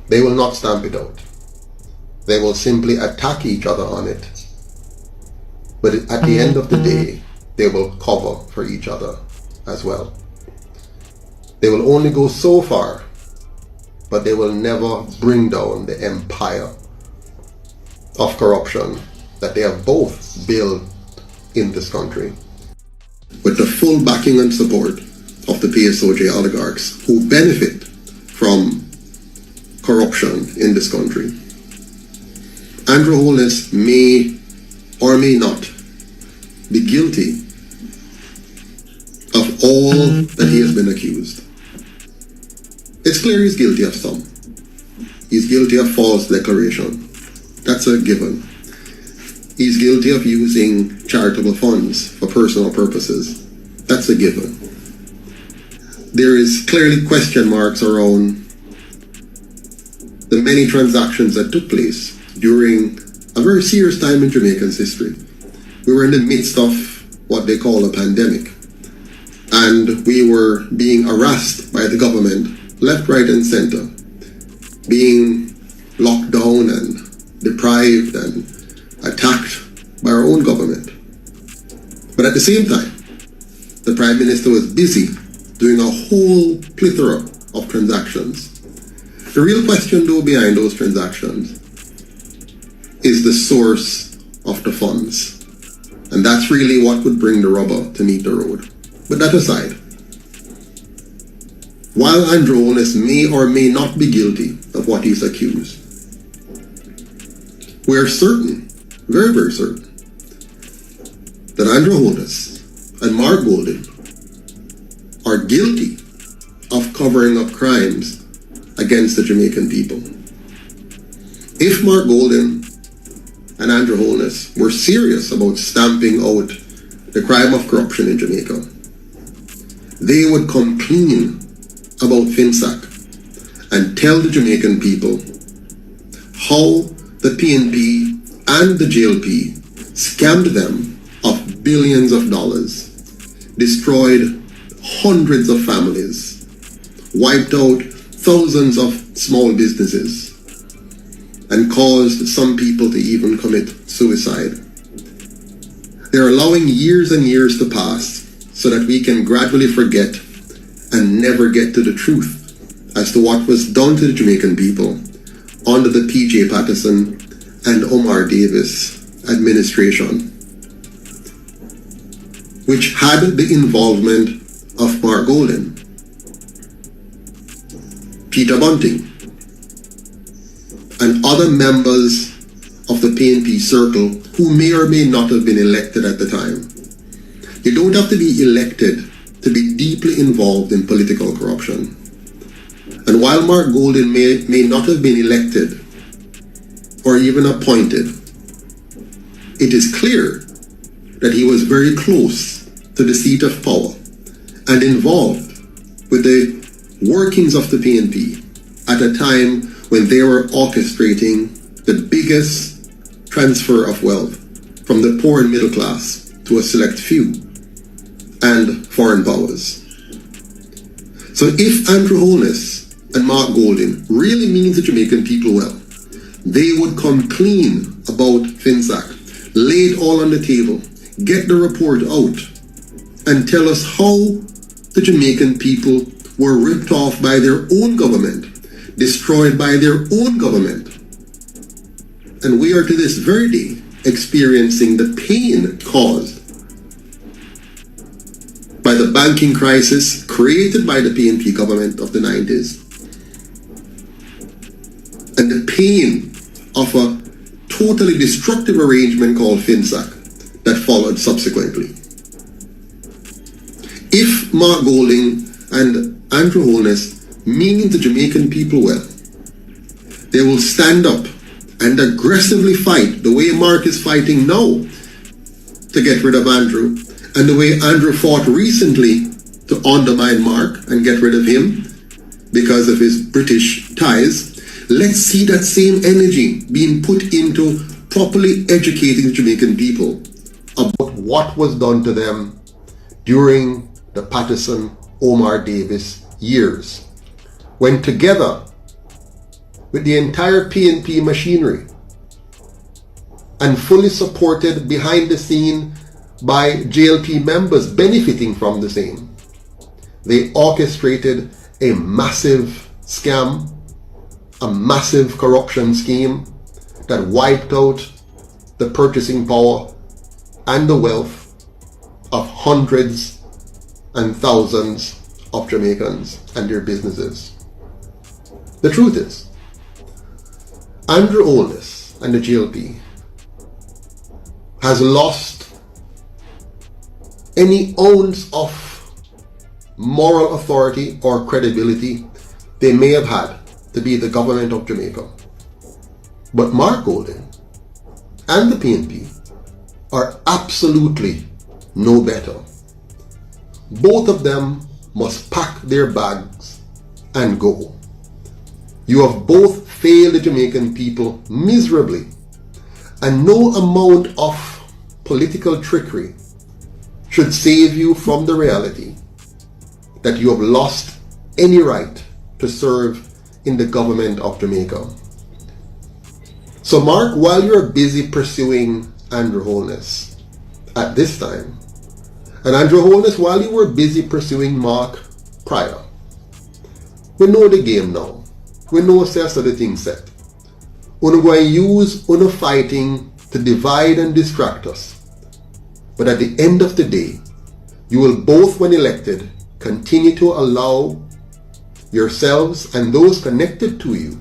They will not stamp it out. They will simply attack each other on it. But at the end of the day, they will cover for each other as well. They will only go so far, but they will never bring down the empire of corruption that they have both built in this country. With the full backing and support of the PSOJ oligarchs who benefit from corruption in this country. Andrew Holness may or may not be guilty of all that he has been accused. It's clear he's guilty of some. He's guilty of false declaration. That's a given. he's guilty of using charitable funds for personal purposes. That's a given. There is clearly question marks around the many transactions that took place during a very serious time in Jamaican's history. We were in the midst of what they call a pandemic, and we were being harassed by the government, left, right, and center, being locked down and deprived and attacked by our own government. But at the same time, the Prime Minister was busy doing a whole plethora of transactions. The real question, though, behind those transactions is the source of the funds. And that's really what would bring the rubber to meet the road. But that aside, while Andrew Holness may or may not be guilty of what he's accused, we are certain, very, very certain, that Andrew Holness and Mark Golden are guilty of covering up crimes against the Jamaican people. If Mark Golden and Andrew Holness were serious about stamping out the crime of corruption in Jamaica, they would come clean about FinSac and tell the Jamaican people how the PNP and the JLP scammed them of billions of dollars, destroyed hundreds of families, wiped out thousands of small businesses, and caused some people to even commit suicide. They're allowing years and years to pass so that we can gradually forget and never get to the truth as to what was done to the Jamaican people under the P.J. Patterson and Omar Davis administration, which had the involvement of Mark Golden, Peter Bunting, and other members of the PNP circle who may or may not have been elected at the time. You don't have to be elected to be deeply involved in political corruption. And while Mark Golden may not have been elected or even appointed, it is clear that he was very close to the seat of power and involved with the workings of the PNP at a time when they were orchestrating the biggest transfer of wealth from the poor and middle class to a select few and foreign powers. So if Andrew Holness and Mark Golden really mean the Jamaican people well, they would come clean about FinSac, lay it all on the table, get the report out, and tell us how the Jamaican people were ripped off by their own government, destroyed by their own government. And we are to this very day experiencing the pain caused by the banking crisis created by the PNP government of the 90s, and the pain of a totally destructive arrangement called FinSac that followed subsequently. If Mark Golding and Andrew Holness mean the Jamaican people well, they will stand up and aggressively fight the way Mark is fighting now to get rid of Andrew, and the way Andrew fought recently to undermine Mark and get rid of him because of his British ties. Let's see that same energy being put into properly educating the Jamaican people about what was done to them during the Patterson-Omar Davis years, when together with the entire PNP machinery and fully supported behind the scene by JLP members benefiting from the same, they orchestrated a massive scam, a massive corruption scheme that wiped out the purchasing power and the wealth of hundreds and thousands of Jamaicans and their businesses. The truth is, Andrew Holness and the JLP has lost any ounce of moral authority or credibility they may have had to be the government of Jamaica. But Mark Golden and the PNP are absolutely no better. Both of them must pack their bags and go. You have both failed the Jamaican people miserably, and no amount of political trickery should save you from the reality that you have lost any right to serve in the government of Jamaica. So Mark, while you're busy pursuing Andrew Holness at this time, and Andrew Holness, while you were busy pursuing Mark prior, we know the game now. We know the thing set. We're going to use our fighting to divide and distract us. But at the end of the day, you will both, when elected, continue to allow yourselves and those connected to you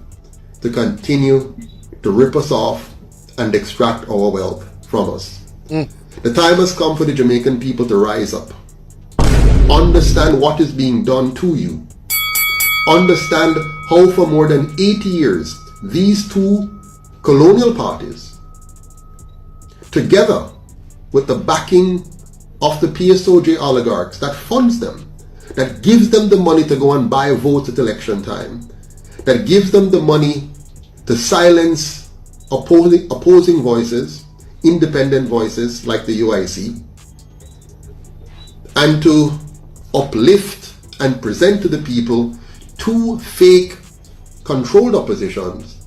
to continue to rip us off and extract our wealth from us. The time has come for the Jamaican people to rise up. Understand what is being done to you. Understand how for more than 80 years, these two colonial parties, together with the backing of the PSOJ oligarchs that funds them, that gives them the money to go and buy votes at election time, that gives them the money to silence opposing voices, independent voices like the UIC, and to uplift and present to the people two fake controlled oppositions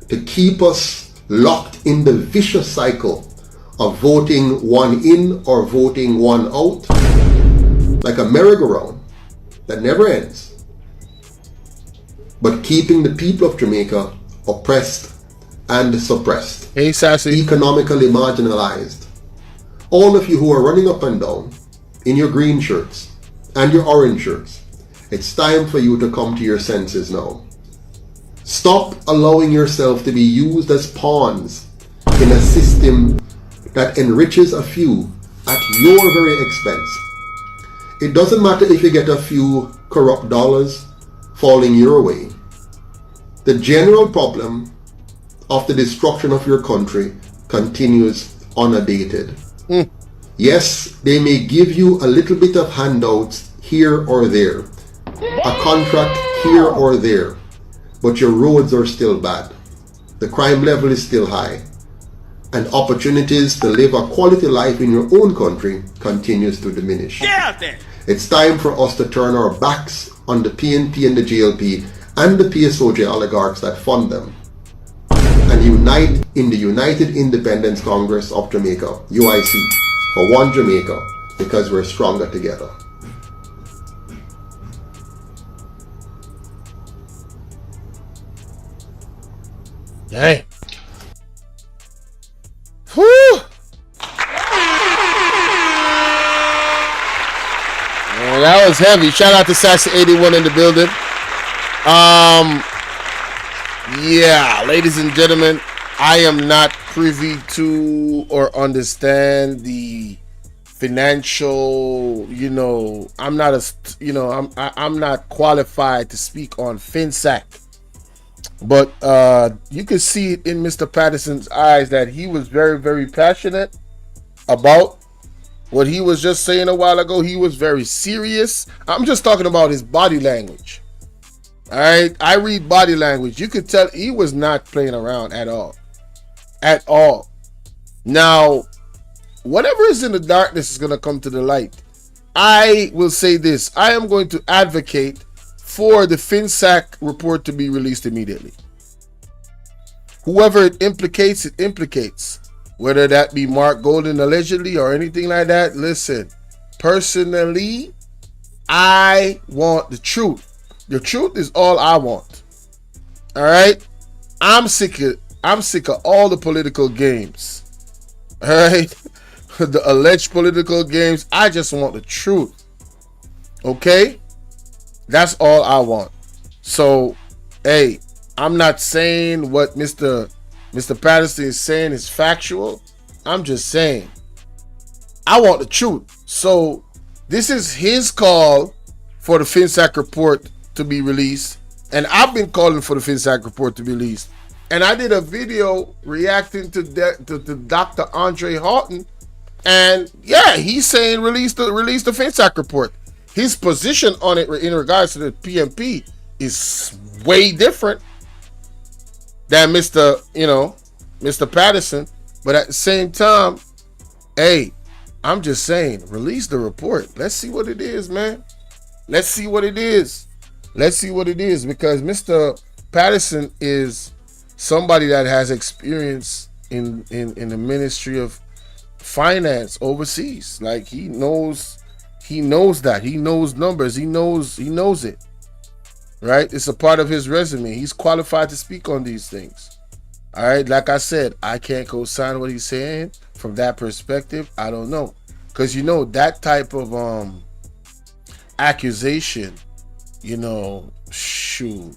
to keep us locked in the vicious cycle of voting one in or voting one out, like a merry-go-round that never ends, but keeping the people of Jamaica oppressed and suppressed, economically marginalized. All of you who are running up and down in your green shirts and your orange shirts, it's time for you to come to your senses now. Stop allowing yourself to be used as pawns in a system that enriches a few at your very expense. It doesn't matter if you get a few corrupt dollars falling your way. The general problem of the destruction of your country continues unabated. Yes, they may give you a little bit of handouts here or there, a contract here or there, but your roads are still bad. The crime level is still high, and opportunities to live a quality life in your own country continues to diminish. It's time for us to turn our backs on the PNP and the GLP and the PSOJ oligarchs that fund them, and unite in the United Independence Congress of Jamaica, UIC, for one Jamaica, because we're stronger together. Hey. Whew. Man, that was heavy. Shout out to Sassy81 in the building. Yeah, ladies and gentlemen, I am not privy to or understand the financial, I'm not I'm not qualified to speak on FinSac. But you could see it in Mr. Patterson's eyes that he was very, very passionate about what he was just saying a while ago. He was very serious. I'm just talking about his body language. All right, I read body language. You could tell he was not playing around at all. At all. Now, whatever is in the darkness is going to come to the light. I will say this. I am going to advocate for the FinSac report to be released immediately. Whoever it implicates, it implicates. Whether that be Mark Golden allegedly or anything like that. Listen, personally, I want the truth. The truth is all I want. All right? I'm sick of all the political games. All right? The alleged political games. I just want the truth. Okay? That's all I want. So, hey, I'm not saying what Mr. Patterson is saying is factual. I'm just saying I want the truth. So, this is his call for the FinSac report to be released. And I've been calling for the FinSac report to be released. And I did a video reacting to Dr. Andre Houghton And yeah, he's saying release the FinSac report. His position on it in regards to the PMP is way different than Mr. Patterson. But at the same time, hey, I'm just saying, release the report. Let's see what it is, man. Let's see what it is. Let's see what it is, because Mr. Patterson is somebody that has experience in the Ministry of Finance overseas. Like he knows that. He knows numbers. He knows it. Right? It's a part of his resume. He's qualified to speak on these things. All right, like I said, I can't co-sign what he's saying from that perspective. I don't know, because that type of accusation, shoot,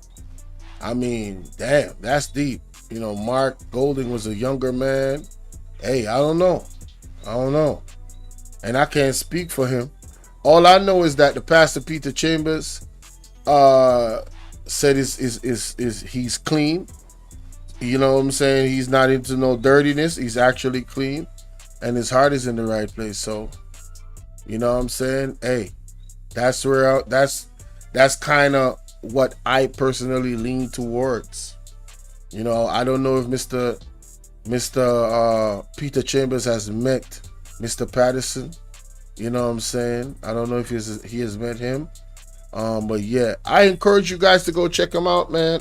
I mean, damn, that's deep. Mark Golding was a younger man. Hey, I don't know, and I can't speak for him. All I know is that the Pastor Peter Chambers said he's clean. You know what I'm saying? He's not into no dirtiness. He's actually clean, and his heart is in the right place. So, you know what I'm saying? Hey, that's kind of what I personally lean towards. I don't know if Mr. Peter Chambers has met Mr. Patterson. You know what I'm saying? I don't know if he has met him. But yeah, I encourage you guys to go check him out, man.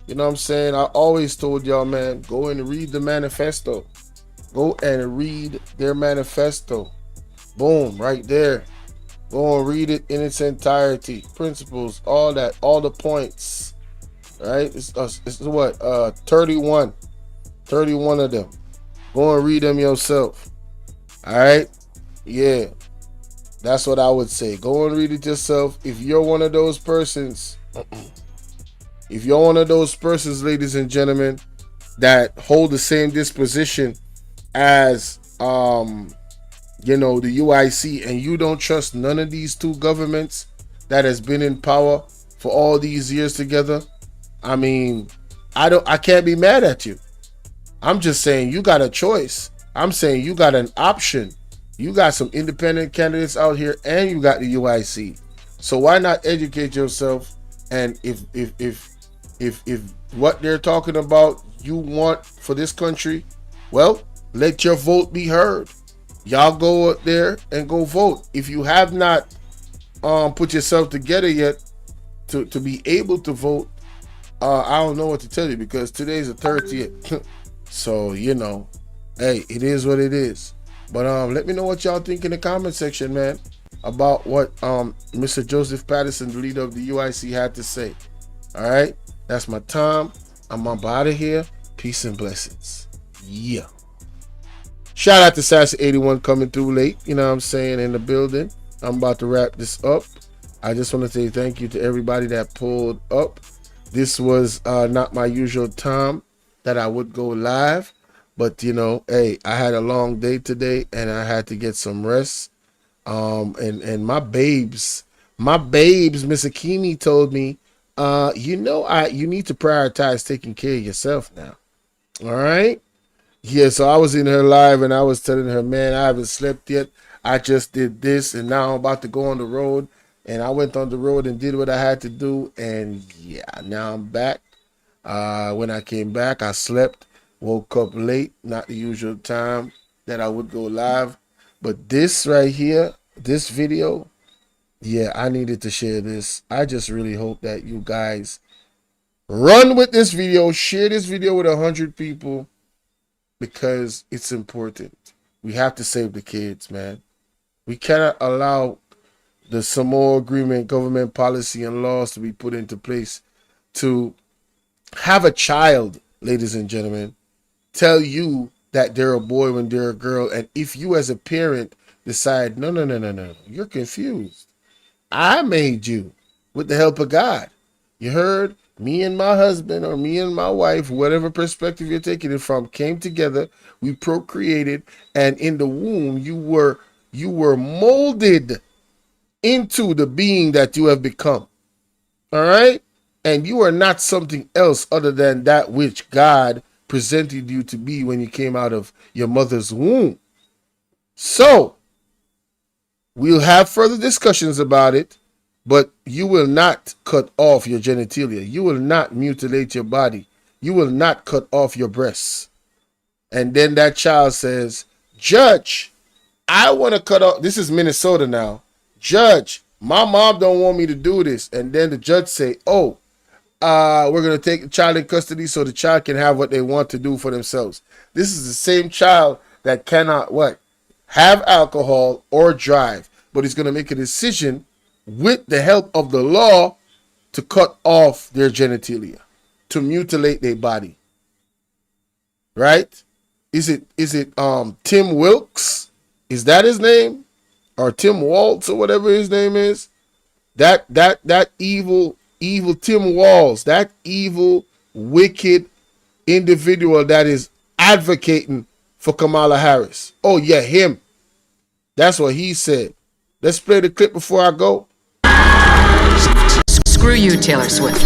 You know what I'm saying? I always told y'all, man, go and read the manifesto. Go and read their manifesto. Boom, right there. Go and read it in its entirety. Principles, all that, all the points. Right? It's what? 31. 31 of them. Go and read them yourself. All right? Yeah. That's what I would say. Go and read it yourself. If you're one of those persons, ladies and gentlemen, that hold the same disposition as the UIC, and you don't trust none of these two governments that has been in power for all these years together, I mean, I can't be mad at you. I'm just saying you got a choice. I'm saying you got an option. You got some independent candidates out here, and you got the UIC. So why not educate yourself? And if what they're talking about you want for this country, well, let your vote be heard. Y'all go out there and go vote. If you have not put yourself together yet to be able to vote, I don't know what to tell you, because today's the 30th. So, hey, it is what it is. But let me know what y'all think in the comment section, man, about what Mr. Joseph Patterson, the leader of the UIC, had to say. All right, that's my time. I'm up out of here. Peace and blessings. Yeah. Shout out to Sassy81 coming through late. You know what I'm saying, in the building. I'm about to wrap this up. I just want to say thank you to everybody that pulled up. This was not my usual time that I would go live. But, hey, I had a long day today, and I had to get some rest. And my babes, Miss Akini told me, you need to prioritize taking care of yourself now. All right? Yeah, so I was in her live, and I was telling her, man, I haven't slept yet. I just did this, and now I'm about to go on the road. And I went on the road and did what I had to do. And, yeah, now I'm back. When I came back, I slept. Woke up late, not the usual time that I would go live. But this right here, this video, yeah, I needed to share this. I just really hope that you guys run with this video. Share this video with 100 people, because it's important. We have to save the kids, man. We cannot allow the Samoa Agreement, government policy, and laws to be put into place to have a child, ladies and gentlemen, tell you that they're a boy when they're a girl. And if you as a parent decide, no, you're confused. I made you with the help of God. You heard? Me and my husband, or me and my wife, whatever perspective you're taking it from, came together. We procreated, and in the womb, you were molded into the being that you have become. All right? And you are not something else other than that which God presented you to be when you came out of your mother's womb. So we'll have further discussions about it, but you will not cut off your genitalia. You will not mutilate your body. You will not cut off your breasts. And then that child says, Judge, I want to cut off. This is Minnesota now. Judge, my mom don't want me to do this. And then the judge say, oh, we're going to take the child in custody so the child can have what they want to do for themselves. This is the same child that cannot what? Have alcohol or drive, but he's going to make a decision with the help of the law to cut off their genitalia, to mutilate their body. Right? Is it Tim Wilkes? Is that his name? Or Tim Waltz or whatever his name is? That evil Tim Walz, that evil, wicked individual that is advocating for Kamala Harris. Oh yeah, him. That's what he said. Let's play the clip before I go. Screw you, Taylor Swift.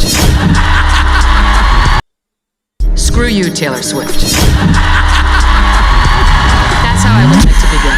Screw you, Taylor Swift. That's how I would like to begin.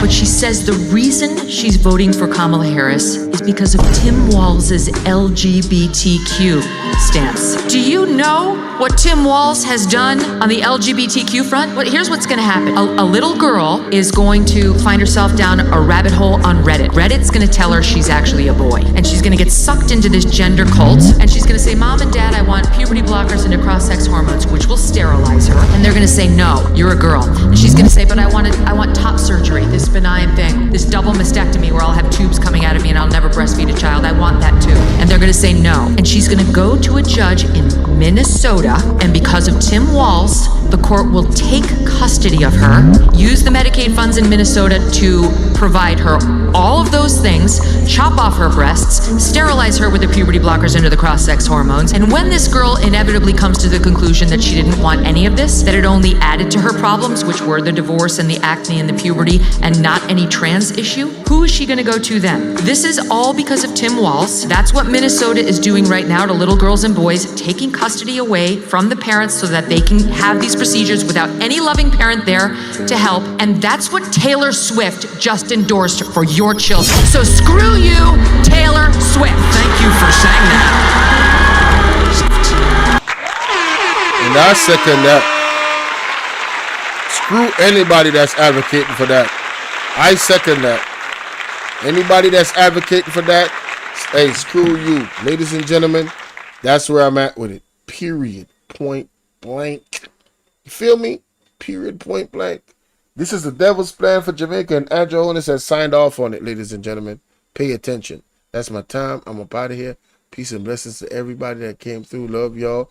But she says the reason she's voting for Kamala Harris is because of Tim Walz's LGBTQ stance. Do you know what Tim Walz has done on the LGBTQ front? Well, here's what's going to happen. A little girl is going to find herself down a rabbit hole on Reddit. Reddit's going to tell her she's actually a boy. And she's going to get sucked into this gender cult. And she's going to say, Mom and Dad, I want puberty blockers and cross-sex hormones, which will sterilize her. And they're going to say, no, you're a girl. And she's going to say, but I want top surgery, this benign thing, this double mastectomy where I'll have tubes coming out of me and I'll never breastfeed a child. I want that too. And they're going to say no. And she's going to go to a judge in Minnesota, and because of Tim Walz, the court will take custody of her, use the Medicaid funds in Minnesota to provide her all of those things, chop off her breasts, sterilize her with the puberty blockers and the cross-sex hormones. And when this girl inevitably comes to the conclusion that she didn't want any of this, that it only added to her problems, which were the divorce and the acne and the puberty and not any trans issue, who is she going to go to then? This is all because of Tim Walz. That's what Minnesota is doing right now to little girls and boys, taking custody away from the parents so that they can have these procedures without any loving parent there to help. And that's what Taylor Swift just endorsed for your children. So screw you, Taylor Swift. Thank you for saying that. And I second that. Screw anybody that's advocating for that. I second that. Anybody that's advocating for that, hey, screw you. Ladies and gentlemen, that's where I'm at with it. Period. Point blank. You feel me? Period. Point blank. This is the devil's plan for Jamaica, and Andrew Holness has signed off on it, ladies and gentlemen. Pay attention. That's my time. I'm up out of here. Peace and blessings to everybody that came through. Love y'all.